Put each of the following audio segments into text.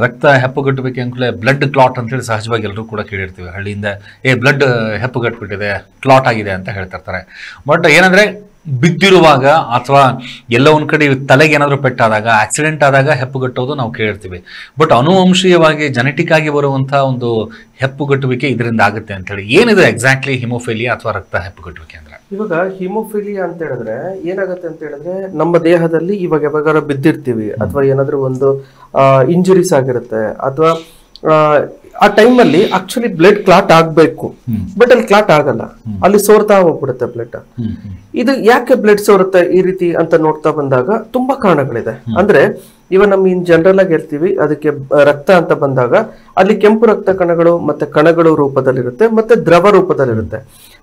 ರಕ್ತ ಹೆಪ್ಪುಗಟ್ಟಬೇಕು ಅಂದ್ಕೂಲೆ blood clot ಅಂತೇಳಿ ಸಹಜವಾಗಿ ಎಲ್ಲರೂ ಕೂಡ ಕೇಳಿರ್ತೀವಿ ಹಳ್ಳಿಯಿಂದ. ಬ್ಲಡ್ ಹೆಪ್ಪುಗಟ್ಬಿಟ್ಟಿದೆ, ಕ್ಲಾಟ್ ಆಗಿದೆ ಅಂತ ಹೇಳ್ತಿರ್ತಾರೆ. ಬಟ್ ಏನಂದ್ರೆ ಬಿದ್ದಿರುವಾಗ ಅಥವಾ ಎಲ್ಲ ಒಂದ್ ಕಡೆ ತಲೆಗೆ ಏನಾದರೂ ಪೆಟ್ಟಾದಾಗ, ಆಕ್ಸಿಡೆಂಟ್ ಆದಾಗ ಹೆಪ್ಪುಗಟ್ಟೋದು ನಾವು ಕೇಳಿರ್ತೀವಿ. ಬಟ್ ಅನುವಂಶೀಯವಾಗಿ ಜೆನೆಟಿಕ್ ಆಗಿ ಬರುವಂತಹ ಒಂದು ಹೆಪ್ಪುಗಟ್ಟುವಿಕೆ ಇದರಿಂದ ಆಗುತ್ತೆ ಅಂತ ಹೇಳಿ, ಏನಿದೆ ಎಕ್ಸಾಕ್ಟ್ಲಿ ಹಿಮೋಫಿಲಿಯಾ ಅಥವಾ ರಕ್ತ ಹೆಪ್ಪುಗಟ್ಟುವಿಕೆ ಅಂದ್ರೆ? ಇವಾಗ ಹಿಮೋಫಿಲಿಯಾ ಅಂತ ಹೇಳಿದ್ರೆ ಏನಾಗುತ್ತೆ ಅಂತ ಹೇಳಿದ್ರೆ, ನಮ್ಮ ದೇಹದಲ್ಲಿ ಇವಾಗ ಯಾವಾಗ ಬಿದ್ದಿರ್ತೀವಿ ಅಥವಾ ಏನಾದ್ರೂ ಒಂದು ಇಂಜುರೀಸ್ ಆಗಿರುತ್ತೆ ಅಥವಾ ಆ ಟೈಮಲ್ಲಿ ಆಕ್ಚುಲಿ ಬ್ಲಡ್ ಕ್ಲಾಟ್ ಆಗ್ಬೇಕು, ಬಟ್ ಅಲ್ಲಿ ಕ್ಲಾಟ್ ಆಗಲ್ಲ, ಅಲ್ಲಿ ಸೋರ್ತಾ ಹೋಗ್ಬಿಡುತ್ತೆ ಬ್ಲಡ್. ಇದು ಯಾಕೆ ಬ್ಲಡ್ ಸೋರುತ್ತೆ ಈ ರೀತಿ ಅಂತ ನೋಡ್ತಾ ಬಂದಾಗ ತುಂಬಾ ಕಾರಣಗಳಿದೆ. ಅಂದ್ರೆ ಇವಾಗ ನಮ್ಮ ಇನ್ ಜನರಲ್ ಆಗಿ ಹೇಳ್ತೀವಿ, ಅದಕ್ಕೆ ರಕ್ತ ಅಂತ ಬಂದಾಗ ಅಲ್ಲಿ ಕೆಂಪು ರಕ್ತ ಕಣಗಳು ಮತ್ತೆ ಕಣಗಳು ರೂಪದಲ್ಲಿರುತ್ತೆ, ಮತ್ತೆ ದ್ರವ ರೂಪದಲ್ಲಿರುತ್ತೆ.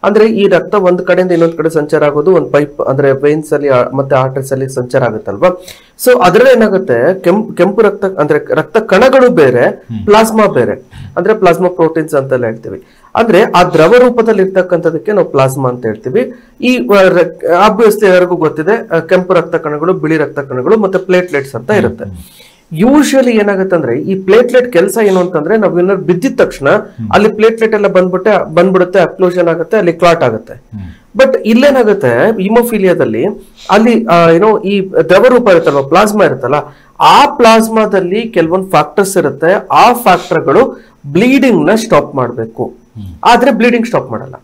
ಅಂದ್ರೆ ಈ ರಕ್ತ ಒಂದ್ ಕಡೆಯಿಂದ ಇನ್ನೊಂದ್ ಕಡೆ ಸಂಚಾರ ಆಗೋದು ಒಂದು ಪೈಪ್ ಅಂದ್ರೆ ವೇನ್ಸ್ ಅಲ್ಲಿ ಮತ್ತೆ ಆರ್ಟರ್ಸ್ ಅಲ್ಲಿ ಸಂಚಾರ ಆಗುತ್ತಲ್ವಾ. ಸೊ ಅದ್ರಲ್ಲಿ ಏನಾಗುತ್ತೆ, ಕೆಂಪು ರಕ್ತ ಅಂದ್ರೆ ರಕ್ತ ಕಣಗಳು ಬೇರೆ, ಪ್ಲಾಸ್ಮಾ ಬೇರೆ, ಅಂದ್ರೆ ಪ್ಲಾಸ್ಮಾ ಪ್ರೋಟೀನ್ಸ್ ಅಂತೆಲ್ಲ ಹೇಳ್ತೀವಿ. ಅಂದ್ರೆ ಆ ದ್ರವ ರೂಪದಲ್ಲಿ ಇರ್ತಕ್ಕಂಥದಕ್ಕೆ ನಾವು ಪ್ಲಾಸ್ಮಾ ಅಂತ ಹೇಳ್ತೀವಿ. ಈ ಆಬ್ವಿಯಸ್ಲಿ ಎಲ್ಲರಿಗೂ ಗೊತ್ತಿದೆ, ಕೆಂಪು ರಕ್ತ ಕಣಗಳು, ಬಿಳಿ ರಕ್ತ ಕಣಗಳು ಮತ್ತೆ ಪ್ಲೇಟ್ಲೆಟ್ಸ್ ಅಂತ ಇರುತ್ತೆ. ಯೂಶಲಿ ಏನಾಗುತ್ತೆ ಅಂದ್ರೆ ಈ ಪ್ಲೇಟ್ಲೆಟ್ ಕೆಲಸ ಏನು ಅಂತಂದ್ರೆ, ನಾವು ಏನಾದ್ರು ಬಿದ್ದಿದ ತಕ್ಷಣ ಅಲ್ಲಿ ಪ್ಲೇಟ್ಲೆಟ್ ಎಲ್ಲ ಬಂದ್ಬಿಡುತ್ತೆ, ಅಕ್ಲೂಷನ್ ಆಗುತ್ತೆ, ಅಲ್ಲಿ ಕ್ಲಾಟ್ ಆಗುತ್ತೆ. ಬಟ್ ಇಲ್ಲೇನಾಗುತ್ತೆ ಹಿಮೋಫಿಲಿಯಾದಲ್ಲಿ, ಅಲ್ಲಿ ಏನೋ ಈ ದ್ರವ ರೂಪ ಇರುತ್ತಲ್ವ, ಪ್ಲಾಸ್ಮಾ ಇರುತ್ತಲ್ಲ, ಆ ಪ್ಲಾಸ್ಮಾದಲ್ಲಿ ಕೆಲವೊಂದು ಫ್ಯಾಕ್ಟರ್ಸ್ ಇರುತ್ತೆ. ಆ ಫ್ಯಾಕ್ಟರ್ಗಳು ಬ್ಲೀಡಿಂಗ್ ನ ಸ್ಟಾಪ್ ಮಾಡಬೇಕು, ಆದ್ರೆ ಬ್ಲೀಡಿಂಗ್ ಸ್ಟಾಪ್ ಮಾಡಲ್ಲ.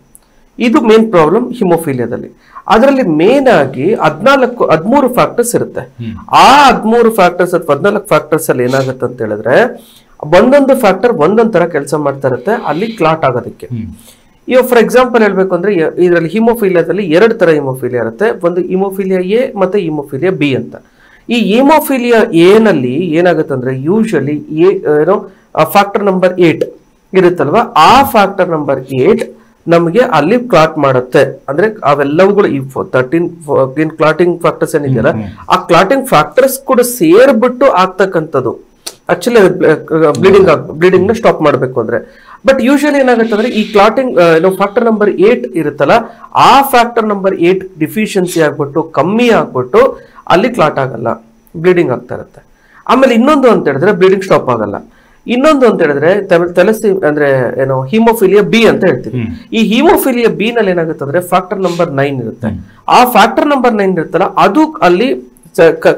ಇದು ಮೇನ್ ಪ್ರಾಬ್ಲಮ್ ಹಿಮೋಫಿಲಿಯಾದಲ್ಲಿ. ಅದರಲ್ಲಿ ಮೇನ್ ಆಗಿ 13 ಫ್ಯಾಕ್ಟರ್ಸ್ ಇರುತ್ತೆ. ಆ 13 ಫ್ಯಾಕ್ಟರ್ಸ್ ಅಥವಾ 14 ಫ್ಯಾಕ್ಟರ್ಸ್ ಅಲ್ಲಿ ಏನಾಗುತ್ತೆ ಅಂತ ಹೇಳಿದ್ರೆ, ಒಂದೊಂದು ಫ್ಯಾಕ್ಟರ್ ಒಂದೊಂದ್ ತರ ಕೆಲಸ ಮಾಡ್ತಾ ಇರುತ್ತೆ ಅಲ್ಲಿ ಕ್ಲಾಟ್ ಆಗೋದಕ್ಕೆ. ಇವಾಗ ಫಾರ್ ಎಕ್ಸಾಂಪಲ್ ಹೇಳ್ಬೇಕು ಅಂದ್ರೆ, ಇದರಲ್ಲಿ ಹಿಮೋಫಿಲಿಯಾದಲ್ಲಿ 2 ತರ ಹಿಮೋಫಿಲಿಯಾ ಇರುತ್ತೆ. ಒಂದು ಹಿಮೋಫಿಲಿಯಾ ಎ ಮತ್ತೆ ಹಿಮೋಫಿಲಿಯಾ ಬಿ ಅಂತ. ಈ ಹಿಮೋಫಿಲಿಯಾ ಎ ನಲ್ಲಿ ಏನಾಗುತ್ತೆ ಅಂದ್ರೆ, ಯೂಶಲಿ ಏನೋ ಫ್ಯಾಕ್ಟರ್ ನಂಬರ್ 8 ಇರುತ್ತಲ್ವಾ, ಆ ಫ್ಯಾಕ್ಟರ್ ನಂಬರ್ 8 ನಮಗೆ ಅಲ್ಲಿ ಕ್ಲಾಟ್ ಮಾಡುತ್ತೆ. ಅಂದ್ರೆ ಅವೆಲ್ಲವುಗಳು ಈ 13 ಕ್ಲಾಟಿಂಗ್ ಫ್ಯಾಕ್ಟರ್ಸ್ ಏನಿದೆಯಲ್ಲ, ಆ ಕ್ಲಾಟಿಂಗ್ ಫ್ಯಾಕ್ಟರ್ಸ್ ಕೂಡ ಸೇರ್ಬಿಟ್ಟು ಆಗ್ತಕ್ಕಂಥದ್ದು ಆಕ್ಚುಲಿ ಬ್ಲೀಡಿಂಗ್ ನ ಸ್ಟಾಪ್ ಮಾಡ್ಬೇಕು ಅಂದ್ರೆ. ಬಟ್ ಯೂಶಲಿ ಏನಾಗುತ್ತೆ ಅಂದ್ರೆ, ಈ ಕ್ಲಾಟಿಂಗ್ ಫ್ಯಾಕ್ಟರ್ ನಂಬರ್ 8 ಇರುತ್ತಲ್ಲ, ಆ ಫ್ಯಾಕ್ಟರ್ ನಂಬರ್ 8 ಡಿಫಿಷಿಯನ್ಸಿ ಆಗ್ಬಿಟ್ಟು ಕಮ್ಮಿ ಆಗ್ಬಿಟ್ಟು ಅಲ್ಲಿ ಕ್ಲಾಟ್ ಆಗಲ್ಲ, ಬ್ಲೀಡಿಂಗ್ ಆಗ್ತಾ ಇರುತ್ತೆ. ಆಮೇಲೆ ಇನ್ನೊಂದು ಅಂತ ಹೇಳಿದ್ರೆ ಬ್ಲೀಡಿಂಗ್ ಸ್ಟಾಪ್ ಆಗಲ್ಲ. ಇನ್ನೊಂದು ಅಂತ ಹೇಳಿದ್ರೆ ತಲೆಸಿ ಅಂದ್ರೆ ಏನೋ ಹಿಮೋಫಿಲಿಯಾ ಬಿ ಅಂತ ಹೇಳ್ತೀವಿ. ಈ ಹಿಮೋಫಿಲಿಯಾ ಬಿ ನಲ್ಲಿ ಏನಾಗುತ್ತೆ ಅಂದ್ರೆ ಫ್ಯಾಕ್ಟರ್ ನಂಬರ್ 9 ಇರುತ್ತೆ. ಆ ಫ್ಯಾಕ್ಟರ್ ನಂಬರ್ 9 ಇರುತ್ತಲ್ಲ, ಅದು ಅಲ್ಲಿ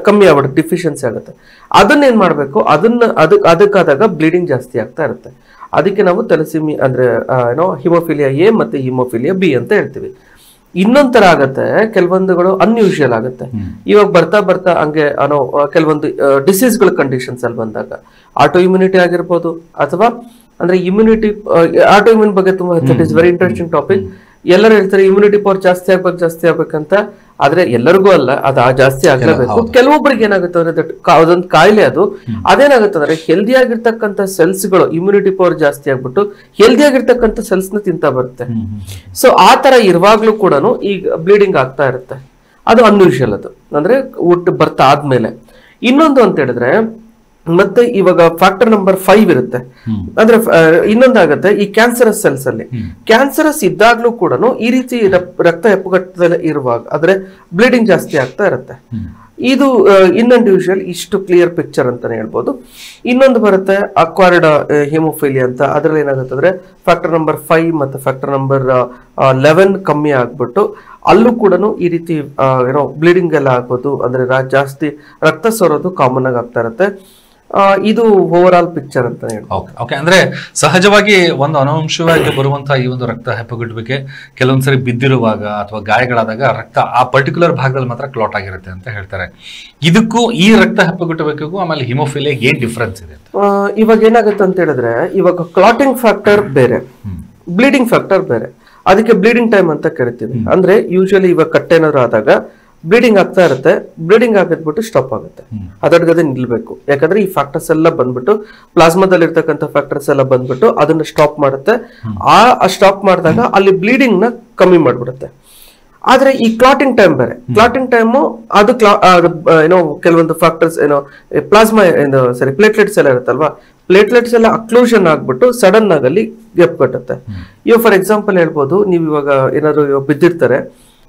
ಕಮ್ಮಿ ಆಗ್ಬಿಡುತ್ತೆ, ಡಿಫಿಷಿಯನ್ಸಿ ಆಗುತ್ತೆ. ಅದನ್ನ ಏನ್ ಮಾಡ್ಬೇಕು, ಅದಕ್ಕಾದಾಗ ಬ್ಲೀಡಿಂಗ್ ಜಾಸ್ತಿ ಆಗ್ತಾ ಇರುತ್ತೆ. ಅದಕ್ಕೆ ನಾವು ತಲೆಸಿಮಿ ಅಂದ್ರೆ ಏನೋ ಹಿಮೋಫಿಲಿಯಾ ಎ ಮತ್ತೆ ಹಿಮೋಫಿಲಿಯಾ ಬಿ ಅಂತ ಹೇಳ್ತೀವಿ. ಇನ್ನೊಂದ್ ತರ ಆಗತ್ತೆ, ಕೆಲವೊಂದುಗಳು ಅನ್ಯೂಶುವಲ್ ಆಗುತ್ತೆ. ಇವಾಗ ಬರ್ತಾ ಹಂಗೆ ಕೆಲವೊಂದು ಡಿಸೀಸ್ಗಳ ಕಂಡೀಷನ್ಸ್ ಅಲ್ಲಿ ಬಂದಾಗ, ಆಟೋ ಇಮ್ಯುನಿಟಿ ಆಗಿರ್ಬೋದು, ಅಥವಾ ಅಂದ್ರೆ ಇಮ್ಯುನಿಟಿ ಆಟೋ ಇಮ್ಯೂನ್ ಬಗ್ಗೆ ತುಂಬಾ it is very interesting topic. ಎಲ್ಲರೂ ಹೇಳ್ತಾರೆ ಇಮ್ಯುನಿಟಿ ಪವರ್ ಜಾಸ್ತಿ ಆಗ್ಬೇಕಂತ, ಆದ್ರೆ ಎಲ್ಲರಿಗೂ ಅಲ್ಲ, ಅದು ಜಾಸ್ತಿ ಆಗ್ಲೇಬೇಕು. ಕೆಲವೊಬ್ಬರಿಗೆ ಏನಾಗುತ್ತೆ ಅಂದ್ರೆ ಅದೊಂದು ಕಾಯಿಲೆ, ಅದೇನಾಗುತ್ತೆ ಅಂದ್ರೆ ಹೆಲ್ದಿ ಆಗಿರ್ತಕ್ಕಂಥ ಸೆಲ್ಸ್ ಗಳು ಇಮ್ಯುನಿಟಿ ಪವರ್ ಜಾಸ್ತಿ ಆಗ್ಬಿಟ್ಟು ಹೆಲ್ದಿ ಆಗಿರ್ತಕ್ಕಂಥ ಸೆಲ್ಸ್ ನ ತಿಂತಾ ಬರುತ್ತೆ. ಸೊ ಆ ತರ ಇರುವಾಗ್ಲೂ ಕೂಡ ಈಗ ಬ್ಲೀಡಿಂಗ್ ಆಗ್ತಾ ಇರುತ್ತೆ. ಅದು ಅನ್ಯೂಶುವಲ್, ಅದು ಅಂದ್ರೆ ಹುಟ್ಟು ಬರ್ತಾ ಆದ್ಮೇಲೆ. ಇನ್ನೊಂದು ಅಂತ ಹೇಳಿದ್ರೆ, ಮತ್ತೆ ಇವಾಗ ಫ್ಯಾಕ್ಟರ್ ನಂಬರ್ 5 ಇರುತ್ತೆ. ಅಂದ್ರೆ ಇನ್ನೊಂದಾಗತ್ತೆ, ಈ ಕ್ಯಾನ್ಸರಸ್ ಸೆಲ್ಸ್ ಅಲ್ಲಿ ಕ್ಯಾನ್ಸರಸ್ ಇದ್ದಾಗ್ಲೂ ಕೂಡ ಈ ರೀತಿ ರಕ್ತ ಹೆಪ್ಪುಗಟ್ಟದಲ್ಲಿ ಇರುವಾಗ ಆದ್ರೆ ಬ್ಲೀಡಿಂಗ್ ಜಾಸ್ತಿ ಆಗ್ತಾ ಇರುತ್ತೆ. ಇದು ಇನ್ಅಂಡ್ಯೂಶುವಲ್, ಇಷ್ಟು ಕ್ಲಿಯರ್ ಪಿಕ್ಚರ್ ಅಂತಾನೆ ಹೇಳ್ಬೋದು. ಇನ್ನೊಂದು ಬರುತ್ತೆ ಅಕ್ವೈರ್ಡ್ ಹಿಮೋಫಿಲಿಯಾ ಅಂತ. ಅದ್ರಲ್ಲಿ ಏನಾಗುತ್ತೆ ಅಂದ್ರೆ ಫ್ಯಾಕ್ಟರ್ ನಂಬರ್ 5 ಮತ್ತೆ ಫ್ಯಾಕ್ಟರ್ ನಂಬರ್ 11 ಕಮ್ಮಿ ಆಗ್ಬಿಟ್ಟು ಅಲ್ಲೂ ಕೂಡ ಈ ರೀತಿ ಏನೋ ಬ್ಲೀಡಿಂಗ್ ಎಲ್ಲ ಆಗೋದು, ಅಂದ್ರೆ ಜಾಸ್ತಿ ರಕ್ತ ಸೋರೋದು ಕಾಮನ್ ಆಗಿ ಆಗ್ತಾ ಇರುತ್ತೆ. ಇದು ಓವರ್ ಆಲ್ ಪಿಕ್ಚರ್ ಅಂತ ಹೇಳಿ. ಓಕೆ, ಅಂದ್ರೆ ಸಹಜವಾಗಿ ಒಂದು ಅನುವಂಶವಾಗಿ ಬರುವಂತಹ ಈ ಒಂದು ರಕ್ತ ಹೆಪ್ಪುಗಟ್ಟುವಿಕೆ ಕೆಲವೊಂದ್ಸರಿ ಬಿದ್ದಿರುವಾಗ ಅಥವಾ ಗಾಯಗಳಾದಾಗ ರಕ್ತ ಆ ಪರ್ಟಿಕ್ಯುಲರ್ ಭಾಗದಲ್ಲಿ ಮಾತ್ರ ಕ್ಲಾಟ್ ಆಗಿರುತ್ತೆ ಅಂತ ಹೇಳ್ತಾರೆ. ಇದಕ್ಕೂ ಈ ರಕ್ತ ಹೆಪ್ಪುಗಟ್ಟುವಿಕೆಗೂ ಆಮೇಲೆ ಹಿಮೋಫಿಲಿಯಾ ಏನ್ ಡಿಫ್ರೆನ್ಸ್ ಇದೆ? ಇವಾಗ ಏನಾಗುತ್ತೆ ಅಂತ ಹೇಳಿದ್ರೆ, ಇವಾಗ ಕ್ಲಾಟಿಂಗ್ ಫ್ಯಾಕ್ಟರ್ ಬೇರೆ, ಬ್ಲೀಡಿಂಗ್ ಫ್ಯಾಕ್ಟರ್ ಬೇರೆ. ಅದಕ್ಕೆ ಬ್ಲೀಡಿಂಗ್ ಟೈಮ್ ಅಂತ ಕರಿತೀವಿ. ಅಂದ್ರೆ ಯೂಶಲಿ ಇವಾಗ ಕಟ್ ಏನಾದ್ರು ಆದಾಗ ಬ್ಲೀಡಿಂಗ್ ಆಗ್ತಾ ಇರುತ್ತೆ, ಬ್ಲೀಡಿಂಗ್ ಆಗಿದ್ಬಿಟ್ಟು ಸ್ಟಾಪ್ ಆಗುತ್ತೆ, ಅದಡ್ಗದೆ ನಿಲ್ಬೇಕು. ಯಾಕಂದ್ರೆ ಈ ಫ್ಯಾಕ್ಟರ್ಸ್ ಎಲ್ಲ ಬಂದ್ಬಿಟ್ಟು ಪ್ಲಾಸ್ಮಾದಲ್ಲಿ ಇರ್ತಕ್ಕಂಥ ಫ್ಯಾಕ್ಟರ್ಸ್ ಎಲ್ಲ ಬಂದ್ಬಿಟ್ಟು ಅದನ್ನ ಸ್ಟಾಪ್ ಮಾಡುತ್ತೆ. ಆ ಸ್ಟಾಪ್ ಮಾಡಿದಾಗ ಅಲ್ಲಿ ಬ್ಲೀಡಿಂಗ್ ನ ಕಮ್ಮಿ ಮಾಡ್ಬಿಡುತ್ತೆ. ಆದ್ರೆ ಈ ಕ್ಲಾಟಿಂಗ್ ಟೈಮ್ ಬೇರೆ. ಕ್ಲಾಟಿಂಗ್ ಟೈಮು ಅದು ಏನೋ ಕೆಲವೊಂದು ಫ್ಯಾಕ್ಟರ್ಸ್ ಏನೋ ಪ್ಲಾಸ್ಮಾ ಪ್ಲೇಟ್ಲೆಟ್ಸ್ ಎಲ್ಲ ಇರುತ್ತಲ್ವಾ, ಪ್ಲೇಟ್ಲೆಟ್ಸ್ ಎಲ್ಲ ಅಕ್ಲೂಷನ್ ಆಗ್ಬಿಟ್ಟು ಸಡನ್ ಆಗಿ ಅಲ್ಲಿ ಗ್ಯಾಪ್ ಕಟ್ಟುತ್ತೆ. ಇವಾಗ ಫಾರ್ ಎಕ್ಸಾಂಪಲ್ ಹೇಳ್ಬೋದು, ನೀವು ಇವಾಗ ಏನಾದ್ರು ಬಿದ್ದಿರ್ತಾರೆ,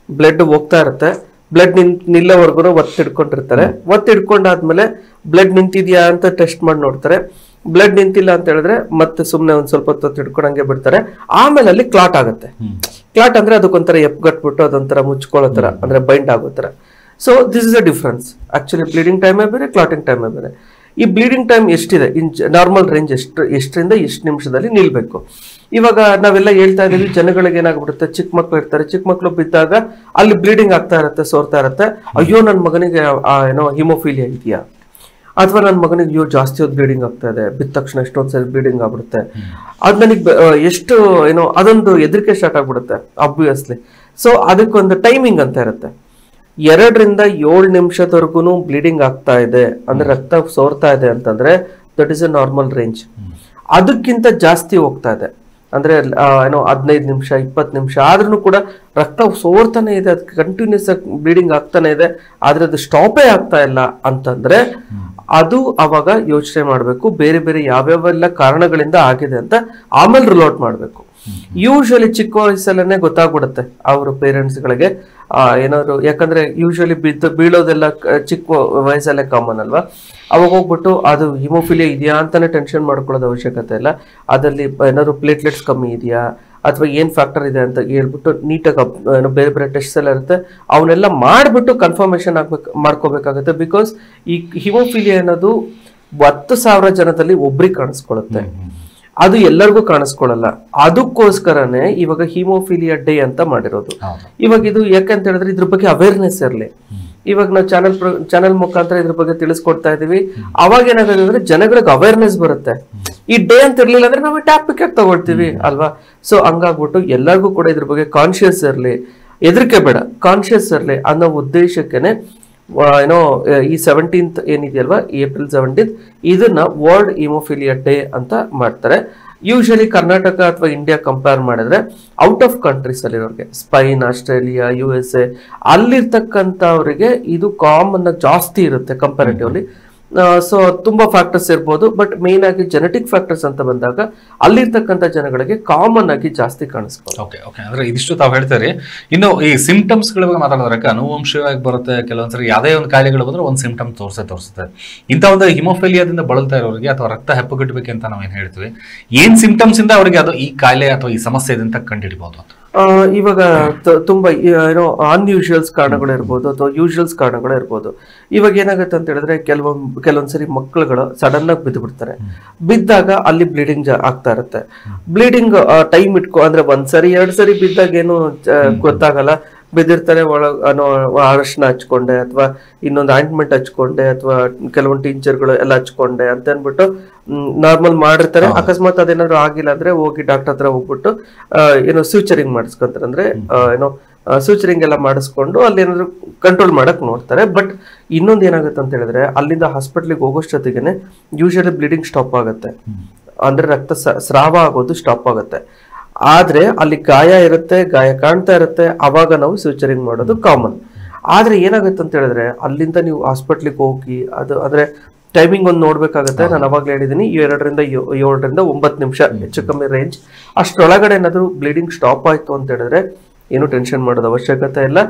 ಬ್ಲಡ್ ಹೋಗ್ತಾ ಇರುತ್ತೆ, ಬ್ಲಡ್ ನಿಲ್ಲವರೆಗೂ ಒತ್ತಿಡ್ಕೊಂಡಿರ್ತಾರೆ. ಒತ್ತಿಡ್ಕೊಂಡಾದ್ಮೇಲೆ ಬ್ಲಡ್ ನಿಂತಿದ್ಯಾ ಅಂತ ಟೆಸ್ಟ್ ಮಾಡಿ ನೋಡ್ತಾರೆ. ಬ್ಲಡ್ ನಿಂತಿಲ್ಲ ಅಂತ ಹೇಳಿದ್ರೆ ಮತ್ತೆ ಸುಮ್ನೆ ಒಂದ್ ಸ್ವಲ್ಪ ಹೊತ್ತು ಹಿಡ್ಕೊಂಡಂಗೆ ಬಿಡ್ತಾರೆ. ಆಮೇಲೆ ಅಲ್ಲಿ ಕ್ಲಾಟ್ ಆಗುತ್ತೆ. ಕ್ಲಾಟ್ ಅಂದ್ರೆ ಅದಕ್ಕೊಂಥರ ಎಪ್ಗಟ್ಬಿಟ್ಟು ಅದೊಂಥರ ಮುಚ್ಕೊಳ್ಳೋ ತರ, ಅಂದ್ರೆ ಬೈಂಡ್ ಆಗೋ ತರ. So this is a difference. Actually bleeding ಟೈಮೇ ಬೇರೆ, ಕ್ಲಾಟಿಂಗ್ ಟೈಮೇ ಬೇರೆ. ಈ ಬ್ಲೀಡಿಂಗ್ ಟೈಮ್ ಎಷ್ಟಿದೆ, ನಾರ್ಮಲ್ ರೇಂಜ್ ಎಷ್ಟರಿಂದ ಎಷ್ಟು ನಿಮಿಷದಲ್ಲಿ ನಿಲ್ಬೇಕು. ಇವಾಗ ನಾವೆಲ್ಲ ಹೇಳ್ತಾ ಇದೀವಿ, ಜನಗಳಿಗೆ ಏನಾಗ್ಬಿಡುತ್ತೆ, ಚಿಕ್ಕ ಮಕ್ಳು ಇರ್ತಾರೆ, ಚಿಕ್ಕ ಮಕ್ಳು ಬಿದ್ದಾಗ ಅಲ್ಲಿ ಬ್ಲೀಡಿಂಗ್ ಆಗ್ತಾ ಇರುತ್ತೆ, ಸೋರ್ತಾ ಇರುತ್ತೆ. ಅಯ್ಯೋ ನನ್ನ ಮಗನಿಗೆ ಏನೋ ಹಿಮೋಫೀಲಿಯಾ ಇದೆಯಾ, ಅಥವಾ ನನ್ನ ಮಗನಿಗೆ ಅಯ್ಯೋ ಜಾಸ್ತಿ ಹೊತ್ತು ಬ್ಲೀಡಿಂಗ್ ಆಗ್ತಾ ಇದೆ, ಬಿದ್ದ ತಕ್ಷಣ ಎಷ್ಟೊಂದ್ಸರಿ ಬ್ಲೀಡಿಂಗ್ ಆಗ್ಬಿಡುತ್ತೆ. ಅದ್ ನನಗೆ ಎಷ್ಟು ಏನೋ ಅದೊಂದು ಹೆದರಿಕೆ ಸ್ಟಾರ್ಟ್ ಆಗ್ಬಿಡುತ್ತೆ ಆಬ್ವಿಯಸ್ಲಿ. ಸೊ ಅದಕ್ಕೊಂದು ಟೈಮಿಂಗ್ ಅಂತ ಇರುತ್ತೆ. 2 ರಿಂದ 7 ನಿಮಿಷದವರೆಗೂ ಬ್ಲೀಡಿಂಗ್ ಆಗ್ತಾ ಇದೆ ಅಂದ್ರೆ ರಕ್ತ ಸೋರ್ತಾ ಇದೆ ಅಂತಂದ್ರೆ that is A normal range. ಅದಕ್ಕಿಂತ ಜಾಸ್ತಿ ಹೋಗ್ತಾ ಇದೆ ಅಂದ್ರೆ ಏನೋ 15 ನಿಮಿಷ 20 ನಿಮಿಷ ಆದ್ರೂ ಕೂಡ ರಕ್ತ ಸೋರ್ತಾನೆ ಇದೆ, ಅದಕ್ಕೆ ಕಂಟಿನ್ಯೂಸ್ ಆಗಿ ಬ್ಲೀಡಿಂಗ್ ಆಗ್ತಾನೆ ಇದೆ, ಆದ್ರೆ ಅದು ಸ್ಟಾಪೇ ಆಗ್ತಾ ಇಲ್ಲ ಅಂತಂದ್ರೆ ಅದು ಅವಾಗ ಯೋಚನೆ ಮಾಡ್ಬೇಕು, ಬೇರೆ ಬೇರೆ ಯಾವ್ಯಾವೆಲ್ಲ ಕಾರಣಗಳಿಂದ ಆಗಿದೆ ಅಂತ ಆಮೇಲೆ ರೂಲ್ ಔಟ್ ಮಾಡ್ಬೇಕು. ಯೂಶಲಿ ಚಿಕ್ಕ ವಯಸ್ಸಲ್ಲೇ ಗೊತ್ತಾಗ್ಬಿಡುತ್ತೆ ಅವ್ರ ಪೇರೆಂಟ್ಸ್ಗಳಿಗೆ ಏನಾದ್ರು, ಯಾಕಂದ್ರೆ ಯೂಶಲಿ ಬೀಳೋದೆಲ್ಲ ಚಿಕ್ಕ ವಯಸ್ಸಲ್ಲೇ ಕಾಮನ್ ಅಲ್ವಾ. ಅವಾಗ ಹೋಗ್ಬಿಟ್ಟು ಅದು ಹಿಮೋಫಿಲಿಯಾ ಇದೆಯಾ ಅಂತಾನೆ ಟೆನ್ಷನ್ ಮಾಡ್ಕೊಳ್ಳೋದು ಅವಶ್ಯಕತೆ ಇಲ್ಲ. ಅದಲ್ಲಿ ಏನಾದ್ರು ಪ್ಲೇಟ್ಲೆಟ್ಸ್ ಕಮ್ಮಿ ಇದೆಯಾ ಅಥವಾ ಏನ್ ಫ್ಯಾಕ್ಟರ್ ಇದೆ ಅಂತ ಹೇಳ್ಬಿಟ್ಟು ನೀಟಾಗಿ ಬೇರೆ ಬೇರೆ ಟೆಸ್ಟ್ ಎಲ್ಲ ಇರುತ್ತೆ, ಅವನ್ನೆಲ್ಲ ಮಾಡ್ಬಿಟ್ಟು ಕನ್ಫರ್ಮೇಶನ್ ಮಾಡ್ಕೋಬೇಕಾಗುತ್ತೆ. ಬಿಕಾಸ್ ಈ ಹಿಮೋಫಿಲಿಯಾ ಅನ್ನೋದು 10,000 ಜನದಲ್ಲಿ ಒಬ್ರಿಗೆ ಕಾಣಿಸ್ಕೊಳ್ಳುತ್ತೆ, ಅದು ಎಲ್ಲರಿಗೂ ಕಾಣಿಸ್ಕೊಳ್ಳಲ್ಲ. ಅದಕ್ಕೋಸ್ಕರನೇ ಇವಾಗ ಹಿಮೋಫಿಲಿಯಾ ಡೇ ಅಂತ ಮಾಡಿರೋದು. ಇವಾಗ ಇದು ಯಾಕಂತ ಹೇಳಿದ್ರೆ ಇದ್ರ ಬಗ್ಗೆ ಅವೇರ್ನೆಸ್ ಇರಲಿ. ಇವಾಗ ನಾವು ಚಾನೆಲ್ ಮುಖಾಂತರ ಇದ್ರ ಬಗ್ಗೆ ತಿಳಿಸ್ಕೊಡ್ತಾ ಇದೀವಿ. ಅವಾಗ ಏನಾಗುತ್ತೆ ಅಂದ್ರೆ ಜನಗಳಿಗೆ ಅವೇರ್ನೆಸ್ ಬರುತ್ತೆ. ಈ ಡೇ ಅಂತ ಇರ್ಲಿಲ್ಲ ಅಂದ್ರೆ ನಾವು ಟಾಪಿಕ್ ಆಗಿ ತಗೊಳ್ತೀವಿ ಅಲ್ವಾ. ಸೊ ಹಂಗಾಗ್ಬಿಟ್ಟು ಎಲ್ಲರಿಗೂ ಕೂಡ ಇದ್ರ ಬಗ್ಗೆ ಕಾನ್ಶಿಯಸ್ ಇರಲಿ, ಹೆದರಿಕೆ ಬೇಡ, ಕಾನ್ಶಿಯಸ್ ಇರಲಿ ಅನ್ನೋ ಉದ್ದೇಶಕ್ಕೆನೆ ಏನೋ ಈ 17th ಏನಿದೆಯಲ್ವಾ, April 17th ಇದನ್ನ ವರ್ಲ್ಡ್ ಹಿಮೋಫಿಲಿಯಾ ಡೇ ಅಂತ ಮಾಡ್ತಾರೆ. ಯೂಶಲಿ ಕರ್ನಾಟಕ ಅಥವಾ ಇಂಡಿಯಾ ಕಂಪೇರ್ ಮಾಡಿದ್ರೆ ಔಟ್ ಆಫ್ ಕಂಟ್ರೀಸ್ ಅಲ್ಲಿರೋರಿಗೆ, ಸ್ಪೈನ್, ಆಸ್ಟ್ರೇಲಿಯಾ, USA ಅಲ್ಲಿರ್ತಕ್ಕಂಥವ್ರಿಗೆ ಇದು ಕಾಮನ್ ಜಾಸ್ತಿ ಇರುತ್ತೆ ಕಂಪ್ಯಾರಿಟಿವ್ಲಿ. ಸೊ ತುಂಬಾ ಫ್ಯಾಕ್ಟರ್ಸ್ ಇರ್ಬೋದು, ಬಟ್ ಮೇನ್ ಆಗಿ ಜೆನೆಟಿಕ್ ಫ್ಯಾಕ್ಟರ್ಸ್ ಅಂತ ಬಂದಾಗ ಅಲ್ಲಿರ್ತಕ್ಕಂಥ ಜನಗಳಿಗೆ ಕಾಮನ್ ಆಗಿ ಜಾಸ್ತಿ ಕಾಣಿಸ್ಕೊಳ್ಳಿ. ಓಕೆ ಓಕೆ ಅಂದ್ರೆ ಇದಿಷ್ಟು ತಾವು ಹೇಳ್ತಾರೆ. ಇನ್ನು ಈ ಸಿಂಪ್ಟಮ್ಸ್ ಗಳ ಬಗ್ಗೆ ಮಾತಾಡೋದಕ್ಕೆ ಅನುವಂಶವಾಗಿ ಬರುತ್ತೆ. ಕೆಲವೊಂದ್ಸರಿ ಯಾವುದೇ ಒಂದು ಕಾಯಿಲೆಗಳು ಬಂದ್ರೆ ಒಂದು ಸಿಂಪ್ಟಮ್ ತೋರಿಸುತ್ತೆ. ಇಂಥ ಒಂದು ಹಿಮೋಫಿಲಿಯಾದಿಂದ ಬಳಲ್ತಾ ಇರೋರಿಗೆ ಅಥವಾ ರಕ್ತ ಹೆಪ್ಪುಗಟ್ಟಬೇಕಂತ ನಾವೇನು ಹೇಳ್ತೀವಿ, ಏನ್ ಸಿಂಪ್ಟಮ್ಸ್ ಇಂದ ಅವರಿಗೆ ಅದು ಈ ಕಾಯಿಲೆ ಅಥವಾ ಈ ಸಮಸ್ಯೆ ಇದೆ ಅಂತ ಕಂಡುಹಿಡಿಬಹುದು ಅಂತ? ಇವಾಗ ತುಂಬಾ ಏನೋ ಅನ್ಯೂಶುವಲ್ಸ್ ಕಾರಣಗಳು ಇರ್ಬೋದು ಅಥವಾ ಯೂಶುವಲ್ಸ್ ಕಾರಣಗಳು ಇರ್ಬೋದು. ಇವಾಗ ಏನಾಗುತ್ತೆ ಅಂತ ಹೇಳಿದ್ರೆ ಕೆಲವೊಂದ್ಸರಿ ಮಕ್ಕಳುಗಳು ಸಡನ್ ಆಗಿ ಬಿದ್ದು ಬಿಡ್ತಾರೆ. ಬಿದ್ದಾಗ ಅಲ್ಲಿ ಬ್ಲೀಡಿಂಗ್ ಆಗ್ತಾ ಇರುತ್ತೆ. ಬ್ಲೀಡಿಂಗ್ ಟೈಮ್ ಅಂದ್ರೆ 1 ಸರಿ 2 ಸರಿ ಬಿದ್ದಾಗ ಏನು ಗೊತ್ತಾಗಲ್ಲ. ಬಿದ್ದಿರ್ತಾರೆ, ಅರಶಿನ ಹಚ್ಕೊಂಡೆ ಅಥವಾ ಇನ್ನೊಂದು ಆಯಿಂಟ್ಮೆಂಟ್ ಹಚ್ಕೊಂಡೆ ಅಥವಾ ಕೆಲವೊಂದು ಟಿಂಚರ್ಗಳು ಎಲ್ಲ ಹಚ್ಕೊಂಡೆ ಅಂತ ಅನ್ಬಿಟ್ಟು ನಾರ್ಮಲ್ ಮಾಡಿರ್ತಾರೆ. ಅಕಸ್ಮಾತ್ ಅದೇನಾದ್ರು ಆಗಿಲ್ಲ ಅಂದ್ರೆ ಹೋಗಿ ಡಾಕ್ಟರ್ ಹತ್ರ ಹೋಗ್ಬಿಟ್ಟು ಏನೋ ಸೂಚರಿಂಗ್ ಮಾಡಿಸ್ಕೊಂತಾರೆ. ಅಂದ್ರೆ ಏನೋ ಸೂಚರಿಂಗ್ ಎಲ್ಲ ಮಾಡಿಸ್ಕೊಂಡು ಅಲ್ಲಿ ಏನಾದ್ರು ಕಂಟ್ರೋಲ್ ಮಾಡಕ್ ನೋಡ್ತಾರೆ. ಬಟ್ ಇನ್ನೊಂದು ಏನಾಗುತ್ತೆ ಅಂತ ಹೇಳಿದ್ರೆ ಅಲ್ಲಿಂದ ಹಾಸ್ಪಿಟ್ಲಿಗೆ ಹೋಗೋಷ್ಟೊತ್ತಿಗೆ ಯೂಶಲಿ ಬ್ಲೀಡಿಂಗ್ ಸ್ಟಾಪ್ ಆಗುತ್ತೆ, ಅಂದ್ರೆ ರಕ್ತ ಸ್ರಾವ ಆಗೋದು ಸ್ಟಾಪ್ ಆಗುತ್ತೆ. ಆದ್ರೆ ಅಲ್ಲಿ ಗಾಯ ಇರುತ್ತೆ, ಗಾಯ ಕಾಣ್ತಾ ಇರುತ್ತೆ, ಅವಾಗ ನಾವು ಸೂಚರಿಂಗ್ ಮಾಡೋದು ಕಾಮನ್. ಆದ್ರೆ ಏನಾಗುತ್ತೆ ಅಂತ ಹೇಳಿದ್ರೆ ಅಲ್ಲಿಂದ ನೀವು ಹಾಸ್ಪಿಟ್ಲಿಗೆ ಹೋಗಿ ಅದು ಅಂದ್ರೆ ಟೈಮಿಂಗ್ ಒಂದು ನೋಡ್ಬೇಕಾಗತ್ತೆ. ನಾನು ಅವಾಗ್ಲೇ ಹೇಳಿದೀನಿ 2 ರಿಂದ 7 ರಿಂದ 9 ನಿಮಿಷ ಹೆಚ್ಚು ಕಮ್ಮಿ ರೇಂಜ್. ಅಷ್ಟರೊಳಗಡೆ ಏನಾದ್ರು ಬ್ಲೀಡಿಂಗ್ ಸ್ಟಾಪ್ ಆಯ್ತು ಅಂತ ಹೇಳಿದ್ರೆ ಏನು ಟೆನ್ಷನ್ ಮಾಡೋದು ಅವಶ್ಯಕತೆ ಇಲ್ಲ.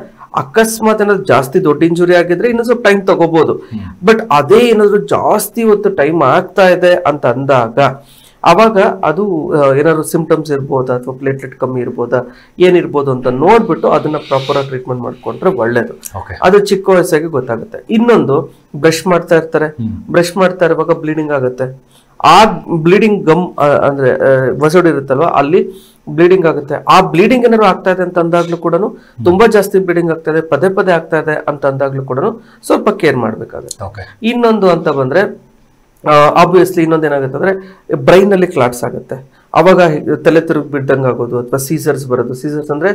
ಅಕಸ್ಮಾತ್ ಏನಾದ್ರು ಜಾಸ್ತಿ ದೊಡ್ಡ ಇಂಜುರಿ ಆಗಿದ್ರೆ ಇನ್ನೂ ಸ್ವಲ್ಪ ಟೈಮ್ ತಗೋಬಹುದು. ಬಟ್ ಅದೇ ಏನಾದ್ರು ಜಾಸ್ತಿ ಹೊತ್ತು ಟೈಮ್ ಆಗ್ತಾ ಇದೆ ಅಂತ ಅಂದಾಗ ಅವಾಗ ಅದು ಏನಾದ್ರು ಸಿಂಪ್ಟಮ್ಸ್ ಇರ್ಬೋದಾ ಅಥವಾ ಪ್ಲೇಟ್ಲೆಟ್ ಕಮ್ಮಿ ಇರ್ಬೋದಾ ಏನಿರ್ಬೋದು ಅಂತ ನೋಡ್ಬಿಟ್ಟು ಅದನ್ನ ಪ್ರಾಪರ್ ಆಗಿ ಟ್ರೀಟ್ಮೆಂಟ್ ಮಾಡ್ಕೊಂಡ್ರೆ ಒಳ್ಳೇದು. ಅದು ಚಿಕ್ಕ ವಯಸ್ಸಾಗಿ ಗೊತ್ತಾಗುತ್ತೆ. ಇನ್ನೊಂದು ಬ್ರಷ್ ಮಾಡ್ತಾ ಇರ್ತಾರೆ, ಬ್ರಷ್ ಮಾಡ್ತಾ ಇರುವಾಗ ಬ್ಲೀಡಿಂಗ್ ಆಗುತ್ತೆ. ಆ ಬ್ಲೀಡಿಂಗ್ ಗಮ್ ಅಂದ್ರೆ ವಸಡು ಇರುತ್ತಲ್ವಾ, ಅಲ್ಲಿ ಬ್ಲೀಡಿಂಗ್ ಆಗುತ್ತೆ. ಆ ಬ್ಲೀಡಿಂಗ್ ಏನಾದ್ರು ಆಗ್ತಾ ಇದೆ ಅಂತ ಅಂದಾಗ್ಲೂ ಕೂಡ ತುಂಬಾ ಜಾಸ್ತಿ ಬ್ಲೀಡಿಂಗ್ ಆಗ್ತಾ ಇದೆ, ಪದೇ ಪದೇ ಆಗ್ತಾ ಇದೆ ಅಂತ ಅಂದಾಗ್ಲೂ ಕೂಡ ಸ್ವಲ್ಪ ಕೇರ್ ಮಾಡ್ಬೇಕಾಗುತ್ತೆ. ಇನ್ನೊಂದು ಅಂತ ಬಂದ್ರೆ ಆಬ್ವಿಯಸ್ಲಿ ಇನ್ನೊಂದೇನಾಗುತ್ತೆ ಅಂದ್ರೆ ಬ್ರೈನ್ ಅಲ್ಲಿ ಕ್ಲಾಟ್ಸ್ ಆಗುತ್ತೆ. ಅವಾಗ ತಲೆ ತಿರುಗಿ ಬಿಡ್ದಂಗೆ ಆಗೋದು ಅಥವಾ ಸೀಸರ್ಸ್ ಬರೋದು. ಸೀಸರ್ಸ್ ಅಂದ್ರೆ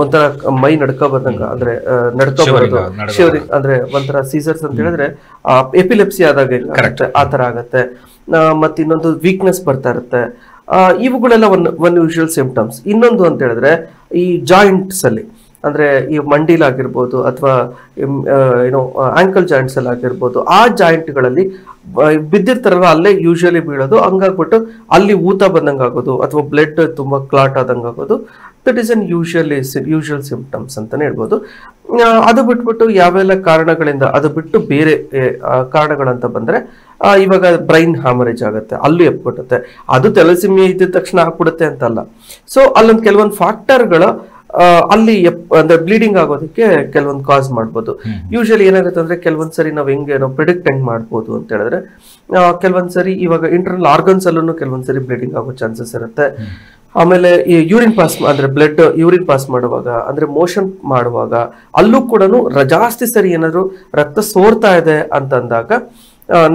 ಒಂಥರ ಮೈ ನಡ್ಕೊ ಬಂದಂಗ, ಅಂದ್ರೆ ನಡ್ಕೊ ಬರೋದು, ಶಿವರಿಂಗ್ ಅಂದ್ರೆ ಒಂಥರ ಸೀಸರ್ಸ್ ಅಂತ ಹೇಳಿದ್ರೆ ಎಪಿಲೆಪ್ಸಿ ಆದಾಗ ಆ ತರ ಆಗತ್ತೆ. ಮತ್ತೆ ಇನ್ನೊಂದು ವೀಕ್ನೆಸ್ ಬರ್ತಾ ಇರುತ್ತೆ. ಇವುಗಳೆಲ್ಲ ಒನ್ ಯೂಶುವಲ್ ಸಿಂಪ್ಟಮ್ಸ್. ಇನ್ನೊಂದು ಅಂತ ಹೇಳಿದ್ರೆ ಈ ಜಾಯಿಂಟ್ಸ್ ಅಲ್ಲಿ ಅಂದ್ರೆ ಈ ಮಂಡಿಲಾಗಿರ್ಬೋದು ಅಥವಾ ಏನೋ ಆಂಕಲ್ ಜಾಯಿಂಟ್ಸ್ ಅಲ್ಲಿ ಆಗಿರ್ಬೋದು, ಆ ಜಾಯಿಂಟ್ಗಳಲ್ಲಿ ಬಿದ್ದಿರ್ತಾರಲ್ಲ ಅಲ್ಲೇ ಯೂಶುವಲಿ ಬೀಳೋದು. ಹಂಗಾಗ್ಬಿಟ್ಟು ಅಲ್ಲಿ ಊತ ಬಂದಂಗೆ ಆಗೋದು ಅಥವಾ ಬ್ಲಡ್ ತುಂಬಾ ಕ್ಲಾಟ್ ಆದಂಗೆ ಆಗೋದು that is an usual symptoms ಅಂತಾನೆ ಹೇಳ್ಬೋದು. ಅದು ಬಿಟ್ಬಿಟ್ಟು ಯಾವೆಲ್ಲ ಕಾರಣಗಳಿಂದ, ಅದು ಬಿಟ್ಟು ಬೇರೆ ಕಾರಣಗಳಂತ ಬಂದ್ರೆ ಇವಾಗ ಬ್ರೈನ್ ಹ್ಯಾಮರೇಜ್ ಆಗುತ್ತೆ, ಅಲ್ಲೂ ಎಪ್ಪಿಬಿಡುತ್ತೆ. ಅದು ಥೆಲಸೆಮಿಯಾ ಇದ್ದ ತಕ್ಷಣ ಆಗ್ಬಿಡುತ್ತೆ ಅಂತಲ್ಲ. ಸೊ ಅಲ್ಲೊಂದು ಕೆಲವೊಂದು ಫ್ಯಾಕ್ಟರ್ಗಳ ಅಲ್ಲಿ ಅಂದ್ರೆ ಬ್ಲೀಡಿಂಗ್ ಆಗೋದಕ್ಕೆ ಕೆಲವೊಂದು ಕಾಸ್ ಮಾಡ್ಬೋದು. ಯೂಶಲಿ ಏನಾಗುತ್ತೆ ಅಂದ್ರೆ ಕೆಲವೊಂದ್ಸರಿ ನಾವು ಹೆಂಗೆ ಪ್ರಿಡಿಕ್ಟ್ ಹೆಂಗ್ ಮಾಡ್ಬೋದು ಅಂತ ಹೇಳಿದ್ರೆ, ಕೆಲವೊಂದ್ಸರಿ ಇವಾಗ ಇಂಟರ್ನಲ್ ಆರ್ಗನ್ಸ್ ಅಲ್ಲೂ ಕೆಲವೊಂದ್ಸರಿ ಬ್ಲೀಡಿಂಗ್ ಆಗೋ ಚಾನ್ಸಸ್ ಇರುತ್ತೆ. ಆಮೇಲೆ ಈ ಯೂರಿನ್ ಪಾಸ್ ಅಂದ್ರೆ ಬ್ಲಡ್ ಯೂರಿನ್ ಪಾಸ್ ಮಾಡುವಾಗ ಅಂದ್ರೆ ಮೋಷನ್ ಮಾಡುವಾಗ ಅಲ್ಲೂ ಕೂಡ ಜಾಸ್ತಿ ಸರಿ ಏನಾದ್ರು ರಕ್ತ ಸೋರ್ತಾ ಇದೆ ಅಂತ ಅಂದಾಗ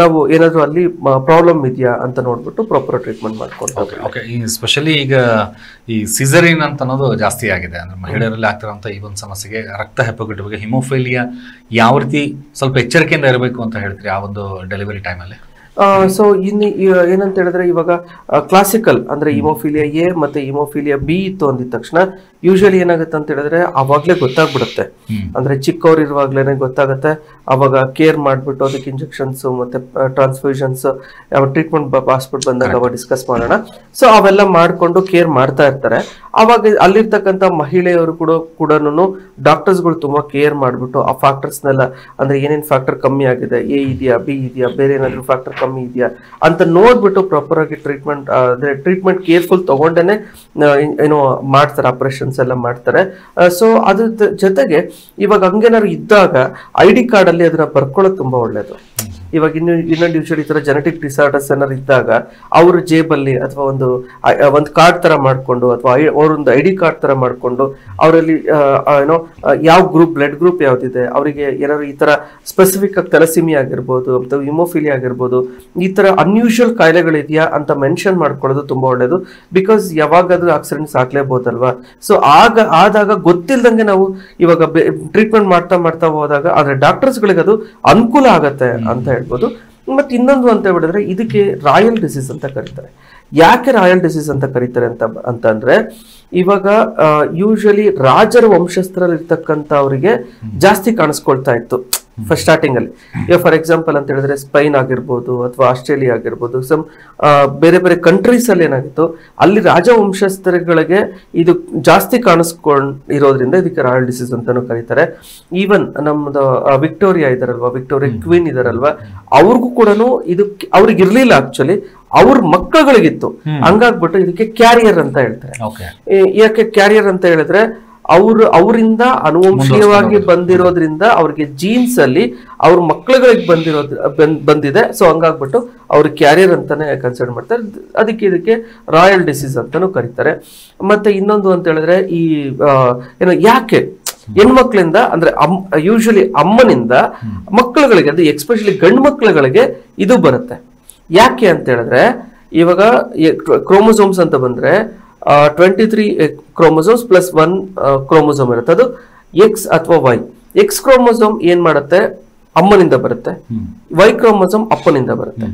ನಾವು ಏನಾದ್ರು ಅಲ್ಲಿ ಪ್ರಾಬ್ಲಮ್ ಇದೆಯಾ ಅಂತ ನೋಡ್ಬಿಟ್ಟು ಪ್ರಾಪರ್ ಟ್ರೀಟ್ಮೆಂಟ್ ಮಾಡ್ಕೊಂಡು. ಓಕೆ, ಈ ಸ್ಪೆಷಲಿ ಈಗ ಈ ಸಿಸರಿನ್ ಅಂತ ಅನ್ನೋದು ಜಾಸ್ತಿ ಆಗಿದೆ ಅಂದ್ರೆ ಮಹಿಳೆಯರಲ್ಲಿ ಆಗ್ತಿರೋಂಥ ಈ ಒಂದು ಸಮಸ್ಯೆಗೆ, ರಕ್ತ ಹೆಪ್ಪುಗಟ್ಟು ಬಗ್ಗೆ ಹಿಮೋಫಿಲಿಯಾ ಯಾವ ರೀತಿ ಸ್ವಲ್ಪ ಎಚ್ಚರಿಕೆಯಿಂದ ಇರಬೇಕು ಅಂತ ಹೇಳ್ತೀರಿ ಆ ಒಂದು ಡೆಲಿವರಿ ಟೈಮಲ್ಲಿ? ಸೊ ಇನ್ನು ಏನಂತ ಹೇಳಿದ್ರೆ ಇವಾಗ ಕ್ಲಾಸಿಕಲ್ ಅಂದ್ರೆ ಹಿಮೋಫಿಲಿಯಾ ಎ ಮತ್ತೆ ಹಿಮೋಫಿಲಿಯಾ ಬಿ ಇತ್ತು ಅಂದಿದ ತಕ್ಷಣ ಯೂಶಲಿ ಏನಾಗುತ್ತೆ ಅಂತ ಹೇಳಿದ್ರೆ ಅವಾಗ್ಲೇ ಗೊತ್ತಾಗ್ಬಿಡುತ್ತೆ. ಅಂದ್ರೆ ಚಿಕ್ಕವ್ರು ಇರುವಾಗ್ಲೇನೆ ಗೊತ್ತಾಗುತ್ತೆ. ಅವಾಗ ಕೇರ್ ಮಾಡ್ಬಿಟ್ಟು ಅದಕ್ಕೆ ಇಂಜೆಕ್ಷನ್ಸ್ ಮತ್ತೆ ಟ್ರಾನ್ಸ್ಫ್ಯೂಷನ್ಸ್ ಟ್ರೀಟ್ಮೆಂಟ್ ಹಾಸ್ಪಿಟಲ್ ಬಂದಾಗ ಅವಾಗ ಡಿಸ್ಕಸ್ ಮಾಡೋಣ. ಸೊ ಅವೆಲ್ಲ ಮಾಡ್ಕೊಂಡು ಕೇರ್ ಮಾಡ್ತಾ ಇರ್ತಾರೆ. ಅವಾಗ ಅಲ್ಲಿರ್ತಕ್ಕಂಥ ಮಹಿಳೆಯರು ಕೂಡ ಡಾಕ್ಟರ್ಸ್ಗಳು ತುಂಬಾ ಕೇರ್ ಮಾಡ್ಬಿಟ್ಟು ಆ ಫ್ಯಾಕ್ಟರ್ಸ್ನೆಲ್ಲ ಅಂದ್ರೆ ಏನೇನ್ ಫ್ಯಾಕ್ಟರ್ ಕಮ್ಮಿ ಆಗಿದೆ, ಎ ಇದೆಯಾ ಬಿ ಇದೆಯಾ ಬೇರೆ ಏನಾದ್ರು ಫ್ಯಾಕ್ಟರ್ ಕಮ್ಮಿ ಇದೆಯಾ ಅಂತ ನೋಡ್ಬಿಟ್ಟು ಪ್ರಾಪರ್ ಆಗಿ ಟ್ರೀಟ್ಮೆಂಟ್ ಕೇರ್ಫುಲ್ ತಗೊಂಡೇನೆ ಏನೋ ಮಾಡ್ತಾರೆ, ಆಪರೇಷನ್ಸ್ ಎಲ್ಲ ಮಾಡ್ತಾರೆ. ಸೊ ಅದ್ರ ಜೊತೆಗೆ ಇವಾಗ ಹಂಗೇನಾದ್ರು ಇದ್ದಾಗ ID ಕಾರ್ಡ್ ಅಲ್ಲಿ ಅದನ್ನ ಬರ್ಕೊಳ್ಳೋದು ತುಂಬಾ ಒಳ್ಳೇದು. ಇವಾಗ ಇನ್ನೊಂದು ಯೂಶಲಿ ಈ ತರ ಜೆನೆಟಿಕ್ ಡಿಸಾರ್ಡರ್ಸ್ ಏನಾದ್ರು ಇದ್ದಾಗ ಅವ್ರ ಜೇಬಲ್ಲಿ ಅಥವಾ ಒಂದು ಕಾರ್ಡ್ ತರ ಮಾಡ್ಕೊಂಡು ಅಥವಾ ಅವ್ರೊಂದು ID ಕಾರ್ಡ್ ತರ ಮಾಡ್ಕೊಂಡು ಅವರಲ್ಲಿ ಏನೋ ಯಾವ ಬ್ಲಡ್ ಗ್ರೂಪ್ ಯಾವ್ದಿದೆ, ಅವರಿಗೆ ಏನಾದ್ರು ಈ ತರ ಸ್ಪೆಸಿಫಿಕ್ ಆಗಿ ಥೆಲಸೆಮಿಯಾ ಆಗಿರ್ಬೋದು ಅಥವಾ ಹಿಮೋಫಿಲಿಯಾ ಆಗಿರ್ಬೋದು, ಈ ತರ ಅನ್ಯೂಶುವಲ್ ಕಾಯಿಲೆಗಳಿದೆಯಾ ಅಂತ ಮೆನ್ಷನ್ ಮಾಡ್ಕೊಳ್ಳೋದು ತುಂಬಾ ಒಳ್ಳೇದು. ಬಿಕಾಸ್ ಯಾವಾಗಾದ್ರೂ ಆಕ್ಸಿಡೆಂಟ್ಸ್ ಆಗ್ಲೇಬಹುದಲ್ವಾ. ಸೊ ಆದಾಗ ಗೊತ್ತಿಲ್ದಂಗೆ ನಾವು ಇವಾಗ ಟ್ರೀಟ್ಮೆಂಟ್ ಮಾಡ್ತಾ ಹೋದಾಗ ಆದ್ರೆ ಡಾಕ್ಟರ್ಸ್ಗಳಿಗೆ ಅದು ಅನುಕೂಲ ಆಗತ್ತೆ ಅಂತ ಹೇಳ್ಬೋದು. ಮತ್ತೆ ಇನ್ನೊಂದು ಅಂತ ಹೇಳಿದ್ರೆ ಇದಕ್ಕೆ ರಾಯಲ್ ಡಿಸೀಸ್ ಅಂತ ಕರೀತಾರೆ. ಯಾಕೆ ರಾಯಲ್ ಡಿಸೀಸ್ ಅಂತ ಕರೀತಾರೆ ಅಂತಂದ್ರೆ ಇವಾಗ ಯೂಶಲಿ ರಾಜರ ವಂಶಸ್ಥರಲ್ಲಿ ಇರ್ತಕ್ಕಂಥ ಅವರಿಗೆ ಜಾಸ್ತಿ ಕಾಣಿಸ್ಕೊಳ್ತಾ ಇತ್ತು ಫಸ್ಟ್ ಸ್ಟಾರ್ಟಿಂಗ್ ಅಲ್ಲಿ. ಈಗ ಫಾರ್ ಎಕ್ಸಾಂಪಲ್ ಅಂತ ಹೇಳಿದ್ರೆ ಸ್ಪೈನ್ ಆಗಿರ್ಬೋದು ಅಥವಾ ಆಸ್ಟ್ರೇಲಿಯಾ ಆಗಿರ್ಬೋದು, ಸಮ್ ಬೇರೆ ಬೇರೆ ಕಂಟ್ರೀಸ್ ಅಲ್ಲಿ ಏನಾಗಿತ್ತು ಅಲ್ಲಿ ರಾಜವಂಶಸ್ಥರುಗಳಿಗೆ ಇದು ಜಾಸ್ತಿ ಕಾಣಿಸ್ಕೊಂಡಿರೋದ್ರಿಂದ ಇದಕ್ಕೆ ರಾಯಲ್ ಡಿಸೀಸ್ ಅಂತಾನು ಕರೀತಾರೆ. ಈವನ್ ನಮ್ದು ವಿಕ್ಟೋರಿಯಾ ಇದಾರಲ್ವಾ, ವಿಕ್ಟೋರಿಯಾ ಕ್ವೀನ್ ಇದಾರಲ್ವಾ, ಅವ್ರಿಗೂ ಕೂಡ ಇದು ಅವ್ರಿಗೆ ಇರ್ಲಿಲ್ಲ ಆಕ್ಚುಲಿ, ಅವ್ರ ಮಕ್ಕಳುಗಳಿಗಿತ್ತು. ಹಂಗಾಗ್ಬಿಟ್ಟು ಇದಕ್ಕೆ ಕ್ಯಾರಿಯರ್ ಅಂತ ಹೇಳ್ತಾರೆ. ಯಾಕೆ ಕ್ಯಾರಿಯರ್ ಅಂತ ಹೇಳಿದ್ರೆ ಅವರಿಂದ ಅನುವಂಶೀಯವಾಗಿ ಬಂದಿರೋದ್ರಿಂದ ಅವ್ರಿಗೆ ಜೀನ್ಸ್ ಅಲ್ಲಿ ಅವ್ರ ಮಕ್ಕಳುಗಳಿಗೆ ಬಂದಿದೆ. ಸೊ ಹಂಗಾಗ್ಬಿಟ್ಟು ಅವ್ರ ಕ್ಯಾರಿಯರ್ ಅಂತಾನೆ ಕನ್ಸಿಡರ್ ಮಾಡ್ತಾರೆ. ಇದಕ್ಕೆ ರಾಯಲ್ ಡಿಸೀಸ್ ಅಂತಾನು ಕರೀತಾರೆ. ಮತ್ತೆ ಇನ್ನೊಂದು ಅಂತ ಹೇಳಿದ್ರೆ ಈ ಏನೋ ಯಾಕೆ ಹೆಣ್ಮಕ್ಳಿಂದ ಅಂದ್ರೆ ಯೂಶಲಿ ಅಮ್ಮನಿಂದ ಮಕ್ಕಳುಗಳಿಗೆ, ಅದು ಎಕ್ಸ್ಪೆಷಲಿ ಗಂಡು ಮಕ್ಕಳುಗಳಿಗೆ ಇದು ಬರುತ್ತೆ. ಯಾಕೆ ಅಂತ ಹೇಳಿದ್ರೆ ಇವಾಗ ಕ್ರೋಮೋಸೋಮ್ಸ್ ಅಂತ ಬಂದ್ರೆ 23 ಕ್ರೋಮೋಸೋಮ್ಸ್ ಪ್ಲಸ್ 1 ಕ್ರೋಮೋಸೋಮ್ ಇರುತ್ತೆ, ಅದು ಎಕ್ಸ್ ಅಥವಾ ವೈ. ಎಕ್ಸ್ ಕ್ರೋಮೋಸೋಮ್ ಏನ್ ಮಾಡುತ್ತೆ, ಅಮ್ಮನಿಂದ ಬರುತ್ತೆ. ವೈ ಕ್ರೋಮೋಸೋಮ್ ಅಪ್ಪನಿಂದ ಬರುತ್ತೆ.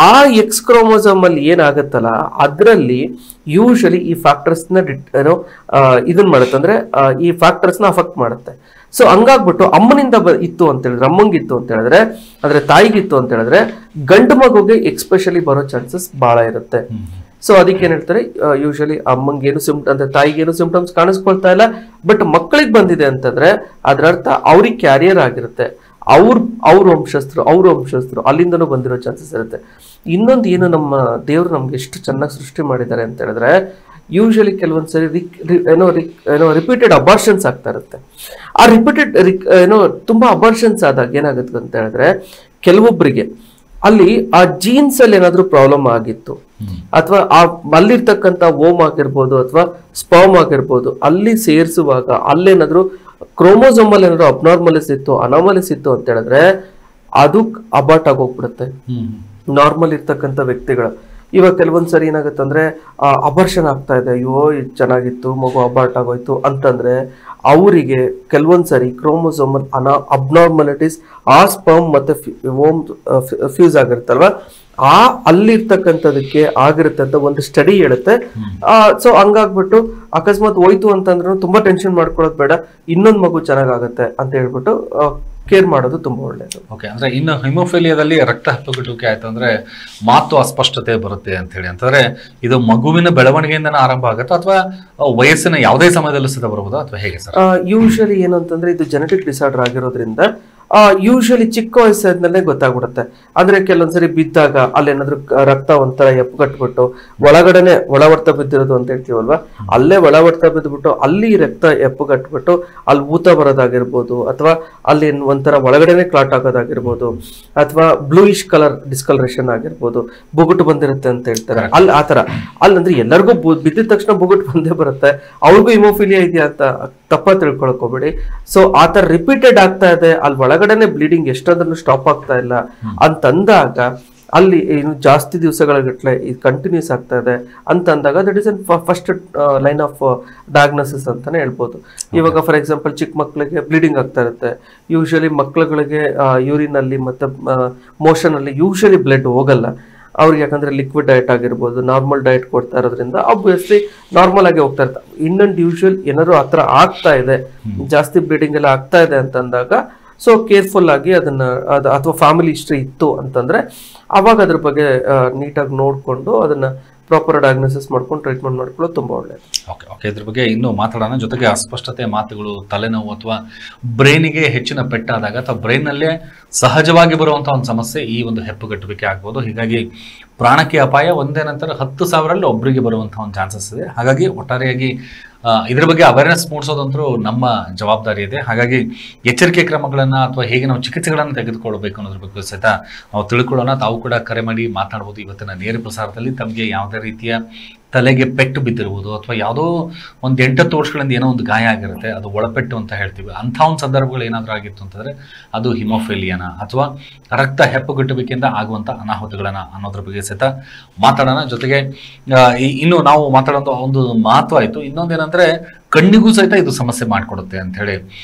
ಆ ಎಕ್ಸ್ ಕ್ರೋಮೋಸೋಮ್ ಅಲ್ಲಿ ಏನಾಗತ್ತಲ್ಲ ಅದರಲ್ಲಿ ಯೂಶಲಿ ಈ ಫ್ಯಾಕ್ಟರ್ಸ್ ನ ಏನೋ ಇದನ್ ಮಾಡುತ್ತೆ, ಅಂದ್ರೆ ಈ ಫ್ಯಾಕ್ಟರ್ಸ್ ನ ಅಫೆಕ್ಟ್ ಮಾಡುತ್ತೆ. ಸೊ ಹಂಗಾಗ್ಬಿಟ್ಟು ಅಮ್ಮನಿಂದ ಇತ್ತು ಅಂತ ಹೇಳಿದ್ರೆ, ಅಮ್ಮಂಗಿತ್ತು ಅಂತ ಹೇಳಿದ್ರೆ ಅಂದ್ರೆ ತಾಯಿಗಿತ್ತು ಅಂತ ಹೇಳಿದ್ರೆ ಗಂಡು ಮಗುಗೆ ಎಕ್ಸ್ಪೆಷಲಿ ಬರೋ ಚಾನ್ಸಸ್ ಬಹಳ ಇರುತ್ತೆ. ಸೊ ಅದಕ್ಕೆ ಏನ್ ಹೇಳ್ತಾರೆ, ಯೂಶಲಿ ಅಮ್ಮಂಗೇನು ಅಂದ್ರೆ ತಾಯಿಗೇನು ಸಿಂಪ್ಟಮ್ಸ್ ಕಾಣಿಸ್ಕೊಳ್ತಾ ಇಲ್ಲ, ಬಟ್ ಮಕ್ಕಳಿಗೆ ಬಂದಿದೆ ಅಂತಂದ್ರೆ ಅದರ ಅರ್ಥ ಅವ್ರಿಗೆ ಕ್ಯಾರಿಯರ್ ಆಗಿರುತ್ತೆ. ಅವ್ರ ವಂಶಸ್ಥರು ಅಲ್ಲಿಂದನೂ ಬಂದಿರೋ ಚಾನ್ಸಸ್ ಇರುತ್ತೆ. ಇನ್ನೊಂದು ಏನು, ನಮ್ಮ ದೇವರು ನಮ್ಗೆ ಎಷ್ಟು ಚೆನ್ನಾಗಿ ಸೃಷ್ಟಿ ಮಾಡಿದ್ದಾರೆ ಅಂತ ಹೇಳಿದ್ರೆ ಯೂಶಲಿ ಕೆಲವೊಂದ್ಸರಿ ರಿಪೀಟೆಡ್ ಅಬಾರ್ಷನ್ಸ್ ಆಗ್ತಾ ಇರುತ್ತೆ. ಆ ರಿಪೀಟೆಡ್ ತುಂಬಾ ಅಬಾರ್ಷನ್ಸ್ ಆದಾಗ ಏನಾಗುತ್ತೆ ಅಂತ ಹೇಳಿದ್ರೆ ಕೆಲವೊಬ್ಬರಿಗೆ ಅಲ್ಲಿ ಆ ಜೀನ್ಸ್ ಅಲ್ಲಿ ಏನಾದ್ರೂ ಪ್ರಾಬ್ಲಮ್ ಆಗಿತ್ತು ಅಥವಾ ಅಲ್ಲಿರ್ತಕ್ಕಂಥ ಓಮ್ ಆಗಿರ್ಬೋದು ಅಥವಾ ಸ್ಪರ್ಮ್ ಆಗಿರ್ಬೋದು, ಅಲ್ಲಿ ಸೇರಿಸುವಾಗ ಅಲ್ಲೇನಾದ್ರೂ ಕ್ರೋಮೋಸೋಮಲ್ ಏನಾದ್ರು ಅಬ್ನಾರ್ಮಲಿಸ್ ಇತ್ತು, ಅನಾಮಲಿಸ್ ಇತ್ತು ಅಂತ ಹೇಳಿದ್ರೆ ಅದು ಅಬಾರ್ಟ್ ಆಗೋಗ್ಬಿಡುತ್ತೆ ನಾರ್ಮಲ್ ಇರ್ತಕ್ಕಂಥ ವ್ಯಕ್ತಿಗಳ. ಇವಾಗ ಕೆಲವೊಂದ್ಸರಿ ಏನಾಗುತ್ತೆ ಅಂದ್ರೆ ಅಬಾರ್ಷನ್ ಆಗ್ತಾ ಇದೆ, ಅಯ್ಯೋ ಇದು ಚೆನ್ನಾಗಿತ್ತು ಮಗು ಅಬಾರ್ಟ್ ಆಗೋಯ್ತು ಅಂತಂದ್ರೆ ಅವರಿಗೆ ಕೆಲವೊಂದ್ಸರಿ ಕ್ರೋಮೋಸೋಮಲ್ ಅಬ್ನಾರ್ಮಲಿಟೀಸ್ ಆ ಸ್ಪರ್ಮ್ ಮತ್ತೆ ಓಮ್ ಫ್ಯೂಸ್ ಆಗಿರುತ್ತಲ್ವಾ, ಅಲ್ಲಿರ್ತಕ್ಕಂಥದಕ್ಕೆ ಆಗಿರುತ್ತೆ ಅಂತ ಒಂದು ಸ್ಟಡಿ ಹೇಳುತ್ತೆ. ಸೊ ಹಂಗಾಗ್ಬಿಟ್ಟು ಅಕಸ್ಮಾತ್ ಹೋಯ್ತು ಅಂತಂದ್ರೂ ತುಂಬಾ ಟೆನ್ಷನ್ ಮಾಡ್ಕೊಳ್ಳೋದು ಬೇಡ, ಇನ್ನೊಂದು ಮಗು ಚೆನ್ನಾಗಾಗತ್ತೆ ಅಂತ ಹೇಳ್ಬಿಟ್ಟು ಕೇರ್ ಮಾಡೋದು ತುಂಬಾ ಒಳ್ಳೆಯದು. ಓಕೆ, ಅಂದ್ರೆ ಇನ್ನು ಹಿಮೋಫಿಲಿಯಾದಲ್ಲಿ ರಕ್ತ ಹೆಪ್ಪುಗಟ್ಟುವಿಕೆ ಆಯ್ತು ಅಂದ್ರೆ ಮಾತು ಅಸ್ಪಷ್ಟತೆ ಬರುತ್ತೆ ಅಂತ ಹೇಳಿ, ಅಂತಂದ್ರೆ ಇದು ಮಗುವಿನ ಬೆಳವಣಿಗೆಯಿಂದನೇ ಆರಂಭ ಆಗುತ್ತಾ ಅಥವಾ ವಯಸ್ಸಿನ ಯಾವುದೇ ಸಮಯದಲ್ಲೂ ಸಹ ಬರಬಹುದಾ ಅಥವಾ ಹೇಗೆ ಸರ್? ಯೂಶಲಿ ಏನು ಅಂತಂದ್ರೆ ಇದು ಜೆನೆಟಿಕ್ ಡಿಸಾರ್ಡರ್ ಆಗಿರೋದ್ರಿಂದ ಯೂಶಲಿ ಚಿಕ್ಕ ವಯಸ್ಸಿನಲ್ಲೇ ಗೊತ್ತಾಗ್ಬಿಡುತ್ತೆ. ಅಂದ್ರೆ ಕೆಲವೊಂದ್ಸರಿ ಬಿದ್ದಾಗ ಅಲ್ಲೇನಾದ್ರೂ ರಕ್ತ ಒಂಥರ ಎಪ್ಪುಗಟ್ಬಿಟ್ಟು ಒಳಗಡೆನೆ ಒಳವರ್ತ ಬಿದ್ದಿರೋದು ಅಂತ ಹೇಳ್ತೀವಲ್ವಾ, ಅಲ್ಲೇ ಒಳವರ್ತ ಬಿದ್ದುಬಿಟ್ಟು ಅಲ್ಲಿ ರಕ್ತ ಎಪ್ಪುಗಟ್ಬಿಟ್ಟು ಅಲ್ಲಿ ಊತ ಬರೋದಾಗಿರ್ಬೋದು, ಅಥವಾ ಅಲ್ಲಿ ಒಂಥರ ಒಳಗಡೆನೆ ಕ್ಲಾಟ್ ಆಗೋದಾಗಿರ್ಬೋದು, ಅಥವಾ ಬ್ಲೂಯಿಶ್ ಕಲರ್ ಡಿಸ್ಕಲರೇಷನ್ ಆಗಿರ್ಬೋದು, ಬುಗುಟು ಬಂದಿರುತ್ತೆ ಅಂತ ಹೇಳ್ತಾರೆ. ಅಲ್ಲಿ ಆತರ ಅಲ್ಲಂದ್ರೆ ಎಲ್ಲರಿಗೂ ಬಿದ್ದಿದ ತಕ್ಷಣ ಬುಗುಟು ಬಂದೇ ಬರುತ್ತೆ, ಅವ್ರಿಗೂ ಹಿಮೋಫಿಲಿಯಾ ಇದೆಯಾ ಅಂತ ತಪ್ಪ ತಿಳ್ಕೊಳಕ್ ಹೋಗ್ಬೇಡಿ. ಸೊ ಆತರ ರಿಪೀಟೆಡ್ ಆಗ್ತಾ ಇದೆ, ಅಲ್ಲಿ ಒಳಗಡೆನೆ ಬ್ಲೀಡಿಂಗ್ ಎಷ್ಟಾದ್ರೂ ಸ್ಟಾಪ್ ಆಗ್ತಾ ಇಲ್ಲ ಅಂತಂದಾಗ, ಅಲ್ಲಿ ಇನ್ನು ಜಾಸ್ತಿ ದಿವಸಗಳ ಗಟ್ಟಲೆ ಇದು ಕಂಟಿನ್ಯೂಸ್ ಆಗ್ತಾ ಇದೆ ಅಂತ ಅಂದಾಗ that is first line of diagnosis ಅಂತಾನೆ ಹೇಳ್ಬೋದು. ಇವಾಗ ಫಾರ್ ಎಕ್ಸಾಂಪಲ್ ಚಿಕ್ಕ ಮಕ್ಕಳಿಗೆ ಬ್ಲೀಡಿಂಗ್ ಆಗ್ತಾ ಇರುತ್ತೆ. ಯೂಶಲಿ ಮಕ್ಕಳುಗಳಿಗೆ ಯೂರಿನ್ ಅಲ್ಲಿ ಮತ್ತೆ ಮೋಷನ್ ಅಲ್ಲಿ ಯೂಶಲಿ ಬ್ಲಡ್ ಹೋಗಲ್ಲ ಅವ್ರಿಗೆ, ಯಾಕಂದ್ರೆ ಲಿಕ್ವಿಡ್ ಡಯಟ್ ಆಗಿರ್ಬೋದು, ನಾರ್ಮಲ್ ಡಯಟ್ ಕೊಡ್ತಾ ಇರೋದ್ರಿಂದ ಆಬ್ವಿಯಸ್ಲಿ ನಾರ್ಮಲ್ ಆಗಿ ಹೋಗ್ತಾ ಇರ್ತಾರೆ. ಇನ್ನೊಂದು ಯೂಶುವಲ್ ಏನಾದ್ರು ಆ ಥರ ಆಗ್ತಾ ಇದೆ, ಜಾಸ್ತಿ ಬ್ಲೀಡಿಂಗ್ ಎಲ್ಲ ಆಗ್ತಾ ಇದೆ ಅಂತಂದಾಗ ಸೊ ಕೇರ್ಫುಲ್ ಆಗಿ ಅದನ್ನ ಅಥವಾ ಫ್ಯಾಮಿಲಿ ಹಿಸ್ಟ್ರಿ ಇತ್ತು ಅಂತಂದ್ರೆ ಅವಾಗ ಅದ್ರ ಬಗ್ಗೆ ನೀಟಾಗಿ ನೋಡಿಕೊಂಡು ಅದನ್ನ ಪ್ರಾಪರ್ ಡಯಾಗ್ನೋಸಿಸ್ ಮಾಡ್ಕೊಂಡು ಟ್ರೀಟ್ಮೆಂಟ್ ಮಾಡ್ಕೊಳ್ಳೋದು ತುಂಬಾ ಒಳ್ಳೆಯದು. ಓಕೆ ಓಕೆ, ಇದ್ರ ಬಗ್ಗೆ ಇನ್ನೂ ಮಾತಾಡೋಣ. ಜೊತೆಗೆ ಅಸ್ಪಷ್ಟತೆ ಮಾತುಗಳು, ತಲೆನೋವು ಅಥವಾ ಬ್ರೈನಿಗೆ ಹೆಚ್ಚಿನ ಪೆಟ್ಟಾದಾಗ ಅಥವಾ ಬ್ರೈನ್ನಲ್ಲೇ ಸಹಜವಾಗಿ ಬರುವಂಥ ಒಂದು ಸಮಸ್ಯೆ ಈ ಒಂದು ಹೆಪ್ಪುಗಟ್ಟುವಿಕೆ ಆಗ್ಬೋದು. ಹೀಗಾಗಿ ಪ್ರಾಣಕ್ಕೆ ಅಪಾಯ ಒಂದೇ ನಂತರ 10,000ರಲ್ಲಿ ಒಬ್ಬರಿಗೆ ಬರುವಂಥ ಒಂದು ಚಾನ್ಸಸ್ ಇದೆ. ಹಾಗಾಗಿ ಒಟ್ಟಾರೆಯಾಗಿ ಇದ್ರ ಬಗ್ಗೆ ಅವೇರ್ನೆಸ್ ಮೂಡಿಸೋದಂತೂ ನಮ್ಮ ಜವಾಬ್ದಾರಿ ಇದೆ. ಹಾಗಾಗಿ ಎಚ್ಚರಿಕೆ ಕ್ರಮಗಳನ್ನು ಅಥವಾ ಹೇಗೆ ನಾವು ಚಿಕಿತ್ಸೆಗಳನ್ನು ತೆಗೆದುಕೊಳ್ಬೇಕು ಅನ್ನೋದ್ರ ಬಗ್ಗೆ ಸಹಿತ ನಾವು ತಿಳ್ಕೊಳ್ಳೋಣ. ತಾವು ಕೂಡ ಕರೆ ಮಾಡಿ ಮಾತನಾಡ್ಬೋದು. ಇವತ್ತಿನ ನೇರ ಪ್ರಸಾರದಲ್ಲಿ ತಮಗೆ ಯಾವುದೇ ರೀತಿಯ ತಲೆಗೆ ಪೆಟ್ಟು ಬಿದ್ದಿರ್ಬೋದು ಅಥವಾ ಯಾವುದೋ ಒಂದು 8-10 ವರ್ಷಗಳಿಂದ ಏನೋ ಒಂದು ಗಾಯ ಆಗಿರುತ್ತೆ, ಅದು ಒಳಪೆಟ್ಟು ಅಂತ ಹೇಳ್ತೀವಿ. ಅಂಥ ಒಂದು ಸಂದರ್ಭಗಳು ಏನಾದರೂ ಆಗಿತ್ತು ಅಂತಂದರೆ ಅದು ಹಿಮೋಫಿಲಿಯಾನ ಅಥವಾ ರಕ್ತ ಹೆಪ್ಪುಗಟ್ಟುವಿಕೆಯಿಂದ ಆಗುವಂಥ ಅನಾಹುತಗಳನ್ನ ಅನ್ನೋದ್ರ ಬಗ್ಗೆ ಸಹಿತ ಮಾತಾಡೋಣ. ಜೊತೆಗೆ ಇನ್ನು ನಾವು ಮಾತಾಡೋದು ಒಂದು ಮಹತ್ವ ಆಯಿತು. ಇನ್ನೊಂದೇನಂದ್ರೆ ಕಣ್ಣಿಗೂ ಸಹಿತ ಇದು ಸಮಸ್ಯೆ ಮಾಡಿಕೊಡುತ್ತೆ ಅಂತ ಹೇಳಿ.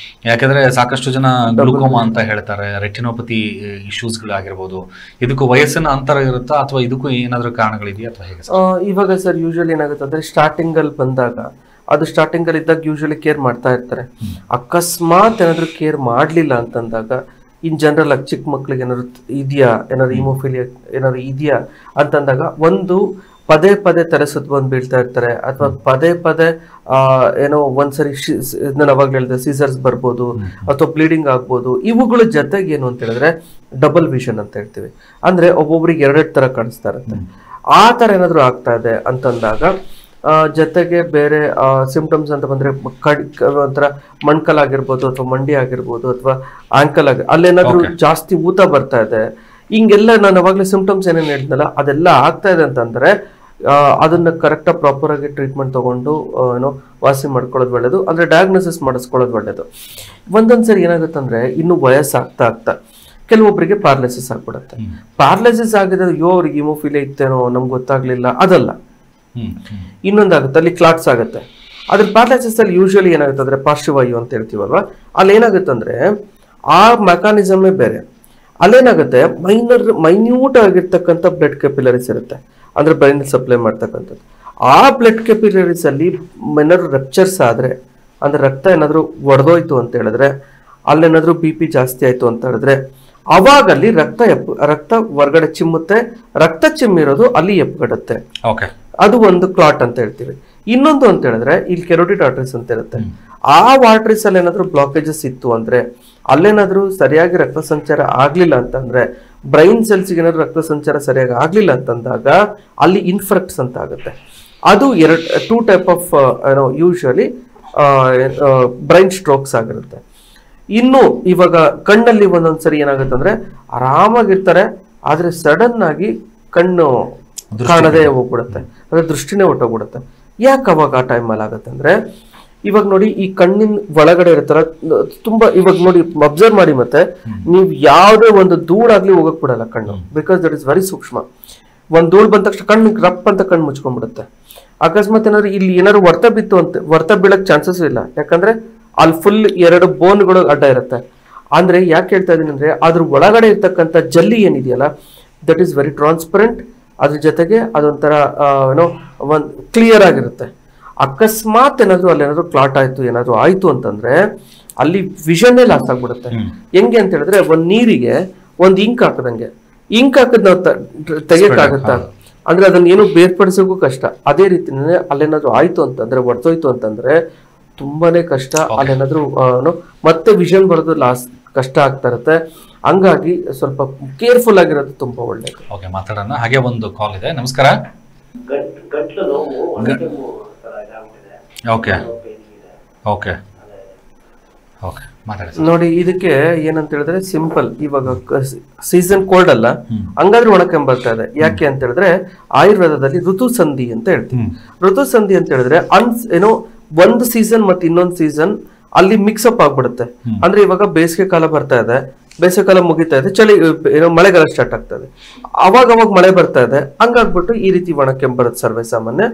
ಯಾಕೆಂದ್ರೆ ಸಾಕಷ್ಟು ಜನ ಗ್ಲುಕೋಮಾ ಅಂತ ಹೇಳ್ತಾರೆ, ರೆಟಿನೋಪತಿ ಇಶ್ಯೂಸ್ಗಳಾಗಿರ್ಬೋದು. ಇದಕ್ಕೂ ವಯಸ್ಸಿನ ಅಂತರ ಇರುತ್ತಾ ಅಥವಾ ಇದಕ್ಕೂ ಏನಾದರೂ ಕಾರಣಗಳಿದೆಯಾ ಅಥವಾ ಹೇಗೆ? ಇವಾಗ ಸರ್ ಯೂಶಲಿ ಏನಾಗುತ್ತೆ ಅಂದ್ರೆ ಸ್ಟಾರ್ಟಿಂಗ್ ಅಲ್ಲಿ ಬಂದಾಗ ಅದು ಸ್ಟಾರ್ಟಿಂಗ್ ಅಲ್ಲಿ ಇದ್ದಾಗ ಯೂಶಲಿ ಕೇರ್ ಮಾಡ್ತಾ ಇರ್ತಾರೆ. ಅಕಸ್ಮಾತ್ ಏನಾದ್ರು ಕೇರ್ ಮಾಡ್ಲಿಲ್ಲ ಅಂತಂದಾಗ ಇನ್ ಜನರಲ್ ಆಗಿ ಚಿಕ್ಕ ಮಕ್ಳಿಗೆ ಏನಾದ್ರು ಇದೆಯಾ, ಏನಾದ್ರು ಹಿಮೋಫಿಲಿಯಾ ಏನಾದ್ರು ಇದೆಯಾ ಅಂತಂದಾಗ ಒಂದು ಪದೇ ಪದೇ ತಲೆಸುತ್ತ ಬಂದು ಬೀಳ್ತಾ ಇರ್ತಾರೆ, ಅಥವಾ ಪದೇ ಪದೇ ಏನೋ ಒಂದ್ಸರಿ ನಾನು ಅವಾಗ್ಲೇ ಹೇಳಿದೆ ಸೀಸರ್ಸ್ ಬರ್ಬೋದು ಅಥವಾ ಬ್ಲೀಡಿಂಗ್ ಆಗ್ಬೋದು. ಇವುಗಳ ಜೊತೆಗೆ ಏನು ಅಂತ ಹೇಳಿದ್ರೆ ಡಬಲ್ ವಿಷನ್ ಅಂತ ಹೇಳ್ತೀವಿ, ಅಂದ್ರೆ ಒಬ್ಬೊಬ್ರಿಗೆ 2 ತರ ಕಾಣಿಸ್ತಾ ಇರುತ್ತೆ. ಆ ತರ ಏನಾದ್ರು ಆಗ್ತಾ ಇದೆ ಅಂತಂದಾಗ ಜೊತೆಗೆ ಬೇರೆ ಸಿಂಪ್ಟಮ್ಸ್ ಅಂತ ಬಂದ್ರೆ ಒಂಥರ ಮಣ್ಕಲ್ ಆಗಿರ್ಬೋದು ಅಥವಾ ಮಂಡಿ ಆಗಿರ್ಬೋದು ಅಥವಾ ಆಂಕಲ್ ಅಲ್ಲೇನಾದ್ರೂ ಜಾಸ್ತಿ ಊತ ಬರ್ತಾ ಇದೆ, ಹಿಂಗೆಲ್ಲ ನಾನು ಅವಾಗಲೇ ಸಿಂಪ್ಟಮ್ಸ್ ಏನೇನು ಹೇಳಿದ್ನಲ್ಲ ಅದೆಲ್ಲ ಆಗ್ತಾ ಇದೆ ಅಂತಂದ್ರೆ ಅದನ್ನ ಕರೆಕ್ಟಾಗಿ ಪ್ರಾಪರ್ ಆಗಿ ಟ್ರೀಟ್ಮೆಂಟ್ ತಗೊಂಡು ಏನೋ ವಾಸಿ ಮಾಡ್ಕೊಳ್ಳೋದು ಒಳ್ಳೇದು, ಅಂದ್ರೆ ಡಯಾಗ್ನೋಸಿಸ್ ಮಾಡಿಸ್ಕೊಳ್ಳೋದು ಒಳ್ಳೇದು. ಒಂದೊಂದ್ಸರಿ ಏನಾಗುತ್ತೆ ಅಂದ್ರೆ ಇನ್ನು ವಯಸ್ಸಾಗ್ತಾ ಆಗ್ತಾ ಕೆಲವೊಬ್ಬರಿಗೆ ಪ್ಯಾರಲಿಸಿಸ್ ಆಗ್ಬಿಡುತ್ತೆ. ಪ್ಯಾರಲಿಸಿಸ್ ಆಗಿದೆ, ಅಯ್ಯೋ ಅವ್ರಿಗೆ ಹಿಮೋಫಿಲಿಯಾ ಇತ್ತೇನೋ ನಮ್ಗೆ ಗೊತ್ತಾಗ್ಲಿಲ್ಲ, ಅದಲ್ಲ. ಇನ್ನೊಂದಾಗುತ್ತೆ ಅಲ್ಲಿ ಕ್ಲಾಟ್ಸ್ ಆಗುತ್ತೆ. ಅದ್ರ ಪ್ಯಾರಲಿಸಿಸ್ ಅಲ್ಲಿ ಯೂಶಲಿ ಏನಾಗುತ್ತೆ ಅಂದ್ರೆ ಪಾರ್ಶ್ವವಾಯು ಅಂತ ಹೇಳ್ತೀವಲ್ವಾ, ಅಲ್ಲಿ ಏನಾಗುತ್ತೆ ಅಂದ್ರೆ ಆ ಮೆಕಾನಿಸಮೇ ಬೇರೆ. ಅಲ್ಲೇನಾಗುತ್ತೆ ಮೈನ್ಯೂಟ್ ಆಗಿರ್ತಕ್ಕಂಥ ಬ್ಲಡ್ ಕೆಪಿಲರೀಸ್ ಇರುತ್ತೆ, ಅಂದ್ರೆ ಬ್ರೈನ್ ಸಪ್ಲೈ ಮಾಡ್ತಕ್ಕಂಥದ್ದು. ಆ ಬ್ಲಡ್ ಕೆಪಿಲರೀಸ್ ಅಲ್ಲಿ ಏನಾದ್ರು ರಪ್ಚರ್ಸ್ ಆದ್ರೆ, ಅಂದ್ರೆ ರಕ್ತ ಏನಾದ್ರು ಒಡೆದೋಯ್ತು ಅಂತ ಹೇಳಿದ್ರೆ, ಅಲ್ಲೇನಾದ್ರು BP ಜಾಸ್ತಿ ಆಯ್ತು ಅಂತ ಹೇಳಿದ್ರೆ ಅವಾಗ ಅಲ್ಲಿ ರಕ್ತ ಹೊರಗಡೆ ಚಿಮ್ಮುತ್ತೆ. ರಕ್ತ ಚಿಮ್ಮಿರೋದು ಅಲ್ಲಿ ಎಪ್ಪಗಡುತ್ತೆ, ಅದು ಒಂದು ಕ್ಲಾಟ್ ಅಂತ ಹೇಳ್ತೀವಿ. ಇನ್ನೊಂದು ಅಂತ ಹೇಳಿದ್ರೆ ಇಲ್ಲಿ ಕೆರೋಟಿಡ್ ಆರ್ಟರೀಸ್ ಅಂತ ಇರುತ್ತೆ. ಆ ಆರ್ಟರೀಸ್ ಅಲ್ಲಿ ಏನಾದ್ರು ಬ್ಲಾಕೇಜಸ್ ಇತ್ತು ಅಂದ್ರೆ, ಅಲ್ಲೇನಾದ್ರೂ ಸರಿಯಾಗಿ ರಕ್ತ ಸಂಚಾರ ಆಗ್ಲಿಲ್ಲ ಅಂತಂದ್ರೆ, ಬ್ರೈನ್ ಸೆಲ್ಸ್ ಏನಾದ್ರು ರಕ್ತ ಸಂಚಾರ ಸರಿಯಾಗಿ ಆಗ್ಲಿಲ್ಲ ಅಂತಂದಾಗ ಅಲ್ಲಿ ಇನ್ಫ್ರಕ್ಟ್ಸ್ ಅಂತ ಆಗುತ್ತೆ. ಅದು 2 type of usually brain strokes ಆಗಿರುತ್ತೆ. ಇನ್ನು ಇವಾಗ ಕಣ್ಣಲ್ಲಿ ಒಂದೊಂದ್ಸರಿ ಏನಾಗುತ್ತೆ ಅಂದ್ರೆ ಆರಾಮಾಗಿರ್ತಾರೆ, ಆದ್ರೆ ಸಡನ್ ಆಗಿ ಕಣ್ಣು ಕಾಣದೇ ಹೋಗ್ಬಿಡುತ್ತೆ, ಅದ್ರ ದೃಷ್ಟಿನೇ ಹೊಟ್ಟೋಗ್ಬಿಡುತ್ತೆ. ಯಾಕೆ ಅವಾಗ ಆ ಟೈಮಲ್ಲಿ ಆಗುತ್ತೆ ಅಂದ್ರೆ, ಇವಾಗ ನೋಡಿ ಈ ಕಣ್ಣಿನ ಒಳಗಡೆ ಇರ್ತಾರ ತುಂಬಾ, ಇವಾಗ ನೋಡಿ ಅಬ್ಸರ್ವ್ ಮಾಡಿ, ಮತ್ತೆ ನೀವು ಯಾವುದೇ ಒಂದು ಧೂಳಾಗ್ಲಿ ಹೋಗಕ್ ಬಿಡಲ್ಲ ಕಣ್ಣು, ಬಿಕಾಸ್ ದಟ್ ಇಸ್ ವೆರಿ ಸೂಕ್ಷ್ಮ. ಒಂದ್ ಧೂಳ್ ಬಂದ ತಕ್ಷಣ ಕಣ್ಣು ರಪ್ ಅಂತ ಕಣ್ಣು ಮುಚ್ಕೊಂಡ್ಬಿಡುತ್ತೆ. ಅಕಸ್ಮಾತ್ ಏನಾದ್ರು ಇಲ್ಲಿ ಏನಾದ್ರು ಹೊರ್ತ ಬೀಳಕ್ ಚಾನ್ಸಸ್ ಇಲ್ಲ, ಯಾಕಂದ್ರೆ ಅಲ್ಲಿ ಫುಲ್ 2 ಬೋನ್ಗಳು ಅಡ್ಡ ಇರುತ್ತೆ. ಅಂದ್ರೆ ಯಾಕೆ ಹೇಳ್ತಾ ಇದೀನಿ ಅಂದ್ರೆ ಅದ್ರ ಒಳಗಡೆ ಇರ್ತಕ್ಕಂಥ ಜಲ್ಲಿ ಏನಿದೆಯಲ್ಲ ದಟ್ ಈಸ್ ವೆರಿ ಟ್ರಾನ್ಸ್ಪರೆಂಟ್, ಅದ್ರ ಜೊತೆಗೆ ಅದೊಂಥರ ಏನೋ ಕ್ಲಿಯರ್ ಆಗಿರುತ್ತೆ. ಅಕಸ್ಮಾತ್ ಏನಾದ್ರು ಅಲ್ಲಿ ಏನಾದ್ರು ಕ್ಲಾಟ್ ಆಯ್ತು ಏನಾದ್ರು ಆಯ್ತು ಅಂತಂದ್ರೆ ಅಲ್ಲಿ ವಿಷನ್ನೇ ಲಾಸ್ ಆಗ್ಬಿಡುತ್ತೆ. ಹೆಂಗೆ ಅಂತ ಹೇಳಿದ್ರೆ ಒಂದ್ ನೀರಿಗೆ ಒಂದ್ ಇಂಕ್ ಹಾಕದಂಗೆ, ಇಂಕ್ ಹಾಕದ್ ನಾವು ತೆಗಿಯಕ್ಕಾಗತ್ತಾ ಅಂದ್ರೆ ಅದನ್ನ ಏನು ಬೇರ್ಪಡಿಸೋಕ್ಕೂ ಕಷ್ಟ. ಅದೇ ರೀತಿನೇ ಅಲ್ಲೇನಾದ್ರು ಆಯ್ತು ಅಂತಂದ್ರೆ ಒಡ್ತೋಯ್ತು ಅಂತಂದ್ರೆ ತುಂಬಾನೇ ಕಷ್ಟ. ಅಲ್ಲೇನಾದ್ರು ಮತ್ತೆ ವಿಷನ್ ಬರೋದು ಕಷ್ಟ ಆಗ್ತಾ ಇರುತ್ತೆ. ಹಂಗಾಗಿ ಸ್ವಲ್ಪ ಕೇರ್ಫುಲ್ ಆಗಿರೋದು ತುಂಬಾ ಒಳ್ಳೇದು. ಓಕೆ, ಮಾತಾಡೋಣ. ಹಾಗೆ ಒಂದು ಕಾಲ್ ಇದೆ. ನಮಸ್ಕಾರ. ಓಕೆ ಓಕೆ ಓಕೆ ಮಾತಾಡಿ. ನೋಡಿ, ಇದಕ್ಕೆ ಏನಂತ ಹೇಳಿದ್ರೆ ಸಿಂಪಲ್, ಇವಾಗ ಸೀಸನ್ ಕೋಲ್ಡ್ ಅಲ್ಲ, ಹಂಗಾದ್ರೆ ಒಣಕೆಮ್ಮು ಬರ್ತಾ ಇದೆ. ಯಾಕೆ ಅಂತ ಹೇಳಿದ್ರೆ ಆಯುರ್ವೇದದಲ್ಲಿ ಋತು ಸಂಧಿ ಅಂತ ಹೇಳ್ತೀವಿ. ಋತು ಸಂಧಿ ಅಂತ ಹೇಳಿದ್ರೆ ಏನೋ ಒಂದು ಸೀಸನ್ ಮತ್ತೆ ಇನ್ನೊಂದು ಸೀಸನ್ ಅಲ್ಲಿ ಮಿಕ್ಸಪ್ ಆಗ್ಬಿಡುತ್ತೆ. ಅಂದ್ರೆ ಇವಾಗ ಬೇಸಿಗೆ ಕಾಲ ಬರ್ತಾ ಇದೆ, ಬೇಸಿಗೆ ಕಾಲ ಮುಗಿತಾ ಇದೆ, ಚಳಿ ಏನೋ ಮಳೆಗಾಲ ಸ್ಟಾರ್ಟ್ ಆಗ್ತಾ ಇದೆ, ಅವಾಗ ಮಳೆ ಬರ್ತಾ ಇದೆ. ಹಂಗಾಗ್ಬಿಟ್ಟು ಈ ರೀತಿ ಒಣಕೆಮ್ಮು ಬರುತ್ತೆ ಸರ್ವೇ ಸಾಮಾನ್ಯ.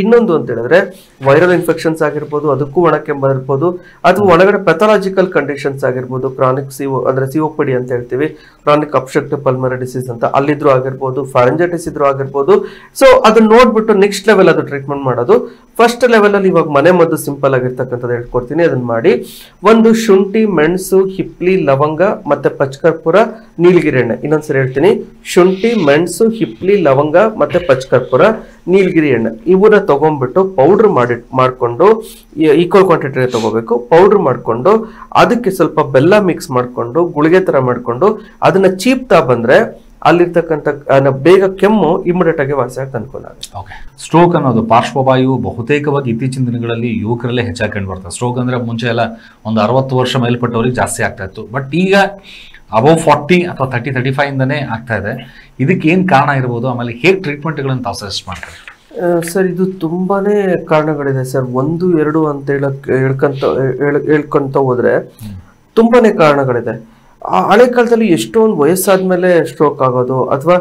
ಇನ್ನೊಂದು ಅಂತ ಹೇಳಿದ್ರೆ ವೈರಲ್ ಇನ್ಫೆಕ್ಷನ್ಸ್ ಆಗಿರ್ಬೋದು, ಅದಕ್ಕೂ ಒಣಕೆಮ್ಮು ಇರ್ಬೋದು, ಅಥವಾ ಒಳಗಡೆ ಪೆಥಾಲಜಿಕಲ್ ಕಂಡೀಷನ್ಸ್ ಆಗಿರ್ಬೋದು, ಕ್ರಾನಿಕ್ ಅಂದ್ರೆ ಸಿಒಪಿಡಿ ಅಂತ ಹೇಳ್ತೀವಿ, ಕ್ರಾನಿಕ್ ಅಬ್ಸ್ಟ್ರಕ್ಟಿವ್ ಪಲ್ಮನರಿ ಡಿಸೀಸ್ ಅಂತ, ಅಲ್ಲಿದ್ರು ಆಗಿರ್ಬೋದು, ಫಾರೆಂಜೈಟಿಸ್ ಇದ್ರು ಆಗಿರ್ಬೋದು. ಸೊ ಅದನ್ನ ನೋಡ್ಬಿಟ್ಟು ನೆಕ್ಸ್ಟ್ ಲೆವೆಲ್ ಅದು ಟ್ರೀಟ್ಮೆಂಟ್ ಮಾಡೋದು. ಫಸ್ಟ್ ಲೆವೆಲ್ ಅಲ್ಲಿ ಇವಾಗ ಮನೆ ಮದ್ದು ಸಿಂಪಲ್ ಆಗಿರ್ತಕ್ಕಂಥದ್ದು ಹೇಳ್ಕೊಡ್ತೀನಿ, ಅದನ್ನ ಮಾಡಿ. ಶುಂಠಿ, ಮೆಣಸು, ಹಿಪ್ಲಿ, ಲವಂಗ ಮತ್ತೆ ಪಚ್ಚಕರ್ಪೂರ, ನೀಲಗಿರಿ ಎಣ್ಣೆ. ಇನ್ನೊಂದ್ಸರಿ ಹೇಳ್ತೀನಿ, ಶುಂಠಿ, ಮೆಣಸು, ಹಿಪ್ಲಿ, ಲವಂಗ ಮತ್ತೆ ಪಚ್ಚಕರ್ಪೂರ, ನೀಲಗಿರಿ ಎಣ್ಣೆ ಇವನ್ನ ತಗೊಂಡ್ಬಿಟ್ಟು ಪೌಡರ್ ಮಾಡ್ಕೊಂಡು ಈಕ್ವಲ್ ಕ್ವಾಂಟಿಟಿ ತಗೋಬೇಕು. ಪೌಡರ್ ಮಾಡ್ಕೊಂಡು ಅದಕ್ಕೆ ಸ್ವಲ್ಪ ಬೆಲ್ಲ ಮಿಕ್ಸ್ ಮಾಡ್ಕೊಂಡು ಗುಳಿಗೆ ತರ ಮಾಡ್ಕೊಂಡು ಅದನ್ನ ಚೀಪ್ತಾ ಬಂದ್ರೆ ಅಲ್ಲಿರ್ತಕ್ಕಂಥ ಬೇಗ ಕೆಮ್ಮು ಇಮಿಡಿಯೇಟ್ ಆಗಿ ವಾಸಿ ಆಗಿ ಅನುಕೂಲ ಆಗುತ್ತೆ. ಓಕೆ, ಸ್ಟ್ರೋಕ್ ಅನ್ನೋದು ಪಾರ್ಶ್ವವಾಯು ಬಹುತೇಕವಾಗಿ ಇತ್ತೀಚಿನ ದಿನಗಳಲ್ಲಿ ಯುವಕರಲ್ಲೇ ಹೆಚ್ಚಾಗಿ ಬರ್ತದೆ. ಸ್ಟ್ರೋಕ್ ಅಂದ್ರೆ ಮುಂಚೆ ಎಲ್ಲ ಒಂದು 60 ವರ್ಷ ಮೇಲ್ಪಟ್ಟವರಿಗೆ ಜಾಸ್ತಿ ಆಗ್ತಾ ಇತ್ತು. ಬಟ್ ಈಗ ಅಬೌವ್ 40 ಅಥವಾ 30-35 ಇಂದನೇ ಆಗ್ತಾ ಇದೆ. ಇದಕ್ಕೆ ಏನ್ ಕಾರಣ ಇರ್ಬೋದು? ಆಮೇಲೆ ಹೇಗೆ ಟ್ರೀಟ್ಮೆಂಟ್ಗಳನ್ನು ತಾವು ಸಜೆಸ್ಟ್ ಮಾಡ್ತಾರೆ? ಸರ್, ಇದು ತುಂಬಾನೇ ಕಾರಣಗಳಿದೆ ಸರ್. 1-2 ಅಂತ ಹೇಳ್ಕೊಂತ ಹೋದ್ರೆ ತುಂಬಾನೇ ಕಾರಣಗಳಿದೆ. ಹಳೆ ಕಾಲದಲ್ಲಿ ಎಷ್ಟೊಂದು ವಯಸ್ಸಾದ್ಮೇಲೆ ಸ್ಟ್ರೋಕ್ ಆಗೋದು ಅಥವಾ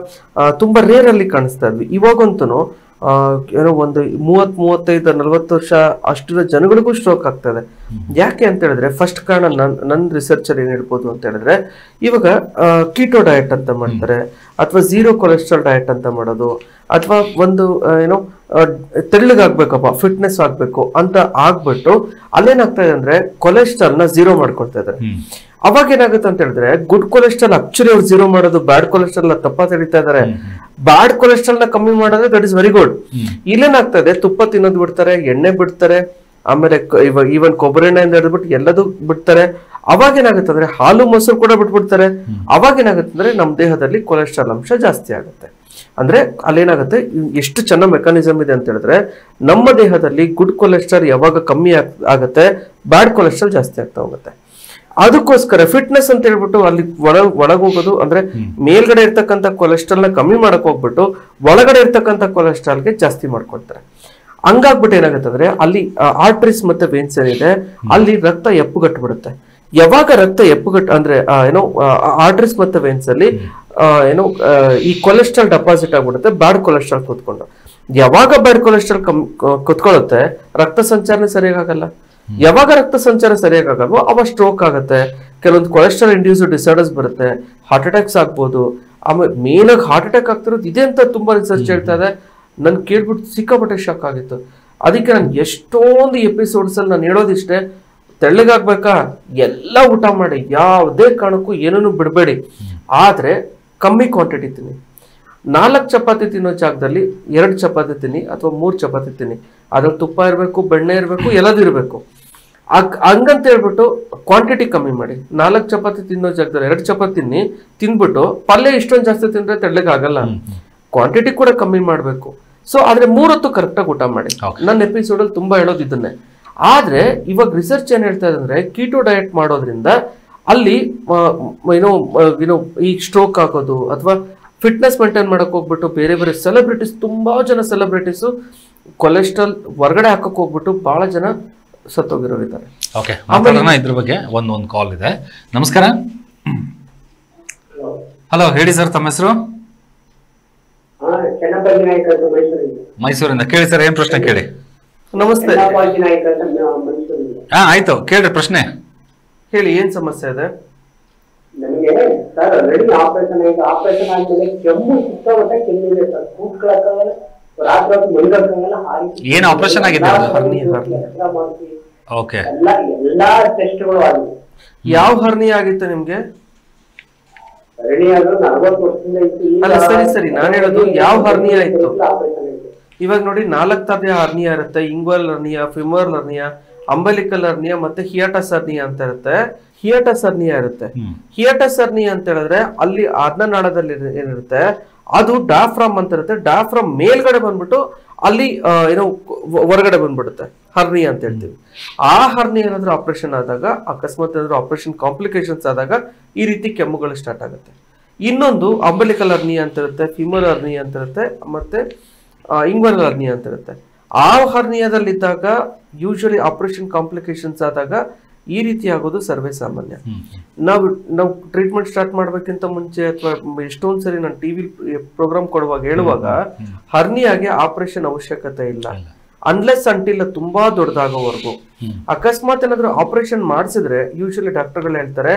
ತುಂಬಾ ರೇರ್ ಅಲ್ಲಿ ಕಾಣಿಸ್ತಾ ಇದ್ವಿ. ಇವಾಗಂತೂ ಏನೋ ಒಂದು 30-35-40 ವರ್ಷ ಅಷ್ಟಿರೋ ಜನಗಳಿಗೂ ಸ್ಟ್ರೋಕ್ ಆಗ್ತದೆ. ಯಾಕೆ ಅಂತ ಹೇಳಿದ್ರೆ ಫಸ್ಟ್ ಕಾರಣ ನನ್ನ ರಿಸರ್ಚ್ ಅಲ್ಲಿ ಏನ್ ಹೇಳ್ಬೋದು ಅಂತ ಹೇಳಿದ್ರೆ, ಇವಾಗ ಕೀಟೋ ಡಯಟ್ ಅಂತ ಮಾಡ್ತಾರೆ, ಅಥವಾ ಝೀರೋ ಕೊಲೆಸ್ಟ್ರಾಲ್ ಡಯಟ್ ಅಂತ ಮಾಡೋದು, ಅಥವಾ ಒಂದು ಏನೋ ತೆಳ್ಳಗಾಗ್ಬೇಕಪ್ಪ, ಫಿಟ್ನೆಸ್ ಆಗ್ಬೇಕು ಅಂತ ಆಗ್ಬಿಟ್ಟು ಅಲ್ಲೇನಾಗ್ತಾ ಇದೆ ಅಂದ್ರೆ ಕೊಲೆಸ್ಟ್ರಾಲ್ ನ ಝೀರೋ ಮಾಡ್ಕೊಳ್ತಾ ಇದ್ದಾರೆ. ಅವಾಗ ಏನಾಗುತ್ತೆ ಅಂತ ಹೇಳಿದ್ರೆ ಗುಡ್ ಕೊಲೆಸ್ಟ್ರಾಲ್ ಆಕ್ಚುಲಿ ಅವ್ರು ಝೀರೋ ಮಾಡೋದು, ಬ್ಯಾಡ್ ಕೊಲೆಸ್ಟ್ರಾಲ್ ತಪ್ಪ ತಿಳಿತಾ ಇದಾರೆ. ಬ್ಯಾಡ್ ಕೊಲೆಸ್ಟ್ರಾಲ್ ನ ಕಮ್ಮಿ ಮಾಡೋದು ದಟ್ ಇಸ್ ವೆರಿ ಗುಡ್. ಇಲ್ಲೇನಾಗ್ತಾ ಇದೆ, ತುಪ್ಪ ತಿನ್ನೋದು ಬಿಡ್ತಾರೆ, ಎಣ್ಣೆ ಬಿಡ್ತಾರೆ, ಆಮೇಲೆ ಈವನ್ ಕೊಬ್ಬರಿ ಎಣ್ಣೆಯಿಂದ ಹಿಡಿದ್ಬಿಟ್ಟು ಎಲ್ಲದೂ ಬಿಡ್ತಾರೆ. ಅವಾಗ ಏನಾಗುತ್ತೆ ಅಂದ್ರೆ ಹಾಲು ಮೊಸರು ಕೂಡ ಬಿಟ್ಬಿಡ್ತಾರೆ. ಅವಾಗ ಏನಾಗುತ್ತೆ ಅಂದ್ರೆ ನಮ್ಮ ದೇಹದಲ್ಲಿ ಕೊಲೆಸ್ಟ್ರಾಲ್ ಅಂಶ ಜಾಸ್ತಿ ಆಗುತ್ತೆ. ಅಂದ್ರೆ ಅಲ್ಲೇನಾಗುತ್ತೆ, ಎಷ್ಟು ಚೆನ್ನಾಗಿ ಮೆಕಾನಿಸಮ್ ಇದೆ ಅಂತ ಹೇಳಿದ್ರೆ ನಮ್ಮ ದೇಹದಲ್ಲಿ ಗುಡ್ ಕೊಲೆಸ್ಟ್ರಾಲ್ ಯಾವಾಗ ಕಮ್ಮಿ ಆಗುತ್ತೆ, ಬ್ಯಾಡ್ ಕೊಲೆಸ್ಟ್ರಾಲ್ ಜಾಸ್ತಿ ಆಗ್ತಾ ಹೋಗುತ್ತೆ. ಅದಕ್ಕೋಸ್ಕರ ಫಿಟ್ನೆಸ್ ಅಂತ ಹೇಳ್ಬಿಟ್ಟು ಅಲ್ಲಿ ಒಳಗೋಗೋದು ಅಂದ್ರೆ ಮೇಲ್ಗಡೆ ಇರ್ತಕ್ಕಂಥ ಕೊಲೆಸ್ಟ್ರಾಲ್ ನ ಕಮ್ಮಿ ಮಾಡಕ್ ಹೋಗ್ಬಿಟ್ಟು ಒಳಗಡೆ ಇರ್ತಕ್ಕಂಥ ಕೊಲೆಸ್ಟ್ರಾಲ್ಗೆ ಜಾಸ್ತಿ ಮಾಡ್ಕೊಳ್ತಾರೆ. ಹಂಗಾಗ್ಬಿಟ್ಟು ಏನಾಗುತ್ತೆ ಅಂದ್ರೆ ಅಲ್ಲಿ ಆರ್ಟ್ರೀಸ್ ಮತ್ತೆ ವೇನ್ಸ್ ಏನಿದೆ ಅಲ್ಲಿ ರಕ್ತ ಎಪ್ಪುಗಟ್ಬಿಡುತ್ತೆ. ಯಾವಾಗ ರಕ್ತ ಅಂದ್ರೆ ಏನೋ ಆರ್ಟ್ರೀಸ್ ಮತ್ತೆ ವೇನ್ಸ್ ಅಲ್ಲಿ ಏನೋ ಈ ಕೊಲೆಸ್ಟ್ರಾಲ್ ಡೆಪಾಸಿಟ್ ಆಗ್ಬಿಡುತ್ತೆ, ಬ್ಯಾಡ್ ಕೊಲೆಸ್ಟ್ರಾಲ್ ಕೂತ್ಕೊಂಡು. ಯಾವಾಗ ಬ್ಯಾಡ್ ಕೊಲೆಸ್ಟ್ರಾಲ್ ಕುತ್ಕೊಳ್ಳುತ್ತೆ, ರಕ್ತ ಸಂಚಾರನೆ ಸರಿಯಾಗಲ್ಲ. ಯಾವಾಗ ರಕ್ತ ಸಂಚಾರ ಸರಿಯಾಗಲ್ವೋ ಅವಾಗ ಸ್ಟ್ರೋಕ್ ಆಗುತ್ತೆ. ಕೆಲವೊಂದು ಕೊಲೆಸ್ಟ್ರಾಲ್ ಇಂಡ್ಯೂಸ್ಡ್ ಡಿಸಾರ್ಡರ್ಸ್ ಬರುತ್ತೆ, ಹಾರ್ಟ್ ಅಟ್ಯಾಕ್ಸ್ ಆಗ್ಬೋದು. ಆಮೇಲೆ ಮೇನ್ ಆಗಿ ಹಾರ್ಟ್ ಅಟ್ಯಾಕ್ ಆಗ್ತಿರೋದು ಇದೆ ಅಂತ ತುಂಬಾ ರಿಸರ್ಚ್ ಹೇಳ್ತಾ ಇದೆ. ನನ್ ಕೇಳ್ಬಿಟ್ಟು ಸಿಕ್ಕಾಪಟ್ಟೆ ಶಾಕ್ ಆಗಿತ್ತು. ಅದಕ್ಕೆ ನಾನು ಎಷ್ಟೊಂದು ಎಪಿಸೋಡ್ಸ್ ಅಲ್ಲಿ ನಾನು ಹೇಳೋದಿಷ್ಟೇ, ತೆಳ್ಳಗಾಗ್ಬೇಕಾ ಎಲ್ಲ ಊಟ ಮಾಡಿ, ಯಾವುದೇ ಕಾರಣಕ್ಕೂ ಏನೂ ಬಿಡಬೇಡಿ, ಆದ್ರೆ ಕಮ್ಮಿ ಕ್ವಾಂಟಿಟಿ ತಿನ್ನಿ. 4 ಚಪಾತಿ ತಿನ್ನೋ ಜಾಗದಲ್ಲಿ 2 ಚಪಾತಿ ತಿನ್ನಿ ಅಥವಾ 3 ಚಪಾತಿ ತಿನ್ನಿ. ಅದ್ರಲ್ಲಿ ತುಪ್ಪ ಇರಬೇಕು, ಬೆಣ್ಣೆ ಇರಬೇಕು, ಎಲ್ಲದೂ ಇರಬೇಕು. ಹಂಗಂತ ಹೇಳ್ಬಿಟ್ಟು ಕ್ವಾಂಟಿಟಿ ಕಮ್ಮಿ ಮಾಡಿ. 4 ಚಪಾತಿ ತಿನ್ನೋ ಜಾಗದಲ್ಲಿ 2 ಚಪಾತಿ ತಿನ್ಬಿಟ್ಟು ಪಲ್ಯ ಇಷ್ಟೊಂದು ಜಾಸ್ತಿ ತಿಂದ್ರೆ ತೆಳ್ಳಗಾಗಲ್ಲ. ಕ್ವಾಂಟಿಟಿ ಕೂಡ ಕಮ್ಮಿ ಮಾಡಬೇಕು. ಸೊ ಆದ್ರೆ 3 ಹೊತ್ತು ಕರೆಕ್ಟಾಗಿ ಊಟ ಮಾಡಿ. ನನ್ನ ಎಪಿಸೋಡ್ ಅಲ್ಲಿ ತುಂಬಾ ಹೇಳೋದು ಇದನ್ನೇ. ಆದ್ರೆ ಇವಾಗ ರಿಸರ್ಚ್ ಏನ್ ಹೇಳ್ತಾ ಇದೆ ಅಂದ್ರೆ ಕೀಟೋ ಡಯಟ್ ಮಾಡೋದ್ರಿಂದ ಅಲ್ಲಿ ಏನೋ ಈ ಸ್ಟ್ರೋಕ್ ಆಗೋದು ಅಥವಾ ಫಿಟ್ನೆಸ್ ಮೇಂಟೈನ್ ಮಾಡಕ್ ಹೋಗ್ಬಿಟ್ಟು ಬೇರೆ ಬೇರೆ ಸೆಲೆಬ್ರಿಟೀಸ್, ತುಂಬಾ ಜನ ಸೆಲೆಬ್ರಿಟೀಸ್ ಕೊಲೆಸ್ಟ್ರಾಲ್ ಹೊರಗಡೆ ಹಾಕಕ್ ಹೋಗ್ಬಿಟ್ಟು ಬಹಳ ಜನ ಸತ್ತೋಗಿರೋರಿದ್ದಾರೆ. ಓಕೆ, ಇದ್ರ ಬಗ್ಗೆ ಒಂದು ಕಾಲ್ ಇದೆ. ನಮಸ್ಕಾರ. ಹಲೋ, ಹೇಳಿ ಸರ್, ತಮ್ಮ ಹೆಸರು? ಮೈಸೂರಿಂದ. ಕೇಳಿ ಸರ್, ಏನ್ ಪ್ರಶ್ನೆ ಕೇಳಿ. ನಮಸ್ತೆ. ಆಯ್ತು, ಕೇಳ್ರಿ ಪ್ರಶ್ನೆ ಹೇಳಿ, ಏನ್ ಸಮಸ್ಯೆ ಇದೆ? ನನಗೆ ಸರ್ ಆಲ್ರೆಡಿ ಆಪರೇಷನ್ ಆಗಿದೆ. ಆಪರೇಷನ್ ಆದ್ಮೇಲೆ ಕೆಮ್ಮು ಸಿಕ್ಕಾಪಟ್ಟೆ ಕೆಮ್ಮಿದೆ ಸರ್, ಕೂತ್ಕೊಳ್ಳೋಕ್ಕಾಗಲ್ಲ. ರಾತ್ರಿ ಹೊತ್ತು ಮೈಗಳ್ಸಂಗೆಲ್ಲ ಹಾರಿ ಏನ್ ಆಪರೇಷನ್ ಆಗಿದೆ ಅದು? ಎಕ್ಸ್ರಾ ಮಾಡಿಸಿ ಓಕೆ. ಎಲ್ಲಾ ಟೆಸ್ಟ್ಗಳು ಆಗಿವೆ. ಯಾವ ಹರ್ನಿಯಾ ಆಗಿತ್ತು ನಿಮ್ಗೆ? ಸರಣಿ ಆದ್ರೂ 40 ವರ್ಷದಿಂದ ಇತ್ತು. ಅಲ್ಲ ಸರಿ ನಾನು ಹೇಳೋದು ಯಾವ ಹರ್ನಿಯಾ ಇತ್ತು. ಇವಾಗ ನೋಡಿ 4 ತರದ ಹರ್ನಿಯಾ ಇರುತ್ತೆ. ಇಂಗ್ವಲ್ ಹರ್ನಿಯಾ, ಫಿಮರಲ್ ಹರ್ನಿಯಾ, ಅಂಬಲಿಕಲ್ ಹರ್ನಿಯಾ ಮತ್ತೆ ಹಿಯಾಟಸ್ ಹರ್ನಿಯಾ ಅಂತ ಇರುತ್ತೆ. ಹಿಯಾಟಸ್ ಹರ್ನಿಯಾ ಇರುತ್ತೆ. ಹಿಯಾಟಸ್ ಹರ್ನಿಯಾ ಅಂತ ಹೇಳಿದ್ರೆ ಅಲ್ಲಿ ಅನ್ನನಾಳದಲ್ಲಿ ಏನಿರುತ್ತೆ ಅದು ಡಯಾಫ್ರಾಮ್ ಅಂತ ಇರುತ್ತೆ. ಡಯಾಫ್ರಾಮ್ ಮೇಲ್ಗಡೆ ಬಂದ್ಬಿಟ್ಟು ಅಲ್ಲಿ ಏನೋ ಹೊರಗಡೆ ಬಂದ್ಬಿಡುತ್ತೆ, ಹರ್ನಿಯಾ ಅಂತ ಹೇಳ್ತೀವಿ. ಆ ಹರ್ನಿಯಾ ಏನಾದ್ರೂ ಆಪರೇಷನ್ ಆದಾಗ, ಅಕಸ್ಮಾತ್ ಏನಾದ್ರೂ ಆಪರೇಷನ್ ಕಾಂಪ್ಲಿಕೇಶನ್ಸ್ ಆದಾಗ ಈ ರೀತಿ ಕೆಮ್ಮುಗಳು ಸ್ಟಾರ್ಟ್ ಆಗುತ್ತೆ. ಇನ್ನೊಂದು ಅಂಬಲಿಕಲ್ ಹರ್ನಿಯಾ ಅಂತ ಇರುತ್ತೆ, ಫಿಮರಲ್ ಹರ್ನಿಯಾ ಅಂತ ಇರುತ್ತೆ, ಮತ್ತೆ ಇಂಗ್ವಲ್ ಹರ್ನಿಯಾ ಅಂತ ಇರುತ್ತೆ. ಆ ಹರ್ನಿಯಾದಲ್ಲಿದ್ದಾಗ ಯೂಶಲಿ ಆಪರೇಷನ್ ಕಾಂಪ್ಲಿಕೇಶನ್ಸ್ ಆದಾಗ ಈ ರೀತಿ ಆಗೋದು ಸರ್ವೇ ಸಾಮಾನ್ಯ. ನಾವು ಟ್ರೀಟ್ಮೆಂಟ್ ಸ್ಟಾರ್ಟ್ ಮಾಡ್ಬೇಕಿಂತ ಮುಂಚೆ ಅಥವಾ ಎಷ್ಟೊಂದ್ ಸರಿ ನಾನು ಟಿವಿ ಪ್ರೋಗ್ರಾಮ್ ಕೊಡುವಾಗ ಹೇಳುವಾಗ ಹರ್ನಿಯಾಗೆ ಆಪರೇಷನ್ ಅವಶ್ಯಕತೆ ಇಲ್ಲ, ಅನ್ಲೆಸ್ ಅಂಟಿಲ್ ತುಂಬಾ ದೊಡ್ಡದಾಗೋವರೆಗೂ. ಅಕಸ್ಮಾತ್ ಏನಾದ್ರು ಆಪರೇಷನ್ ಮಾಡಿಸಿದ್ರೆ ಯೂಶಲಿ ಡಾಕ್ಟರ್ಗಳು ಹೇಳ್ತಾರೆ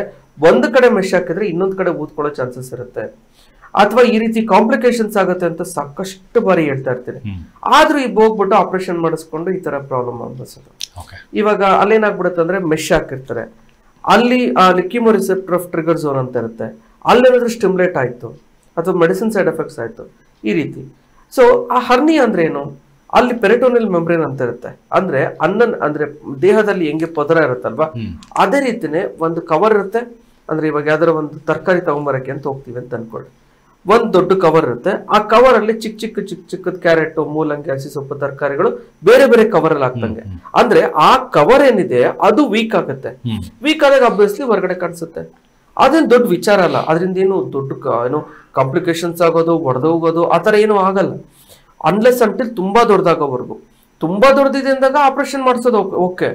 ಒಂದ್ ಕಡೆ ಮೆಶ್ ಹಾಕಿದ್ರೆ ಇನ್ನೊಂದ್ ಕಡೆ ಊದ್ಕೊಳ್ಳೋ ಚಾನ್ಸಸ್ ಇರುತ್ತೆ, ಅಥವಾ ಈ ರೀತಿ ಕಾಂಪ್ಲಿಕೇಶನ್ಸ್ ಆಗುತ್ತೆ ಅಂತ ಸಾಕಷ್ಟು ಬಾರಿ ಹೇಳ್ತಾ ಇರ್ತೀನಿ. ಆದ್ರೂ ಈಗ ಹೋಗ್ಬಿಟ್ಟು ಆಪರೇಷನ್ ಮಾಡಿಸ್ಕೊಂಡು ಈ ತರ ಪ್ರಾಬ್ಲಮ್ ಅನ್ಸೋದು. ಇವಾಗ ಅಲ್ಲೇನಾಗ್ಬಿಡುತ್ತೆ ಅಂದ್ರೆ ಮೆಶ್ ಹಾಕಿರ್ತಾರೆ, ಅಲ್ಲಿ ಲಿಕ್ಕಿಮೋ ರಿಸೆಪ್ಟರ್ ಆಫ್ ಟ್ರಿಗರ್ ಝೋನ್ ಅಂತ ಇರುತ್ತೆ, ಅಲ್ಲೇನಾದ್ರೂ ಸ್ಟಿಮ್ಯುಲೇಟ್ ಆಯ್ತು ಅಥವಾ ಮೆಡಿಸಿನ್ ಸೈಡ್ ಎಫೆಕ್ಟ್ಸ್ ಆಯ್ತು ಈ ರೀತಿ. ಸೊ ಆ ಹರ್ನಿಯಾ ಅಂದ್ರೆ ಏನು? ಅಲ್ಲಿ ಪೆರಿಟೋನಿಯಲ್ ಮೆಂಬ್ರೇನ್ ಅಂತ ಇರುತ್ತೆ. ಅಂದ್ರೆ ದೇಹದಲ್ಲಿ ಹೆಂಗೆ ಪದರ ಇರುತ್ತಲ್ವಾ ಅದೇ ರೀತಿನೇ ಒಂದು ಕವರ್ ಇರುತ್ತೆ. ಅಂದ್ರೆ ಇವಾಗ ಯಾವ್ದಾರ ಒಂದು ತರಕಾರಿ ತಗೊಂಬರಕ್ಕೆ ಅಂತ ಹೋಗ್ತೀವಿ ಅಂತ ಅನ್ಕೊಳ್ಳಿ, ಒಂದ್ ದೊಡ್ಡ ಕವರ್ ಇರುತ್ತೆ. ಆ ಕವರ್ ಅಲ್ಲಿ ಚಿಕ್ಕದ ಕ್ಯಾರೆಟ್, ಮೂಲಂಗಿ, ಹಸಿ ಸೊಪ್ಪು, ತರಕಾರಿಗಳು ಬೇರೆ ಬೇರೆ ಕವರ್ ಅಲ್ಲಿ ಹಾಕ್ತಂಗೆ. ಅಂದ್ರೆ ಆ ಕವರ್ ಏನಿದೆ ಅದು ವೀಕ್ ಆಗುತ್ತೆ. ವೀಕ್ ಆದಾಗ ಅಬ್ವಿಯಸ್ಲಿ ಹೊರಗಡೆ ಕಾಣಿಸುತ್ತೆ. ಅದೇನು ದೊಡ್ಡ ವಿಚಾರ ಅಲ್ಲ, ಅದರಿಂದ ಏನು ದೊಡ್ಡ ಏನು ಕಾಂಪ್ಲಿಕೇಶನ್ಸ್ ಆಗೋದು, ಒಡೆದೋಗೋದು ಆ ತರ ಏನು ಆಗಲ್ಲ, ಅನ್ಲೆಸ್ ಅಂಟಿಲ್ ತುಂಬಾ ದೊಡ್ಡದಾಗೋವರೆಗೂ. ತುಂಬಾ ದೊಡ್ಡದಿದೆ ಅಂದಾಗ ಆಪರೇಷನ್ ಮಾಡಿಸೋದು ಓಕೆ.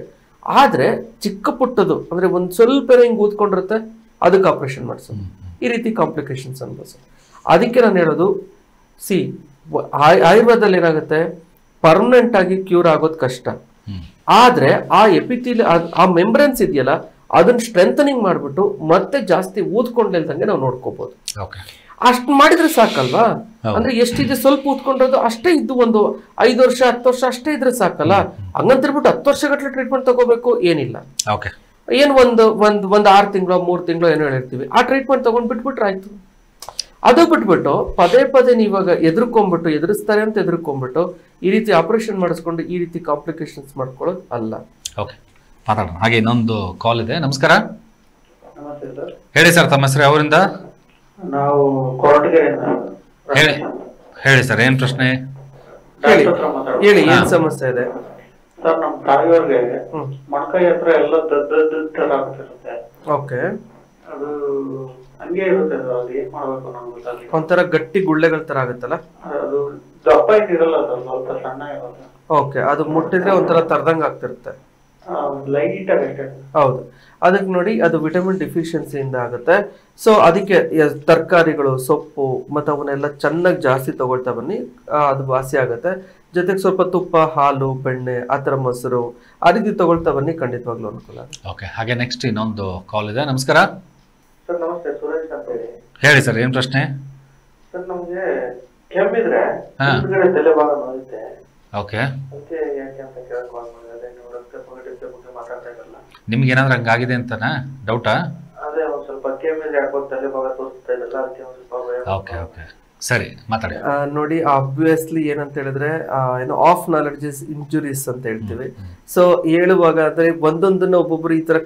ಆದ್ರೆ ಚಿಕ್ಕ ಪುಟ್ಟದು ಅಂದ್ರೆ ಒಂದ್ ಸ್ವಲ್ಪ ಹಿಂಗ್ ಊದ್ಕೊಂಡಿರುತ್ತೆ ಅದಕ್ಕೆ ಆಪರೇಷನ್ ಮಾಡಿಸೋದು, ಈ ರೀತಿ ಕಾಂಪ್ಲಿಕೇಶನ್ಸ್ ಅನ್ಬೋದು. ಅದಕ್ಕೆ ನಾನು ಹೇಳೋದು, ಆಯುರ್ವೇದದಲ್ಲಿ ಏನಾಗುತ್ತೆ, ಪರ್ಮನೆಂಟ್ ಆಗಿ ಕ್ಯೂರ್ ಆಗೋದು ಕಷ್ಟ. ಆದ್ರೆ ಆ ಎಪಿಥೀಲಿಯಲ್ ಆ ಮೆಂಬ್ರೇನ್ಸ್ ಇದೆಯಲ್ಲ ಅದನ್ನ ಸ್ಟ್ರೆಂಥನಿಂಗ್ ಮಾಡ್ಬಿಟ್ಟು ಮತ್ತೆ ಜಾಸ್ತಿ ಊದ್ಕೊಂಡ್ಲಿಲ್ದಂಗೆ ನಾವು ನೋಡ್ಕೋಬಹುದು. ಅಷ್ಟು ಮಾಡಿದ್ರೆ ಸಾಕಲ್ವಾ? ಅಂದ್ರೆ ಎಷ್ಟಿದೆ ಸ್ವಲ್ಪ ಊದ್ಕೊಂಡಿರೋದು ಅಷ್ಟೇ ಇದ್ದು, ಒಂದು 5 ವರ್ಷ 10 ವರ್ಷ ಅಷ್ಟೇ ಇದ್ರೆ ಸಾಕಲ್ಲ. ಹಂಗಂತಿರ್ಬಿಟ್ಟು 10 ವರ್ಷಗಟ್ಟಲೆ ಟ್ರೀಟ್ಮೆಂಟ್ ತಗೋಬೇಕು ಏನಿಲ್ಲ. ಏನ್ ಒಂದು 6 ತಿಂಗಳು 3 ತಿಂಗಳು ಏನೋ ಹೇಳಿರ್ತೀವಿ, ಆ ಟ್ರೀಟ್ಮೆಂಟ್ ತಗೊಂಡ್ ಬಿಟ್ಬಿಟ್ರೆ ಆಯ್ತು. ಅದು ಬಿಟ್ಬಿಟ್ಟು ಪದೇ ನೀವಾಗ ಎದುರಿಸ್ತಾರೆ ಅಂತ ಎದುರ್ಕೊಂಡ್ಬಿಟ್ಟು ಈ ರೀತಿ ಆಪರೇಷನ್ ಮಾಡಿಸ್ಕೊಂಡು ಈ ರೀತಿ ಕಾಂಪ್ಲಿಕೇಶನ್ಸ್ ಮಾಡ್ಕೊಳ್ಳೋದು ಅಲ್ಲ. ಓಕೆ, ಮಾತಾಡೋಣ. ಹಾಗೆ ಇನ್ನೊಂದು ಕಾಲ್ ಇದೆ. ನಮಸ್ಕಾರ. ನಮಸ್ತೆ ಸರ್. ಹೇಳಿ ಸರ್, ತಮ್ಮ ಹೆಸರು ಅವರಿಂದ? ನಾವು ಕೊರಟಗೆರೆ. ಹೇಳಿ ಸರ್, ಏನ್ ಪ್ರಶ್ನೆ? ಹೇಳಿ, ಏನ್ ಸಮಸ್ಯೆ ಇದೆ ಸರ್? ನಮ್ ತಾಯಿಯವ್ರಿಗೆ ಮೊಣಕೈ ಹತ್ರ ಎಲ್ಲ ತರ ಆಗ್ತಿರುತ್ತೆ. ಓಕೆ, ಅದು ಹಂಗೆ ಇರುತ್ತೆ ಸರ್, ಅದು ಏನ್ ಮಾಡ್ಬೇಕು ನಮ್ಗೆ ಗೊತ್ತಾಗಲಿಲ್ಲ. ಒಂಥರ ಗಟ್ಟಿ ಗುಳ್ಳೆಗಳ ತರ ಆಗುತ್ತಲ್ಲ ಅದು, ದಪ್ಪ ಇರಲ್ಲ ಸರ್, ಸ್ವಲ್ಪ ಸಣ್ಣ ಇರುತ್ತೆ. ಓಕೆ, ಅದು ಮುಟ್ಟಿದ್ರೆ ಒಂಥರ ತರದಂಗ ಆಗ್ತಿರುತ್ತೆ. ಲೈಟ್ ಆಗಿ. ಹೌದು, ಅದಕ್ಕೆ ನೋಡಿ ಅದು ವಿಟಮಿನ್ ಡಿಫಿಷಿಯನ್ಸಿಯಿಂದ ಆಗುತ್ತೆ. ಸೊ ಅದಕ್ಕೆ ತರಕಾರಿಗಳು, ಸೊಪ್ಪು ಮತ್ತೆ ಅವನ್ನೆಲ್ಲ ಚೆನ್ನಾಗಿ ಜಾಸ್ತಿ ತಗೊಳ್ತಾ ಬನ್ನಿ, ಅದು ವಾಸಿ ಆಗುತ್ತೆ. ಜೊತೆಗೆ ಸ್ವಲ್ಪ ತುಪ್ಪ, ಹಾಲು, ಬೆಣ್ಣೆ, ಆ ಥರ ಮೊಸರು ಆ ರೀತಿ ತಗೊಳ್ತಾ ಬನ್ನಿ, ಖಂಡಿತವಾಗ್ಲೂ ಅನುಕೂಲ. ಓಕೆ, ಹಾಗೆ ನೆಕ್ಸ್ಟ್ ಇನ್ನೊಂದು ಕಾಲ್ ಇದೆ. ನಮಸ್ಕಾರ ಸರ್. ನಮಸ್ತೆ, ಸುರೇಶ್ ಅಂತ ಹೇಳಿ. ಹೇಳಿ ಸರ್, ಏನ್ ಪ್ರಶ್ನೆ? ಸರ್, ನಮ್ಗೆ ಕೆಮ್ಮಿದ್ರೆ ಹಿಂದ್ಗಡೆ ತಲೆ ಭಾಗ ನೋಯುತ್ತೆ. ಓಕೆ, ಅದಕ್ಕೆ ಯಾಕೆ ಅಂತ ಕೇಳಕ್ ಕಾಲ್ ಮಾಡಿದೆ. ಬಗ್ಗೆ ಮಾತಾಡ್ತಾ ಇರಲ್ಲ. ನಿಮ್ಗೆ ಏನಾದ್ರು ಹಂಗಾಗಿದೆ ಅಂತನಾ ಡೌಟಾ? ಅದೇ ಒಂದ್ ಸ್ವಲ್ಪ ಕೆಮ್ಮಿದ್ರೆ ಯಾಕೋ ತಲೆ ಭಾಗ ತೋರಿಸ್ತಾ ಇರಲ್ಲ, ಅದಕ್ಕೆ ಒಂದ್ ಸ್ವಲ್ಪ ಭಯ. ಓಕೆ ಓಕೆ, ಸರಿ, ಮಾತಾಡಿ. ನೋಡಿ, ಆಬ್ವಿಯಸ್ಲಿ ಏನಂತ ಹೇಳಿದ್ರೆ ಏನು ಆಫ್ ನಾಲೆಡ್ಜಸ್ ಇಂಜುರೀಸ್ ಅಂತ ಹೇಳ್ತೀವಿ. ಸೊ ಹೇಳುವಾಗ ಅಂದ್ರೆ ಒಂದೊಂದನ್ನ ಒಬ್ಬೊಬ್ರು ಈ ತರ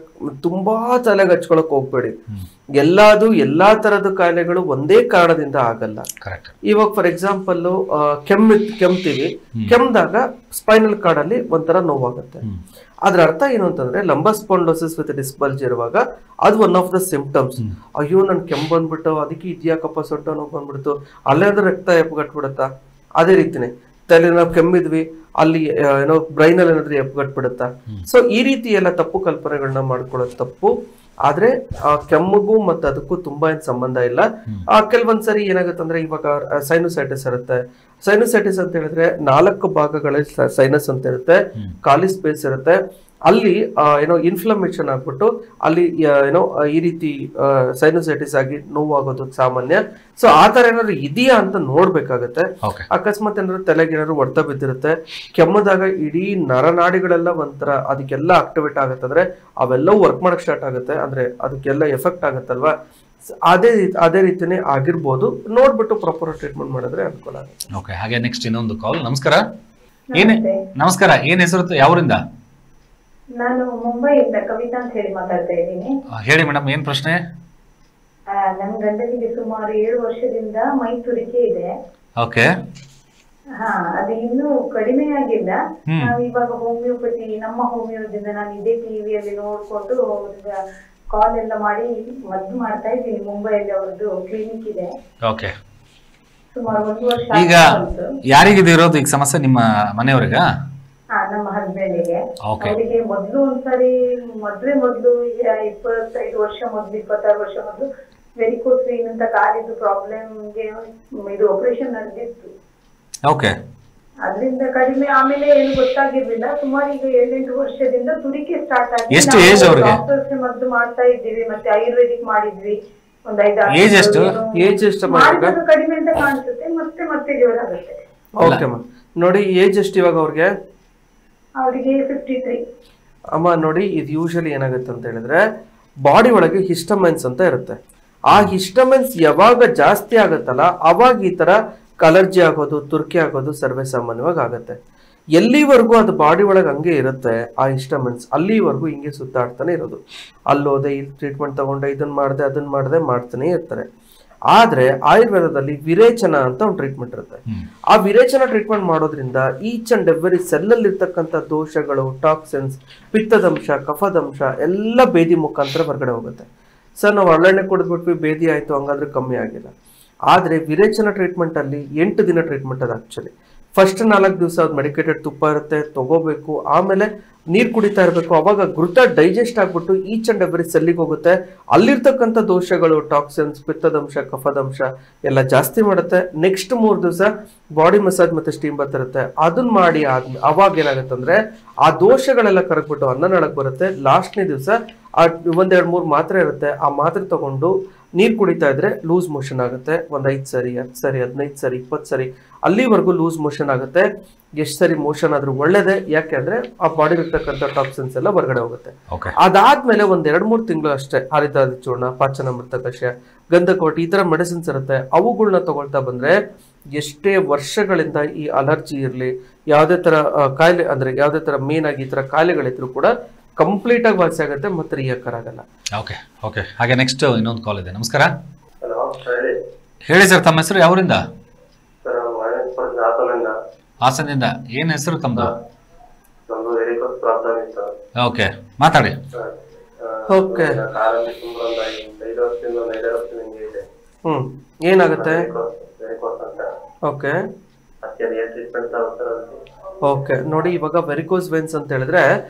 ತುಂಬಾ ತಲೆಗೆ ಹಚ್ಕೊಳಕ್ ಹೋಗ್ಬೇಡಿ. ಎಲ್ಲಾ ತರದ ಕಾಯಿಲೆಗಳು ಒಂದೇ ಕಾರಣದಿಂದ ಆಗಲ್ಲ. ಇವಾಗ ಫಾರ್ ಎಕ್ಸಾಂಪಲ್ ಕೆಮ್ತೀವಿ, ಕೆಮ್ದಾಗ ಸ್ಪೈನಲ್ ಕಾರ್ಡ್ ಅಲ್ಲಿ ಒಂಥರ ನೋವಾಗುತ್ತೆ. ಅದ್ರ ಅರ್ಥ ಏನು ಅಂತಂದ್ರೆ lumbar spondylosis with disc bulge ಇರುವಾಗ ಅದು ಒನ್ ಆಫ್ ದ ಸಿಂಪ್ಟಮ್ಸ್. ಅಯ್ಯೋ ನನ್ ಕೆಮ್ಮು ಬಂದ್ಬಿಟ್ಟು ಅದಕ್ಕೆ ಇದ್ಯಾಕಪ್ಪ ಸೊಂಟ ನೋವು ಬಂದ್ಬಿಡ್ತು, ಅಲ್ಲೇನಾದ್ರೂ ರಕ್ತ ಎಪ್ಪಗಟ್ಬಿಡುತ್ತಾ? ಅದೇ ರೀತಿನೇ ತಲೆ ನಾವು ಕೆಮ್ಮಿದ್ವಿ, ಅಲ್ಲಿ ಏನೋ ಬ್ರೈನ್ ಅಲ್ಲಿ ಏನಾದ್ರೂ ಎಪ್ಪಗಟ್ಬಿಡುತ್ತಾ? ಸೊ ಈ ರೀತಿ ಎಲ್ಲ ತಪ್ಪು ಕಲ್ಪನೆಗಳನ್ನ ಮಾಡ್ಕೊಳ್ಳೋದು ತಪ್ಪು. ಆದ್ರೆ ಆ ಕೆಮ್ಮಿಗೂ ಮತ್ತೆ ಅದಕ್ಕೂ ತುಂಬಾ ಏನ್ ಸಂಬಂಧ ಇಲ್ಲ. ಕೆಲವೊಂದ್ಸರಿ ಏನಾಗುತ್ತೆ ಅಂದ್ರೆ ಇವಾಗ ಸೈನೋಸೈಟಿಸ್ ಇರುತ್ತೆ. ಸೈನೋಸೈಟಿಸ್ ಅಂತ ಹೇಳಿದ್ರೆ 4 ಭಾಗಗಳಲ್ಲಿ ಸೈನಸ್ ಅಂತ ಇರುತ್ತೆ, ಖಾಲಿ ಸ್ಪೇಸ್ ಇರುತ್ತೆ. ಅಲ್ಲಿ ಏನೋ ಇನ್ಫ್ಲಮೇಷನ್ ಆಗ್ಬಿಟ್ಟು ಅಲ್ಲಿ ಏನೋ ಈ ರೀತಿ ಸೈನೋಸೈಟಿಸ್ ಆಗಿ ನೋವಾಗೋದು ಸಾಮಾನ್ಯ. ಸೊ ಆ ತರ ಏನಾದ್ರು ಇದೆಯಾ ಅಂತ ನೋಡ್ಬೇಕಾಗತ್ತೆ. ಅಕಸ್ಮಾತ್ ಏನಾದ್ರು ತಲೆಗೆ ಏನಾದ್ರು ಹೊಡೆತ ಬಿದ್ದಿರುತ್ತೆ, ಕೆಮ್ಮದಾಗ ಇಡೀ ನರನಾಡಿಗಳೆಲ್ಲ ಒಂಥರ ಅದಕ್ಕೆಲ್ಲ ಆಕ್ಟಿವೇಟ್ ಆಗುತ್ತೆ, ಅಂದ್ರೆ ಅವೆಲ್ಲವೂ ವರ್ಕ್ ಮಾಡಕ್ ಸ್ಟಾರ್ಟ್ ಆಗುತ್ತೆ, ಅಂದ್ರೆ ಅದಕ್ಕೆಲ್ಲ ಎಫೆಕ್ಟ್ ಆಗುತ್ತಲ್ವಾ. ಅದೇ ರೀತಿನೇ ಆಗಿರ್ಬೋದು. ನೋಡ್ಬಿಟ್ಟು ಪ್ರಾಪರ್ ಟ್ರೀಟ್ಮೆಂಟ್ ಮಾಡಿದ್ರೆ ಅನುಕೂಲ ಆಗುತ್ತೆ. ಓಕೆ, ಹಾಗೆ ನೆಕ್ಸ್ಟ್ ಇನ್ನೊಂದು ಕಾಲ್. ನಮಸ್ಕಾರ. ನಮಸ್ಕಾರ, ಏನ್ ಹೆಸರು, ಯಾವರಿಂದ? ನಾನು ಮುಂಬೈಯಿಂದ ಕವಿತಾ ಅಂತ ಹೇಳಿ ಮಾತಾಡ್ತಾ ಇದ್ದೀನಿ. ಹೇಳಿ ಮೇಡಮ್, ಏನ್ ಪ್ರಶ್ನೆ? ನನ್ ಗಂಡನಿಗೆ ಸುಮಾರು 7 ವರ್ಷದಿಂದ ಮೈ ತುರಿಕೆ ಇದೆ. ಓಕೆ. ಅದು ಇನ್ನೂ ಕಡಿಮೆ ಆಗಿಲ್ಲ. ನಾವು ಇವಾಗ ಹೋಮಿಯೋಪತಿ, ನಮ್ಮ ಹೋಮಿಯೋದಿಂದ ನಾನು ಇದೇ ಟಿವಿಯಲ್ಲಿ ನೋಡ್ಕೊಂಡು ಕಾಲ್ ಎಲ್ಲ ಮಾಡಿ ಮದ್ದು ಮಾಡ್ತಾ ಇದ್ದೀನಿ. ಮುಂಬೈಯಲ್ಲಿ ಅವ್ರದ್ದು ಕ್ಲಿನಿಕ್ ಇದೆ. ಓಕೆ. ಸುಮಾರು 1 ವರ್ಷ. ಈಗ ಯಾರಿಗಿದೆ ಇರೋದು ಈಗ ಸಮಸ್ಯೆ? ನಿಮ್ಮ ಮನೆಯವರಿಗ? ನಮ್ಮ ಹಸ್ಬೆಂಡಿಗೆ. ಅವರಿಗೆ ಮೊದ್ಲು ಒಂದ್ಸರಿ ಮೊದ್ಲು 25 ವರ್ಷ ಮೊದ್ಲು, 26 ವರ್ಷ ಮೊದ್ಲು ವೆರಿಕೋಸ್ ವೇನ್ ಅಂತ ಕಾಲಿದ್ದು ಪ್ರಾಬ್ಲಮ್ಗೆ ಇದು ಆಪರೇಷನ್ ನಡೆದಿತ್ತು. ಓಕೆ. ಅದರಿಂದ ಕಡಿಮೆ, ಆಮೇಲೆ ಏನು ಗೊತ್ತಾಗಿರ್ಲಿಲ್ಲ. ಸುಮಾರು ಈಗ 7-8 ವರ್ಷದಿಂದ ತುರಿಕೆ ಸ್ಟಾರ್ಟ್ ಆಗಿ ಎಷ್ಟು ಏಜ್ ಅವ್ರಿಗೆ? ಡಾಕ್ಟರ್ಸ್ ಮದ್ದು ಮಾಡ್ತಾ ಇದ್ದೀವಿ, ಮತ್ತೆ ಆಯುರ್ವೇದಿಕ್ ಮಾಡಿದ್ವಿ. ಒಂದು 5-6 ಏಜ್ ಎಷ್ಟು? ಕಡಿಮೆ ಅಂತ ಕಾಣಿಸುತ್ತೆ, ಮತ್ತೆ ಜೋರ್ ಆಗುತ್ತೆ. ಓಕೆ ಅಮ್ಮ, ನೋಡಿ ಏಜ್ ಎಷ್ಟು ಇವಾಗ ಅವ್ರಿಗೆ? ಅವರಿಗೆ 53. ಅಮ್ಮ ನೋಡಿ, ಇದು ಯೂಶಲಿ ಏನಾಗುತ್ತೆ ಅಂತ ಹೇಳಿದ್ರೆ ಬಾಡಿ ಒಳಗೆ ಹಿಸ್ಟಮೈನ್ಸ್ ಅಂತ ಇರುತ್ತೆ. ಆ ಹಿಸ್ಟಮೈನ್ಸ್ ಯಾವಾಗ ಜಾಸ್ತಿ ಆಗುತ್ತಲ್ಲ ಅವಾಗ ಈ ತರ ಅಲರ್ಜಿ ಆಗೋದು, ತುರ್ಕೆ ಆಗೋದು ಸರ್ವೇ ಸಾಮಾನ್ಯವಾಗಿ ಆಗುತ್ತೆ. ಎಲ್ಲಿವರೆಗೂ ಅದು ಬಾಡಿ ಒಳಗೆ ಹಂಗೆ ಇರುತ್ತೆ ಆ ಹಿಸ್ಟಮೈನ್ಸ್, ಅಲ್ಲಿವರೆಗೂ ಹಿಂಗೆ ಸುತ್ತಾಡ್ತಾನೆ ಇರೋದು. ಅಲ್ಲೋದೆ, ಇಲ್ಲಿ ಟ್ರೀಟ್ಮೆಂಟ್ ತಗೊಂಡೆ, ಇದನ್ನ ಮಾಡಿದೆ, ಅದನ್ನ ಮಾಡಿದೆ, ಮಾಡ್ತಾನೆ ಇರ್ತಾರೆ. ಆದ್ರೆ ಆಯುರ್ವೇದದಲ್ಲಿ ವಿರೇಚನ ಅಂತ ಒಂದು ಟ್ರೀಟ್ಮೆಂಟ್ ಇರುತ್ತೆ. ಆ ವಿರೇಚನ ಟ್ರೀಟ್ಮೆಂಟ್ ಮಾಡೋದ್ರಿಂದ ಈಚ್ ಅಂಡ್ ಎವ್ರಿ ಸೆಲ್ಲಲ್ಲಿ ಇರ್ತಕ್ಕಂಥ ದೋಷಗಳು, ಟಾಕ್ಸಿನ್ಸ್, ಪಿತ್ತದಂಶ, ಕಫದಂಶ ಎಲ್ಲ ಬೇದಿ ಮುಖಾಂತರ ಹೊರಗಡೆ ಹೋಗುತ್ತೆ. ಸರ್, ನಾವು ಹರಳೆಣ್ಣೆ ಕುಡಿದ್ಬಿಟ್ವಿ, ಬೇದಿ ಆಯ್ತು, ಹಂಗಾದ್ರೆ ಕಮ್ಮಿ ಆಗಿಲ್ಲ. ಆದ್ರೆ ವಿರೇಚನ ಟ್ರೀಟ್ಮೆಂಟ್ ಅಲ್ಲಿ 8 ದಿನ ಟ್ರೀಟ್ಮೆಂಟ್ ಅದು. ಆಕ್ಚುಲಿ ಫಸ್ಟ್ 4 ದಿವಸ ಅದು ಮೆಡಿಕೇಟೆಡ್ ತುಪ್ಪ ಇರುತ್ತೆ, ತಗೋಬೇಕು. ಆಮೇಲೆ ನೀರು ಕುಡಿತಾ ಇರಬೇಕು. ಅವಾಗ ಘೃತ ಡೈಜೆಸ್ಟ್ ಆಗ್ಬಿಟ್ಟು ಈಚ್ ಅಂಡ್ ಎವ್ರಿ ಸೆಲ್ಲಿಗೆ ಹೋಗುತ್ತೆ. ಅಲ್ಲಿರ್ತಕ್ಕಂಥ ದೋಷಗಳು, ಟಾಕ್ಸಿನ್ಸ್, ಪಿತ್ತದಂಶ, ಕಫದಂಶ ಎಲ್ಲ ಜಾಸ್ತಿ ಮಾಡುತ್ತೆ. ನೆಕ್ಸ್ಟ್ 3 ದಿವಸ ಬಾಡಿ ಮಸಾಜ್ ಮತ್ತೆ ಸ್ಟೀಮ್ ಬರ್ತಿರುತ್ತೆ. ಅದನ್ನ ಮಾಡಿ ಅವಾಗ ಏನಾಗುತ್ತೆ ಅಂದ್ರೆ ಆ ದೋಷಗಳೆಲ್ಲ ಕರಗ್ಬಿಟ್ಟು ಅನ್ನನಾಳಕ್ಕೆ ಬರುತ್ತೆ. ಲಾಸ್ಟ್ನೇ ದಿವಸ 1-2-3 ಮಾತ್ರೆ ಇರುತ್ತೆ. ಆ ಮಾತ್ರೆ ತಗೊಂಡು ನೀರು ಕುಡಿತಾ ಇದ್ರೆ ಲೂಸ್ ಮೋಷನ್ ಆಗುತ್ತೆ. 5 ಸರಿ, 10 ಸರಿ, 15 ಸರಿ, 20 ಸರಿ ಅಲ್ಲಿವರೆಗೂ ಲೂಸ್ ಮೋಷನ್ ಆಗುತ್ತೆ. ಎಷ್ಟು ಸರಿ ಮೋಷನ್ ಆದ್ರೂ ಒಳ್ಳೇದೇ, ಯಾಕೆಂದ್ರೆ ಆ ಬಾಡಿ ಇರ್ತಕ್ಕಂಥ ಟಾಕ್ಸಿನ್ಸ್ ಎಲ್ಲ ಹೊರಗಡೆ ಹೋಗುತ್ತೆ. ಅದಾದ್ಮೇಲೆ 1-2-3 ತಿಂಗಳು ಅಷ್ಟೇ ಹರಿತಾದಿ ಚೂರ್ಣ, ಪಾಚನಾಮೃತ ಕಷಾಯ, ಗಂಧಕೋಟಿ, ಈ ತರ ಮೆಡಿಸಿನ್ಸ್ ಇರುತ್ತೆ. ಅವುಗಳನ್ನ ತಗೊಳ್ತಾ ಬಂದ್ರೆ ಎಷ್ಟೇ ವರ್ಷಗಳಿಂದ ಈ ಅಲರ್ಜಿ ಇರ್ಲಿ, ಯಾವುದೇ ತರ ಕಾಯಿಲೆ, ಅಂದ್ರೆ ಯಾವುದೇ ತರ ಮೇನ್ ಆಗಿ ಈ ತರ ಕಾಯಿಲೆಗಳಿದ್ರು ಕೂಡ ಕಂಪ್ಲೀಟ್ ಆಗಿ ವಾಸಿ ಆಗುತ್ತೆ, ಮತ್ತೆ ರಿಯಾಕರ್ ಆಗಲ್ಲ. ಓಕೆ ಓಕೆ, ಹಾಗೆ ನೆಕ್ಸ್ಟ್ ಇನ್ನೊಂದು ಕಾಲ್ ಇದೆ. ನಮಸ್ಕಾರ. ಹೇಳಿ ಸರ್, ತಮ್ಮ ಹೆಸರು, ಯಾವರಿಂದ? ಹಾಸನದಿಂದ. ಏನ್ ಹೆಸರು ತಮ್ಮದು? ಓಕೆ, ಮಾತಾಡಿ. ಓಕೆ, ಏನಾಗುತ್ತೆ? ಓಕೆ ಓಕೆ, ನೋಡಿ ಇವಾಗ ವೆರಿಕೋಸ್ ವೆನ್ಸ್ ಅಂತ ಹೇಳಿದ್ರೆ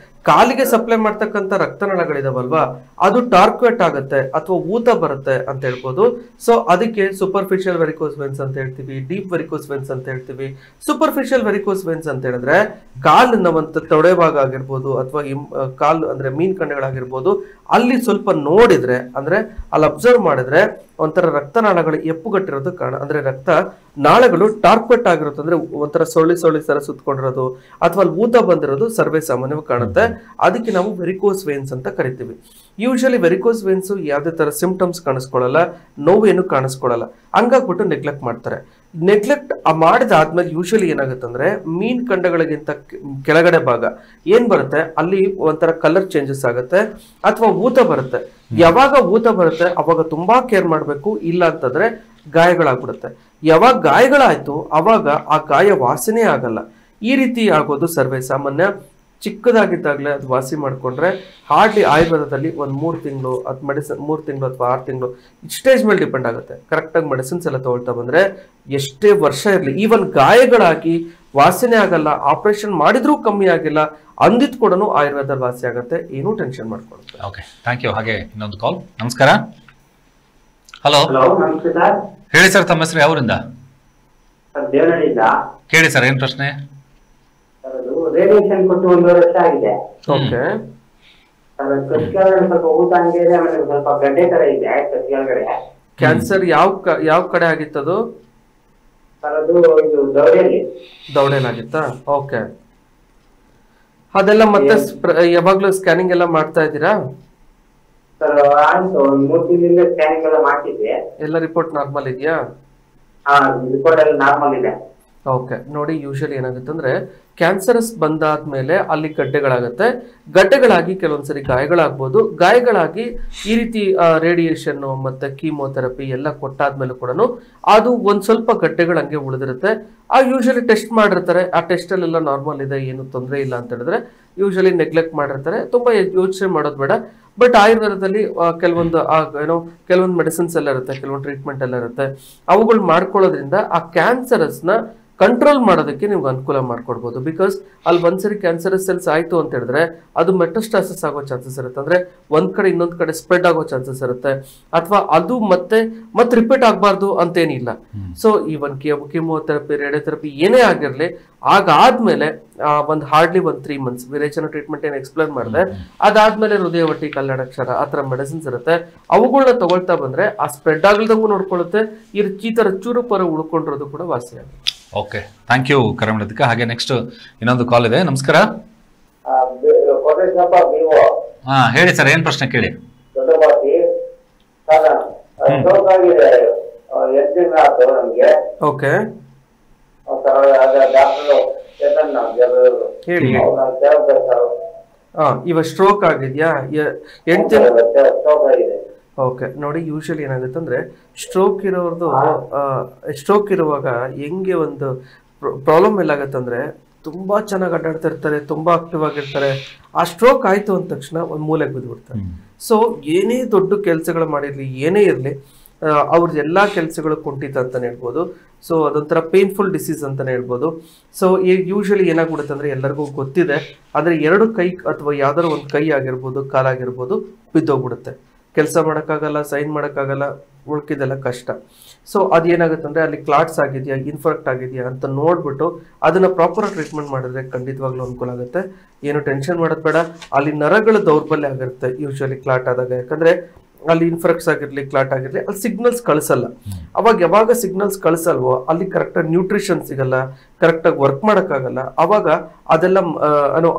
ಕಾಲಿಗೆ ಸಪ್ಲೈ ಮಾಡ್ತಕ್ಕಂಥ ರಕ್ತನಾಳಗಳಿದಾವಲ್ವಾ, ಅದು ಟಾರ್ಕ್ವೆಟ್ ಆಗುತ್ತೆ ಅಥವಾ ಊತ ಬರುತ್ತೆ ಅಂತ ಹೇಳ್ಬೋದು. ಸೊ ಅದಕ್ಕೆ ಸೂಪರ್ಫಿಷಿಯಲ್ ವೆರಿಕೋಸ್ ವೆನ್ಸ್ ಅಂತ ಹೇಳ್ತೀವಿ, ಡೀಪ್ ವೆರಿಕೋಸ್ ವೆನ್ಸ್ ಅಂತ ಹೇಳ್ತೀವಿ. ಸೂಪರ್ಫಿಷಿಯಲ್ ವೆರಿಕೋಸ್ ವೆನ್ಸ್ ಅಂತ ಹೇಳಿದ್ರೆ ಕಾಲಿನ ಒಂದು ತೊಡೆ ಭಾಗ ಆಗಿರ್ಬೋದು ಅಥವಾ ಕಾಲು ಅಂದ್ರೆ ಮೀನ್ ಕಂಡಗಳಾಗಿರ್ಬೋದು, ಅಲ್ಲಿ ಸ್ವಲ್ಪ ನೋಡಿದ್ರೆ ಅಂದ್ರೆ ಅಲ್ಲಿ ಅಬ್ಸರ್ವ್ ಮಾಡಿದ್ರೆ ಒಂಥರ ರಕ್ತನಾಳಗಳು ಎಪ್ಪುಗಟ್ಟಿರೋದು ಅಂದ್ರೆ ರಕ್ತ ನಾಳಗಳು ಟಾರ್ಕ್ವೆಟ್ ಆಗಿರುತ್ತೆ, ಅಂದ್ರೆ ಒಂಥರ ಸೊಳ್ಳಿ ತರ ಸುತ್ತಕೊಂಡಿರೋದು ಅಥವಾ ಅಲ್ಲಿ ಊತ ಬಂದಿರೋದು ಸರ್ವೇ ಸಾಮಾನ್ಯವಾಗಿ ಕಾಣುತ್ತೆ. ಅದಕ್ಕೆ ನಾವು ವೆರಿಕೋಸ್ ವೇನ್ಸ್ ಅಂತ ಕರಿತೀವಿ. ಯೂಶಲಿ ವೆರಿಕೋಸ್ ವೇನ್ಸ್ ಯಾವುದೇ ತರ ಸಿಂಪ್ಟಮ್ಸ್ ಕಾಣಿಸ್ಕೊಳ್ಳಲ್ಲ, ನೋವೇನು ಕಾಣಿಸ್ಕೊಳ್ಳಲ್ಲ, ಹಂಗಾಗ್ಬಿಟ್ಟು ನೆಗ್ಲೆಕ್ಟ್ ಮಾಡ್ತಾರೆ. ನೆಗ್ಲೆಕ್ಟ್ ಮಾಡಿದಾದ್ಮೇಲೆ ಯೂಶಲಿ ಏನಾಗುತ್ತೆ ಅಂದ್ರೆ ಮೀನ್ ಕಂಡಗಳಿಗಿಂತ ಕೆಳಗಡೆ ಭಾಗ ಏನ್ ಬರುತ್ತೆ ಅಲ್ಲಿ ಒಂಥರ ಕಲರ್ ಚೇಂಜಸ್ ಆಗುತ್ತೆ ಅಥವಾ ಊತ ಬರುತ್ತೆ. ಯಾವಾಗ ಊತ ಬರುತ್ತೆ ಅವಾಗ ತುಂಬಾ ಕೇರ್ ಮಾಡ್ಬೇಕು, ಇಲ್ಲ ಅಂತಂದ್ರೆ ಗಾಯಗಳಾಗ್ಬಿಡುತ್ತೆ. ಯಾವಾಗ ಗಾಯಗಳಾಯ್ತು ಅವಾಗ ಆ ಗಾಯ ವಾಸನೆ ಆಗಲ್ಲ. ಈ ರೀತಿ ಆಗೋದು ಸರ್ವೇ ಸಾಮಾನ್ಯ. ಚಿಕ್ಕದಾಗಿದ್ದಾಗಲೇ ಅದು ವಾಸಿ ಮಾಡ್ಕೊಂಡ್ರೆ ಹಾರ್ಡ್ಲಿ ಆಯುರ್ವೇದದಲ್ಲಿ 1-3 ತಿಂಗಳು ಅದು ಮೆಡಿಸಿನ್, 3 ತಿಂಗಳು ಅಥವಾ 6 ತಿಂಗಳು ಸ್ಟೇಜ್ ಮೇಲೆ ಡಿಪೆಂಡ್ ಆಗುತ್ತೆ. ಕರೆಕ್ಟಾಗಿ ಮೆಡಿಸಿನ್ಸ್ ಎಲ್ಲ ತಗೊಳ್ತಾ ಬಂದ್ರೆ ಎಷ್ಟೇ ವರ್ಷ ಇರಲಿ, ಈವನ್ ಗಾಯಗಳಾಗಿ ವಾಸನೆ ಆಗಲ್ಲ, ಆಪರೇಷನ್ ಮಾಡಿದ್ರೂ ಕಮ್ಮಿ ಆಗಿಲ್ಲ ಅಂದಿದ್ ಕೂಡ ಆಯುರ್ವೇದ ವಾಸಿ ಆಗುತ್ತೆ. ಏನೂ ಟೆನ್ಷನ್ ಮಾಡ್ಕೊಳುತ್ತೆ. Okay, thank you. ಹಾಗೆ ಇನ್ನೊಂದು ಕಾಲ್. ನಮಸ್ಕಾರ. ಹಲೋ, ಹೇಳಿ ಸರ್, ತಮ್ಮ ಹೆಸರು, ಯಾವರಿಂದ? ಕೇಳಿ ಸರ್, ಏನ್ ಪ್ರಶ್ನೆ? ರೇಡಿಯೇಷನ್ ಕೊಟ್ಟು 1.5 ವರ್ಷ ಆಗಿದೆ. ಓಕೆ. ಕಚ್ ಕೆಳಗಡೆ ಸ್ವಲ್ಪ ಊತ ಹಂಗೆ ಇದೆ, ಆಮೇಲೆ ಸ್ವಲ್ಪ ಗಡ್ಡೆ ತರ ಇದೆ ಕಚ್ ಕೆಳಗಡೆ. ಕ್ಯಾನ್ಸರ್ ಯಾವ ಕಡೆ ಆಗಿತ್ತದು? ಸರ್ ಅದು ಇದು ದವಡೆಯಲ್ಲಾಗಿತ್ತಾ? ಓಕೆ. ಅದೆಲ್ಲ ಮತ್ತೆ ಯಾವಾಗ್ಲೂ ಸ್ಕ್ಯಾನಿಂಗ್ ಎಲ್ಲ ಮಾಡ್ತಾ ಇದ್ದೀರಾ? ಸರ್ ಆಯ್ತು, 3 ತಿಂಗಳಿಂದ ಸ್ಕ್ಯಾನಿಂಗ್ ಎಲ್ಲ ಮಾಡ್ತಿದ್ದೆ. ಎಲ್ಲ ರಿಪೋರ್ಟ್ ನಾರ್ಮಲ್ ಇದೆಯಾ? ಹಾ, ರಿಪೋರ್ಟ್ ಎಲ್ಲ ನಾರ್ಮಲ್ ಇದೆ. ಓಕೆ. ನೋಡಿ, ಯೂಶಲಿ ಏನಾಗುತ್ತೆ ಅಂದ್ರೆ ಕ್ಯಾನ್ಸರಸ್ ಬಂದಾದ್ಮೇಲೆ ಅಲ್ಲಿ ಗಡ್ಡೆಗಳಾಗುತ್ತೆ. ಗಡ್ಡೆಗಳಾಗಿ ಕೆಲವೊಂದ್ಸರಿ ಗಾಯಗಳಾಗ್ಬೋದು. ಗಾಯಗಳಾಗಿ ಈ ರೀತಿ ರೇಡಿಯೇಷನ್ ಮತ್ತೆ ಕೀಮೋಥೆರಪಿ ಎಲ್ಲ ಕೊಟ್ಟಾದ್ಮೇಲೆ ಕೂಡ ಅದು ಒಂದ್ ಸ್ವಲ್ಪ ಗಡ್ಡೆಗಳು ಹಂಗೆ ಉಳಿದಿರುತ್ತೆ. ಯೂಶಲಿ ಟೆಸ್ಟ್ ಮಾಡಿರ್ತಾರೆ. ಆ ಟೆಸ್ಟ್ ಅಲ್ಲೆಲ್ಲ ನಾರ್ಮಲ್ ಇದೆ, ಏನು ತೊಂದರೆ ಇಲ್ಲ ಅಂತ ಹೇಳಿದ್ರೆ ಯೂಶಲಿ ನೆಗ್ಲೆಕ್ಟ್ ಮಾಡಿರ್ತಾರೆ. ತುಂಬಾ ಯೋಚನೆ ಮಾಡೋದು ಬೇಡ. ಬಟ್ ಆಯುರ್ವೇದದಲ್ಲಿ ಕೆಲವೊಂದು ಮೆಡಿಸಿನ್ಸ್ ಎಲ್ಲ ಇರುತ್ತೆ, ಕೆಲವೊಂದು ಟ್ರೀಟ್ಮೆಂಟ್ ಎಲ್ಲ ಇರುತ್ತೆ. ಅವುಗಳು ಮಾಡ್ಕೊಳ್ಳೋದ್ರಿಂದ ಆ ಕ್ಯಾನ್ಸರಸ್ನ ಕಂಟ್ರೋಲ್ ಮಾಡೋದಕ್ಕೆ ನಿಮ್ಗೆ ಅನುಕೂಲ ಮಾಡ್ಕೊಡ್ಬೋದು. ಬಿಕಾಸ್ ಅಲ್ಲಿ ಒಂದ್ಸರಿ ಕ್ಯಾನ್ಸರಸ್ ಸೆಲ್ಸ್ ಆಯ್ತು ಅಂತ ಹೇಳಿದ್ರೆ ಅದು ಮೆಟಸ್ಟಾಸಿಸ್ ಆಗೋ ಚಾನ್ಸಸ್ ಇರುತ್ತೆ. ಅಂದ್ರೆ ಒಂದ್ ಕಡೆ ಇನ್ನೊಂದ್ ಕಡೆ ಸ್ಪ್ರೆಡ್ ಆಗೋ ಚಾನ್ಸಸ್ ಇರುತ್ತೆ. ಅಥವಾ ಅದು ಮತ್ತೆ ರಿಪೀಟ್ ಆಗಬಾರ್ದು ಅಂತೇನಿಲ್ಲ. ಸೊ ಈವನ್ ಕೀಮೋಥೆರಪಿ, ರೇಡಿಯೋಥೆರಪಿ ಏನೇ ಆಗಿರ್ಲಿ, ಆಗಾದ್ಮೇಲೆ ಹಾರ್ಡ್ಲಿ 3 months ವಿರೇಚನ ಟ್ರೀಟ್ಮೆಂಟ್ ಏನು ಎಕ್ಸ್ಪ್ಲೇನ್ ಮಾಡಿದೆ, ಅದಾದ್ಮೇಲೆ ಹೃದಯವಟ್ಟಿ, ಕಲ್ಯಾಣಾಕ್ಷರ ಆ ಥರ ಮೆಡಿಸಿನ್ಸ್ ಇರುತ್ತೆ. ಅವುಗಳನ್ನ ತಗೊಳ್ತಾ ಬಂದ್ರೆ ಆ ಸ್ಪ್ರೆಡ್ ಆಗಲ್ದಂಗೂ ನೋಡ್ಕೊಳ್ಳುತ್ತೆ. ಈ ತರ ಚೂರು ಪರ ಉಳ್ಕೊಂಡಿರೋದು ಕೂಡ ವಾಸಿ ಆಗುತ್ತೆ. ಓಕೆ, ಥ್ಯಾಂಕ್ ಯು ಕರೆ ಮಾಡೋದಕ್ಕೆ. ಹಾಗೆ ನೆಕ್ಸ್ಟ್ ಇನ್ನೊಂದು ಕಾಲ್ ಇದೆ. ನಮಸ್ಕಾರ. ಹಾ, ಹೇಳಿ ಸರ್, ಏನ್ ಪ್ರಶ್ನೆ ಕೇಳಿ. ಓಕೆ, ಹೇಳಿ. ಇವಾಗ ಸ್ಟ್ರೋಕ್ ಆಗಿದ್ಯಾ? 8 ತಿಂಗಳು. ಓಕೆ. ನೋಡಿ, ಯೂಶಲಿ ಏನಾಗುತ್ತೆ ಅಂದ್ರೆ ಸ್ಟ್ರೋಕ್ ಇರುವಾಗ ಹೆಂಗೆ ಒಂದು ಪ್ರಾಬ್ಲಮ್ ಎಲ್ಲಾಗತ್ತೆ ಅಂದ್ರೆ ತುಂಬಾ ಚೆನ್ನಾಗಿ ಅಡ್ಡಾಡ್ತಾ ಇರ್ತಾರೆ, ತುಂಬಾ ಆಕ್ಟಿವ್ ಆಗಿರ್ತಾರೆ. ಆ ಸ್ಟ್ರೋಕ್ ಆಯ್ತು ಅಂದ ತಕ್ಷಣ ಒಂದ್ ಮೂಲೆಗೆ ಬಿದ್ದುಬಿಡ್ತಾರೆ. ಸೊ ಏನೇ ದೊಡ್ಡ ಕೆಲಸಗಳು ಮಾಡಿರ್ಲಿ, ಏನೇ ಇರ್ಲಿ, ಅವ್ರದ್ದು ಎಲ್ಲಾ ಕೆಲಸಗಳು ಕುಂಠಿತ ಅಂತಾನೆ ಹೇಳ್ಬೋದು. ಸೊ ಅದೊಂಥರ ಪೇನ್ಫುಲ್ ಡಿಸೀಸ್ ಅಂತಾನೆ ಹೇಳ್ಬೋದು. ಸೊ ಯೂಶಲಿ ಏನಾಗ್ಬಿಡುತ್ತೆ ಅಂದ್ರೆ ಎಲ್ಲರಿಗೂ ಗೊತ್ತಿದೆ, ಆದ್ರೆ 2 ಕೈ ಅಥವಾ ಯಾವ್ದಾದ್ರು ಒಂದು ಕೈ ಆಗಿರ್ಬೋದು, ಕಾಲಾಗಿರ್ಬೋದು, ಬಿದ್ದೋಗ್ಬಿಡುತ್ತೆ. ಕೆಲಸ ಮಾಡೋಕ್ಕಾಗಲ್ಲ, ಸೈನ್ ಮಾಡೋಕ್ಕಾಗಲ್ಲ, ಉಳ್ಕಿದೆಲ್ಲ ಕಷ್ಟ. ಸೊ ಅದೇನಾಗುತ್ತೆ ಅಂದ್ರೆ ಅಲ್ಲಿ ಕ್ಲಾಟ್ಸ್ ಆಗಿದೆಯಾ, ಇನ್ಫೆಕ್ಟ್ ಆಗಿದೆಯಾ ಅಂತ ನೋಡ್ಬಿಟ್ಟು ಅದನ್ನ ಪ್ರಾಪರ್ ಟ್ರೀಟ್ಮೆಂಟ್ ಮಾಡಿದ್ರೆ ಖಂಡಿತವಾಗ್ಲೂ ಅನುಕೂಲ ಆಗುತ್ತೆ. ಏನು ಟೆನ್ಷನ್ ಮಾಡೋದು ಬೇಡ. ಅಲ್ಲಿ ನರಗಳ ದೌರ್ಬಲ್ಯ ಆಗಿರುತ್ತೆ ಯೂಶಲಿ ಕ್ಲಾಟ್ ಆದಾಗ. ಯಾಕಂದ್ರೆ ಅಲ್ಲಿ ಇನ್ಫೆಕ್ಟ್ಸ್ ಆಗಿರ್ಲಿ, ಕ್ಲಾಟ್ ಆಗಿರ್ಲಿ, ಅಲ್ಲಿ ಸಿಗ್ನಲ್ಸ್ ಕಳಿಸಲ್ಲ. ಅವಾಗ ಯಾವಾಗ ಸಿಗ್ನಲ್ಸ್ ಕಳಿಸಲ್ವೋ ಅಲ್ಲಿ ಕರೆಕ್ಟಾಗಿ ನ್ಯೂಟ್ರಿಷನ್ ಸಿಗಲ್ಲ, ಕರೆಕ್ಟಾಗಿ ವರ್ಕ್ ಮಾಡೋಕ್ಕಾಗಲ್ಲ. ಅವಾಗ ಅದೆಲ್ಲ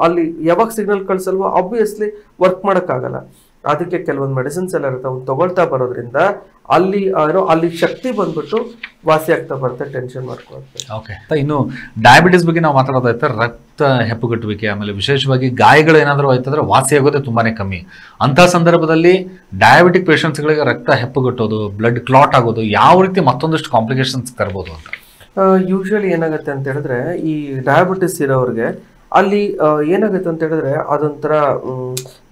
ಅಲ್ಲಿ ಯಾವಾಗ ಸಿಗ್ನಲ್ ಕಳಿಸಲ್ವೋ ಆಬ್ವಿಯಸ್ಲಿ ವರ್ಕ್ ಮಾಡೋಕ್ಕಾಗಲ್ಲ. ಅದಕ್ಕೆ ಕೆಲವೊಂದು ಮೆಡಿಸಿನ್ಸ್ ಎಲ್ಲ ಇರುತ್ತೆ, ಅವ್ನು ತಗೊಳ್ತಾ ಬರೋದ್ರಿಂದ ಅಲ್ಲಿ ಶಕ್ತಿ ಬಂದ್ಬಿಟ್ಟು ವಾಸಿ ಆಗ್ತಾ ಬರುತ್ತೆ. ಟೆನ್ಷನ್ ಮಾಡ್ಕೊಳ್ತಾರೆ. ಓಕೆ, ಇನ್ನು ಡಯಾಬಿಟಿಸ್ ಬಗ್ಗೆ ನಾವು ಮಾತಾಡೋದಾಯ್ತು. ರಕ್ತ ಹೆಪ್ಪುಗಟ್ಟುವಿಕೆ, ಆಮೇಲೆ ವಿಶೇಷವಾಗಿ ಗಾಯಗಳು ಏನಾದರೂ ಆಯ್ತಂದ್ರೆ ವಾಸಿ ಆಗೋದೇ ತುಂಬಾನೇ ಕಮ್ಮಿ. ಅಂತಹ ಸಂದರ್ಭದಲ್ಲಿ ಡಯಾಬಿಟಿಕ್ ಪೇಷಂಟ್ಸ್ಗಳಿಗೆ ರಕ್ತ ಹೆಪ್ಪುಗಟ್ಟೋದು, ಬ್ಲಡ್ ಕ್ಲಾಟ್ ಆಗೋದು ಯಾವ ರೀತಿ ಮತ್ತೊಂದಷ್ಟು ಕಾಂಪ್ಲಿಕೇಶನ್ಸ್ ತರ್ಬೋದು ಅಂತ? ಯೂಶಲಿ ಏನಾಗುತ್ತೆ ಅಂತ ಹೇಳಿದ್ರೆ ಈ ಡಯಾಬಿಟಿಸ್ ಇರೋರಿಗೆ ಅಲ್ಲಿ ಏನಾಗುತ್ತೆ ಅಂತ ಹೇಳಿದ್ರೆ ಅದೊಂಥರ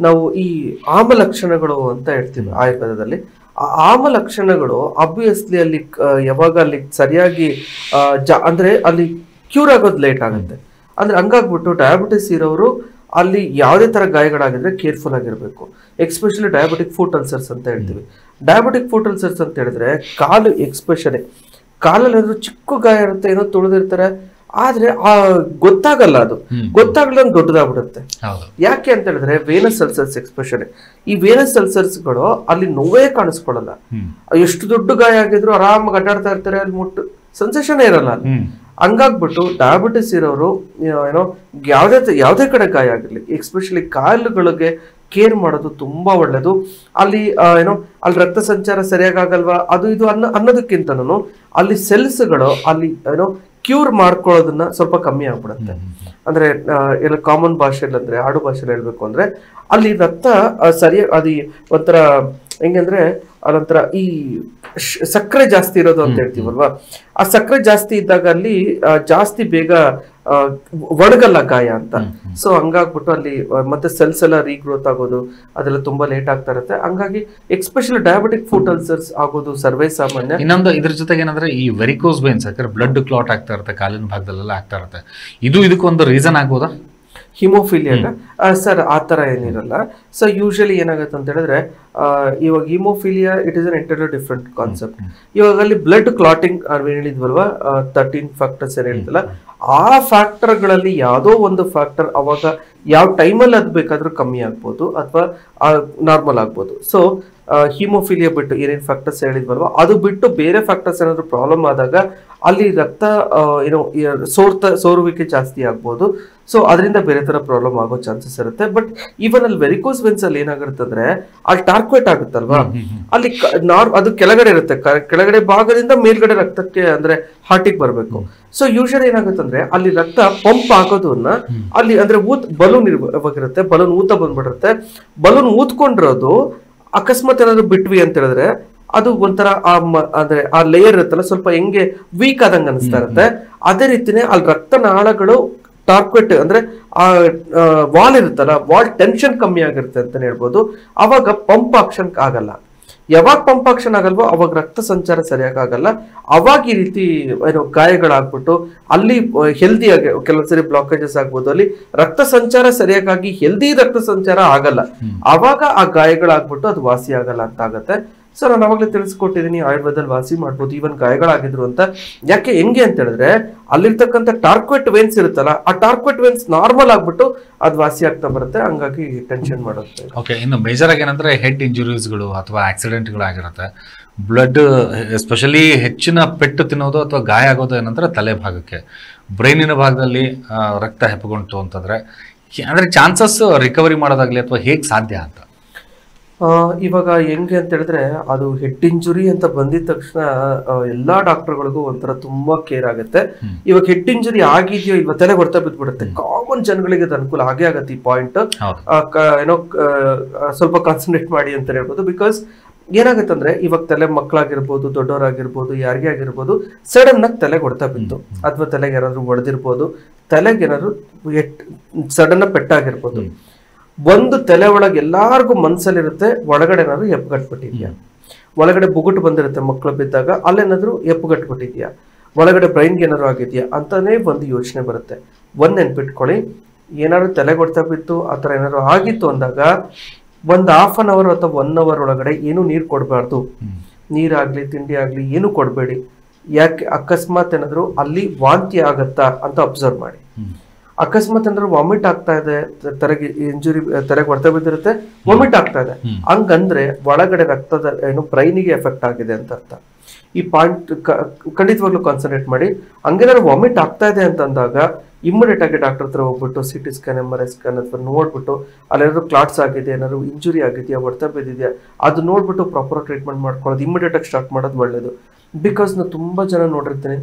ನಾವು ಈ ಆಮಲಕ್ಷಣಗಳು ಅಂತ ಹೇಳ್ತೀವಿ ಆಯುರ್ವೇದದಲ್ಲಿ. ಆ ಆಮಲಕ್ಷಣಗಳು ಆಬ್ವಿಯಸ್ಲಿ ಅಲ್ಲಿ ಯಾವಾಗ ಅಲ್ಲಿ ಸರಿಯಾಗಿ ಅಂದ್ರೆ ಅಲ್ಲಿ ಕ್ಯೂರ್ ಆಗೋದು ಲೇಟ್ ಆಗುತ್ತೆ. ಅಂದ್ರೆ ಹಂಗಾಗ್ಬಿಟ್ಟು ಡಯಾಬಿಟಿಸ್ ಇರೋರು ಅಲ್ಲಿ ಯಾವುದೇ ತರ ಗಾಯಗಳಾಗಿದ್ರೆ ಕೇರ್ಫುಲ್ ಆಗಿರ್ಬೇಕು. ಎಕ್ಸ್ಪೆಷಲಿ ಡಯಾಬಿಟಿಕ್ ಫುಟ್ ಅಲ್ಸರ್ಸ್ ಅಂತ ಹೇಳ್ತೀವಿ. ಡಯಾಬಿಟಿಕ್ ಫುಟ್ ಅಲ್ಸರ್ಸ್ ಅಂತ ಹೇಳಿದ್ರೆ ಕಾಲು, ಎಕ್ಸ್ಪೆಷಲಿ ಕಾಲಲ್ಲಿ ಏನಾದ್ರು ಚಿಕ್ಕ ಗಾಯ ಇರುತ್ತೆ, ಏನೋ ತುಳಿದಿರ್ತಾರೆ, ಆದ್ರೆ ಗೊತ್ತಾಗಲ್ಲ. ಅದು ಗೊತ್ತಾಗಲ್ಲ ದೊಡ್ಡದಾಗ್ಬಿಡುತ್ತೆ. ಯಾಕೆ ಅಂತ ಹೇಳಿದ್ರೆ ವೇನಸ್ ಅಲ್ಸರ್ಸ್, ಎಕ್ಸ್ಪೆಷಲಿ ಈ ವೇನಸ್ ಅಲ್ಸರ್ಸ್ಗಳು ಅಲ್ಲಿ ನೋವೇ ಕಾಣಿಸ್ಕೊಳ್ಳಲ್ಲ. ಎಷ್ಟು ದೊಡ್ಡ ಗಾಯ ಆಗಿದ್ರು ಆರಾಮಾಗಿ ಅಡ್ಡಾಡ್ತಾ ಇರ್ತಾರೆ, ಅಲ್ಲಿ ಮುಟ್ಟು ಸೆನ್ಸೇಷನ್ ಇರಲ್ಲ. ಹಂಗಾಗ್ಬಿಟ್ಟು ಡಯಾಬಿಟಿಸ್ ಇರೋರು ಯಾವುದೇ ಕಡೆ ಗಾಯ ಆಗಿರ್ಲಿ, ಎಕ್ಸ್ಪೆಷಲಿ ಕಾಲುಗಳಿಗೆ ಕೇರ್ ಮಾಡೋದು ತುಂಬಾ ಒಳ್ಳೇದು. ಅಲ್ಲಿ ಅಲ್ಲಿ ರಕ್ತ ಸಂಚಾರ ಸರಿಯಾಗಿ ಆಗಲ್ವಾ ಅದು ಇದು ಅನ್ನೋದಕ್ಕಿಂತನೂ ಅಲ್ಲಿ ಸೆಲ್ಸ್ಗಳು ಅಲ್ಲಿ ಕ್ಯೂರ್ ಮಾಡ್ಕೊಳ್ಳೋದನ್ನ ಸ್ವಲ್ಪ ಕಮ್ಮಿ ಆಗ್ಬಿಡುತ್ತೆ. ಅಂದ್ರೆ ಎಲ್ಲ ಕಾಮನ್ ಭಾಷೆಯಲ್ಲಿ ಅಂದ್ರೆ ಆಡು ಭಾಷೆಯಲ್ಲಿ ಹೇಳ್ಬೇಕು ಅಂದ್ರೆ ಅಲ್ಲಿ ರಕ್ತ ಸರಿಯಾಗಿ ಅದು ಒಂಥರ ಹೆಂಗಂದ್ರೆ ಅದೊಂಥರ ಈ ಸಕ್ಕರೆ ಜಾಸ್ತಿ ಇರೋದು ಅಂತ ಹೇಳ್ತೀವಲ್ವಾ, ಆ ಸಕ್ಕರೆ ಜಾಸ್ತಿ ಇದ್ದಾಗ ಅಲ್ಲಿ ಜಾಸ್ತಿ ಬೇಗ ಒಣಗಲ್ಲ ಗಾಯ ಅಂತ. ಸೊ ಹಂಗಾಗ್ಬಿಟ್ಟು ಅಲ್ಲಿ ಮತ್ತೆ ಸೆಲ್ಸ್ ಎಲ್ಲ ರೀಗ್ರೋತ್ ಆಗೋದು ಅದೆಲ್ಲ ತುಂಬಾ ಲೇಟ್ ಆಗ್ತಾ ಇರುತ್ತೆ. ಹಂಗಾಗಿ ಎಕ್ಸ್ಪೆಷಲಿ ಡಯಾಬಿಟಿಕ್ ಫುಟ್ ಅಲ್ಸರ್ಸ್ ಆಗೋದು ಸರ್ವೇ ಸಾಮಾನ್ಯ. ಇನ್ನೊಂದು ಇದ್ರ ಜೊತೆಗೆ ಏನಂದ್ರೆ ಈ ವೆರಿಕೋಸ್ ವೇನ್ಸ್, ಯಾಕಂದ್ರೆ ಬ್ಲಡ್ ಕ್ಲಾಟ್ ಆಗ್ತಾ ಇರುತ್ತೆ ಕಾಲಿನ ಭಾಗದಲ್ಲೆಲ್ಲ ಆಗ್ತಾ ಇರುತ್ತೆ, ಇದಕ್ಕೊಂದು ರೀಸನ್ ಆಗ್ಬೋದಾ? ಹಿಮೋಫಿಲಿಯಾಗ ಸರ್ ಆ ಥರ ಏನಿರಲ್ಲ. ಸೊ ಯೂಶಲಿ ಏನಾಗುತ್ತೆ ಅಂತ ಹೇಳಿದ್ರೆ ಇವಾಗ haemophilia it is an entirely different concept. ಇವಾಗ ಅಲ್ಲಿ ಬ್ಲಡ್ ಕ್ಲಾಟಿಂಗ್ ಹೇಳಿದ್ವಲ್ವಾ 13 ಫ್ಯಾಕ್ಟರ್ಸ್ ಏನ್ ಹೇಳ್ತಲ್ಲ, ಆ ಫ್ಯಾಕ್ಟರ್ಗಳಲ್ಲಿ ಯಾವುದೋ ಒಂದು ಫ್ಯಾಕ್ಟರ್ ಅವಾಗ ಯಾವ ಟೈಮಲ್ಲಿ ಅದು ಬೇಕಾದ್ರೂ ಕಮ್ಮಿ ಆಗ್ಬೋದು ಅಥವಾ ನಾರ್ಮಲ್ ಆಗ್ಬೋದು. ಸೊ ಹಿಮೋಫಿಲಿಯಾ ಬಿಟ್ಟು ಏನೇನು ಫ್ಯಾಕ್ಟರ್ಸ್ ಹೇಳಿದ್ವಲ್ವ ಅದು ಬಿಟ್ಟು ಬೇರೆ ಫ್ಯಾಕ್ಟರ್ಸ್ ಏನಾದ್ರು ಪ್ರಾಬ್ಲಮ್ ಆದಾಗ ಅಲ್ಲಿ ರಕ್ತ ಏನೋ ಸೋರುವಿಕೆ ಜಾಸ್ತಿ ಆಗ್ಬೋದು. ಸೊ ಅದರಿಂದ ಬೇರೆ ತರ ಪ್ರಾಬ್ಲಮ್ ಆಗೋ ಚಾನ್ಸಸ್ ಇರುತ್ತೆ. ಬಟ್ ಈವನ್ ಅಲ್ಲಿ ವೆರಿಕೋಸ್ ವೆನ್ಸ್ ಅಲ್ಲಿ ಏನಾಗಿರುತ್ತೆ ಅಂದ್ರೆ ಅಲ್ಲಿ ಟಾರ್ಕ್ವೇಟ್ ಆಗುತ್ತಲ್ವಾ, ಅಲ್ಲಿ ಅದು ಕೆಳಗಡೆ ಇರುತ್ತೆ, ಕೆಳಗಡೆ ಭಾಗದಿಂದ ಮೇಲ್ಗಡೆ ರಕ್ತಕ್ಕೆ ಅಂದ್ರೆ ಹಾರ್ಟಿಗೆ ಬರಬೇಕು. ಸೊ ಯೂಶಲಿ ಏನಾಗುತ್ತೆ ಅಲ್ಲಿ ರಕ್ತ ಪಂಪ್ ಆಗೋದನ್ನ ಅಲ್ಲಿ ಅಂದ್ರೆ ಬಲೂನ್ ಇರುತ್ತೆ, ಬಲೂನ್ ಊತ ಬಂದ್ಬಿಡುತ್ತೆ. ಬಲೂನ್ ಊದ್ಕೊಂಡಿರೋದು ಅಕಸ್ಮಾತ್ ಏನಾದ್ರು ಬಿಟ್ವಿ ಅಂತ ಹೇಳಿದ್ರೆ ಅದು ಒಂಥರ ಅಂದ್ರೆ ಆ ಲೇಯರ್ ಇರುತ್ತಲ್ಲ ಸ್ವಲ್ಪ ಹೆಂಗೆ ವೀಕ್ ಆದಂಗೆ ಅನಿಸ್ತಾ ಇರುತ್ತೆ. ಅದೇ ರೀತಿನೇ ಅಲ್ಲಿ ರಕ್ತನಾಳಗಳು ಟಾರ್ಕ್ವೆಟ್ ಅಂದ್ರೆ ಆ ವಾಲ್ ಇರುತ್ತಲ್ಲ, ವಾಲ್ ಟೆನ್ಷನ್ ಕಮ್ಮಿ ಆಗಿರುತ್ತೆ ಅಂತ ಹೇಳ್ಬೋದು. ಅವಾಗ ಪಂಪ್ ಆಕ್ಷನ್ ಆಗಲ್ಲ. ಯಾವಾಗ ಪಂಪ್ ಆಕ್ಷನ್ ಆಗಲ್ವೋ ಅವಾಗ ರಕ್ತ ಸಂಚಾರ ಸರಿಯಾಗಿ ಆಗಲ್ಲ. ಅವಾಗ ಈ ರೀತಿ ಏನೋ ಗಾಯಗಳಾಗ್ಬಿಟ್ಟು ಅಲ್ಲಿ ಹೆಲ್ದಿಯಾಗಿ ಕೆಲವೊಂದ್ಸರಿ ಬ್ಲಾಕೇಜಸ್ ಆಗ್ಬೋದು, ಅಲ್ಲಿ ರಕ್ತ ಸಂಚಾರ ಸರಿಯಾಗಿ ಹೆಲ್ದಿ ರಕ್ತ ಸಂಚಾರ ಆಗಲ್ಲ. ಅವಾಗ ಆ ಗಾಯಗಳಾಗ್ಬಿಟ್ಟು ಅದು ವಾಸಿ ಆಗಲ್ಲ ಅಂತ ಆಗತ್ತೆ. ಸೊ ನಾನು ಅವಾಗಲೇ ತಿಳಿಸ್ಕೊಟ್ಟಿದ್ದೀನಿ ಆಯುರ್ವೇದದಲ್ಲಿ ವಾಸಿ ಮಾಡ್ಬೋದು ಈವನ್ ಗಾಯಗಳಾಗಿದ್ರು ಅಂತ. ಯಾಕೆ ಹೆಂಗೆ ಅಂತ ಹೇಳಿದ್ರೆ ಅಲ್ಲಿರ್ತಕ್ಕಂಥ ಟಾರ್ಕ್ವೆಟ್ ವೇನ್ಸ್ ಇರುತ್ತಲ್ಲ, ಆ ಟಾರ್ಕ್ವೆಟ್ ವೇನ್ಸ್ ನಾರ್ಮಲ್ ಆಗ್ಬಿಟ್ಟು ಅದು ವಾಸಿ ಆಗ್ತಾ ಬರುತ್ತೆ. ಹಂಗಾಗಿ ಟೆನ್ಷನ್ ಮಾಡುತ್ತೆ. ಓಕೆ, ಇನ್ನು ಮೇಜರ್ ಆಗಿ ಏನಂದ್ರೆ ಹೆಡ್ ಇಂಜುರೀಸ್ಗಳು ಅಥವಾ ಆಕ್ಸಿಡೆಂಟ್ಗಳು ಆಗಿರುತ್ತೆ. ಬ್ಲಡ್ ಎಸ್ಪೆಷಲಿ ಹೆಚ್ಚಿನ ಪೆಟ್ಟು ತಿನ್ನೋದು ಅಥವಾ ಗಾಯ ಆಗೋದು ಏನಂದ್ರೆ ತಲೆ ಭಾಗಕ್ಕೆ, ಬ್ರೈನಿನ ಭಾಗದಲ್ಲಿ ರಕ್ತ ಹೆಪ್ಪುಗೊಂಡು ಅಂತಂದ್ರೆ ಅಂದ್ರೆ ಚಾನ್ಸಸ್ ರಿಕವರಿ ಮಾಡೋದಾಗ್ಲಿ ಅಥವಾ ಹೇಗೆ ಸಾಧ್ಯ ಅಂತ? ಇವಾಗ ಹೆಂಗೆ ಅಂತ ಹೇಳಿದ್ರೆ ಅದು ಹೆಡ್ ಇಂಜುರಿ ಅಂತ ಬಂದಿದ ತಕ್ಷಣ ಎಲ್ಲಾ ಡಾಕ್ಟರ್ಗಳಿಗೂ ಒಂಥರ ತುಂಬಾ ಕೇರ್ ಆಗುತ್ತೆ. ಇವಾಗ ಹೆಡ್ ಇಂಜುರಿ ಆಗಿದೆಯೋ ಇವಾಗ ತಲೆ ಹೊಡ್ತಾ ಬಿದ್ಬಿಡುತ್ತೆ. ಕಾಮನ್ ಜನಗಳಿಗೆ ಅದು ಅನುಕೂಲ ಆಗೇ ಆಗತ್ತೆ. ಈ ಪಾಯಿಂಟ್ ಏನೋ ಸ್ವಲ್ಪ ಕಾನ್ಸಂಟ್ರೇಟ್ ಮಾಡಿ ಅಂತ ಹೇಳ್ಬೋದು. ಬಿಕಾಸ್ ಏನಾಗುತ್ತೆ ಅಂದ್ರೆ ಇವಾಗ ತಲೆ ಮಕ್ಕಳಾಗಿರ್ಬೋದು, ದೊಡ್ಡವರಾಗಿರ್ಬೋದು, ಯಾರಿಗೇ ಆಗಿರ್ಬೋದು, ಸಡನ್ ಆಗಿ ತಲೆಗೆ ಹೊಡ್ತಾ ಬಿದ್ದು ಅಥವಾ ತಲೆಗೆ ಯಾರಾದ್ರೂ ಹೊಡೆದಿರ್ಬೋದು, ತಲೆಗೆ ಏನಾದ್ರು ಸಡನ್ ಪೆಟ್ಟಾಗಿರ್ಬೋದು. ಒಂದು ತಲೆ ಒಳಗೆ ಎಲ್ಲಾರ್ಗು ಮನ್ಸಲ್ಲಿರುತ್ತೆ ಒಳಗಡೆ ಏನಾದ್ರು ಎಪ್ಪುಗಟ್ಬಿಟ್ಟಿದ್ಯಾ, ಒಳಗಡೆ ಬುಗುಟು ಬಂದಿರುತ್ತೆ ಮಕ್ಕಳು ಬಿದ್ದಾಗ, ಅಲ್ಲೇನಾದ್ರು ಎಪ್ಪುಗಟ್ಬಿಟ್ಟಿದ್ಯಾ, ಒಳಗಡೆ ಬ್ರೈನ್ಗೆ ಏನಾದ್ರು ಆಗಿದ್ಯಾ ಅಂತಾನೆ ಒಂದು ಯೋಚನೆ ಬರುತ್ತೆ. ಒಂದ್ ನೆನ್ಪಿಟ್ಕೊಳ್ಳಿ, ಏನಾದ್ರು ತಲೆ ಹೊಡ್ತಾ ಬಿತ್ತು ಆ ಥರ ಏನಾದ್ರು ಆಗಿತ್ತು ಅಂದಾಗ ಒಂದು ½ an hour ಅಥವಾ 1 hour ಒಳಗಡೆ ಏನು ನೀರು ಕೊಡಬಾರ್ದು. ನೀರಾಗ್ಲಿ ತಿಂಡಿ ಆಗ್ಲಿ ಏನು ಕೊಡಬೇಡಿ. ಯಾಕೆ ಅಕಸ್ಮಾತ್ ಏನಾದ್ರು ಅಲ್ಲಿ ವಾಂತಿ ಆಗತ್ತಾ ಅಂತ ಅಬ್ಸರ್ವ್ ಮಾಡಿ. ಅಕಸ್ಮಾತ್ ಅಂದ್ರೆ ವಾಮಿಟ್ ಆಗ್ತಾ ಇದೆ, ತೆರೆಗೆ ಇಂಜುರಿ ತೆರೆಗೆ ಹೊಡ್ತಾ ಬಿದ್ದಿರುತ್ತೆ, ವಾಮಿಟ್ ಆಗ್ತಾ ಇದೆ, ಹಂಗಂದ್ರೆ ಒಳಗಡೆ ರಕ್ತದ ಏನು ಬ್ರೈನಿಗೆ ಎಫೆಕ್ಟ್ ಆಗಿದೆ ಅಂತ ಅರ್ಥ. ಈ ಪಾಯಿಂಟ್ ಖಂಡಿತವಾಗ್ಲೂ ಕಾನ್ಸಂಟ್ರೇಟ್ ಮಾಡಿ. ಹಂಗೇನಾದ್ರು ವಾಮಿಟ್ ಆಗ್ತಾ ಇದೆ ಅಂತ ಅಂದಾಗ ಇಮ್ಮಿಡಿಯೇಟ್ ಆಗಿ ಡಾಕ್ಟರ್ ಹತ್ರ ಹೋಗ್ಬಿಟ್ಟು CT ಸ್ಕ್ಯಾನ್ MRI ಸ್ಕ್ಯಾನ್ ಅಥವಾ ನೋಡ್ಬಿಟ್ಟು ಅಲ್ಲೇನಾದ್ರು ಕ್ಲಾಟ್ಸ್ ಆಗಿದೆ, ಏನಾದ್ರು ಇಂಜುರಿ ಆಗಿದೆಯಾ, ಹೊಡ್ತಾ ಬಿದ್ದಿದ್ಯಾ ಅದು ನೋಡ್ಬಿಟ್ಟು ಪ್ರಾಪರ್ ಟ್ರೀಟ್ಮೆಂಟ್ ಮಾಡ್ಕೊಳ್ಳೋದು ಇಮ್ಮಿಡಿಯೇಟ್ ಆಗಿ ಸ್ಟಾರ್ಟ್ ಮಾಡೋದು ಒಳ್ಳೇದು. ಬಿಕಾಸ್ ನಾನು ತುಂಬಾ ಜನ ನೋಡಿರ್ತೀನಿ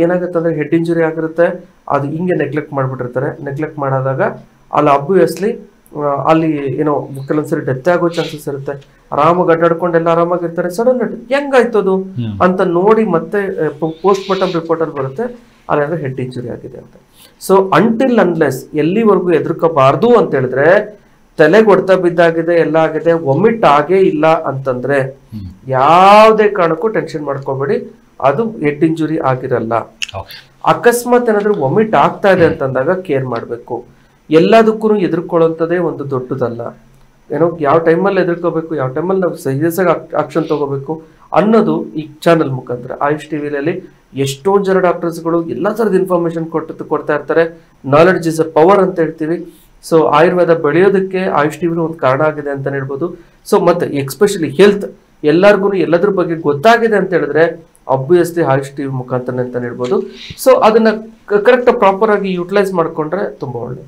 ಏನಾಗುತ್ತೆ ಅಂದ್ರೆ ಹೆಡ್ ಇಂಜುರಿ ಆಗಿರುತ್ತೆ, ಅದು ಹಿಂಗೆ ನೆಗ್ಲೆಕ್ಟ್ ಮಾಡ್ಬಿಟ್ಟಿರ್ತಾರೆ. ನೆಗ್ಲೆಕ್ಟ್ ಮಾಡಾದಾಗ ಅಲ್ಲಿ ಅಬ್ವಿಯಸ್ಲಿ ಅಲ್ಲಿ ಏನೋ ಕೆಲವೊಂದ್ಸರಿ ಡೆತ್ ಆಗೋ ಚಾನ್ಸಸ್ ಇರುತ್ತೆ. ಆರಾಮಾಗಿ ಅಡ್ಡಾಡ್ಕೊಂಡು ಎಲ್ಲ ಆರಾಮಾಗಿರ್ತಾರೆ, ಸಡನ್ ಹೆಂಗಾಯ್ತದು ಅಂತ ನೋಡಿ ಮತ್ತೆ ಪೋಸ್ಟ್ ಮಾರ್ಟಮ್ ರಿಪೋರ್ಟ್ ಅಲ್ಲಿ ಬರುತ್ತೆ ಅಲ್ಲಾಂದ್ರೆ ಹೆಡ್ ಇಂಜುರಿ ಆಗಿದೆ ಅಂತ. ಸೊ ಅಂಟಿಲ್ ಅನ್ಲೆಸ್ ಎಲ್ಲಿವರೆಗೂ ಎದುರ್ಕೋಬಾರ್ದು ಅಂತ ಹೇಳಿದ್ರೆ ತಲೆಗೆ ಹೊಡ್ತಾ ಬಿದ್ದಾಗಿದೆ, ಎಲ್ಲ ಆಗಿದೆ, ವಾಮಿಟ್ ಆಗೇ ಇಲ್ಲ ಅಂತಂದ್ರೆ ಯಾವುದೇ ಕಾರಣಕ್ಕೂ ಟೆನ್ಷನ್ ಮಾಡ್ಕೋಬೇಡಿ, ಅದು ಹೆಡ್ ಇಂಜುರಿ ಆಗಿರಲ್ಲ. ಅಕಸ್ಮಾತ್ ಏನಾದ್ರೂ ವಾಮಿಟ್ ಆಗ್ತಾ ಇದೆ ಅಂತಂದಾಗ ಕೇರ್ ಮಾಡಬೇಕು. ಎಲ್ಲದಕ್ಕೂ ಎದುರ್ಕೊಳ್ಳೋಂಥದ್ದೇ ಒಂದು ದೊಡ್ಡದಲ್ಲ. ಏನೋ ಯಾವ ಟೈಮಲ್ಲಿ ಎದುರ್ಕೋಬೇಕು, ಯಾವ ಟೈಮಲ್ಲಿ ನಾವು ಸೀರಿಯಸ್ ಆಗಿ ಆಕ್ಷನ್ ತಗೋಬೇಕು ಅನ್ನೋದು ಈ ಚಾನಲ್ ಮುಖಾಂತರ ಆಯುಷ್ ಟಿವಿಯಲ್ಲಿ ಎಷ್ಟೊಂದು ಜನ ಡಾಕ್ಟರ್ಸ್ಗಳು ಎಲ್ಲ ಥರದ ಇನ್ಫಾರ್ಮೇಶನ್ ಕೊಡ್ತಾ ಇರ್ತಾರೆ. ನಾಲೆಡ್ಜ್ ಇಸ್ ಅ ಪವರ್ ಅಂತ ಹೇಳ್ತೀವಿ. ಸೊ ಆಯುರ್ವೇದ ಬೆಳೆಯೋದಕ್ಕೆ ಆಯುಷ್ ಟಿವಿ ಒಂದು ಕಾರಣ ಆಗಿದೆ ಅಂತ ಹೇಳ್ಬೋದು. ಸೊ ಮತ್ತೆ ಎಕ್ಸ್ಪೆಷಲಿ ಹೆಲ್ತ್ ಎಲ್ಲರಿಗೂ ಎಲ್ಲದ್ರ ಬಗ್ಗೆ ಗೊತ್ತಾಗಿದೆ ಅಂತ ಹೇಳಿದ್ರೆ ಆಬ್ವಿಯಸ್ಲಿ ಆಯುಷ್ ಟಿವಿ ಮುಖಾಂತರ ಅಂತ ಹೇಳ್ಬೋದು. ಸೊ ಅದನ್ನ ಕರೆಕ್ಟ್ ಪ್ರಾಪರ್ ಆಗಿ ಯುಟಿಲೈಸ್ ಮಾಡ್ಕೊಂಡ್ರೆ ತುಂಬಾ ಒಳ್ಳೇದು.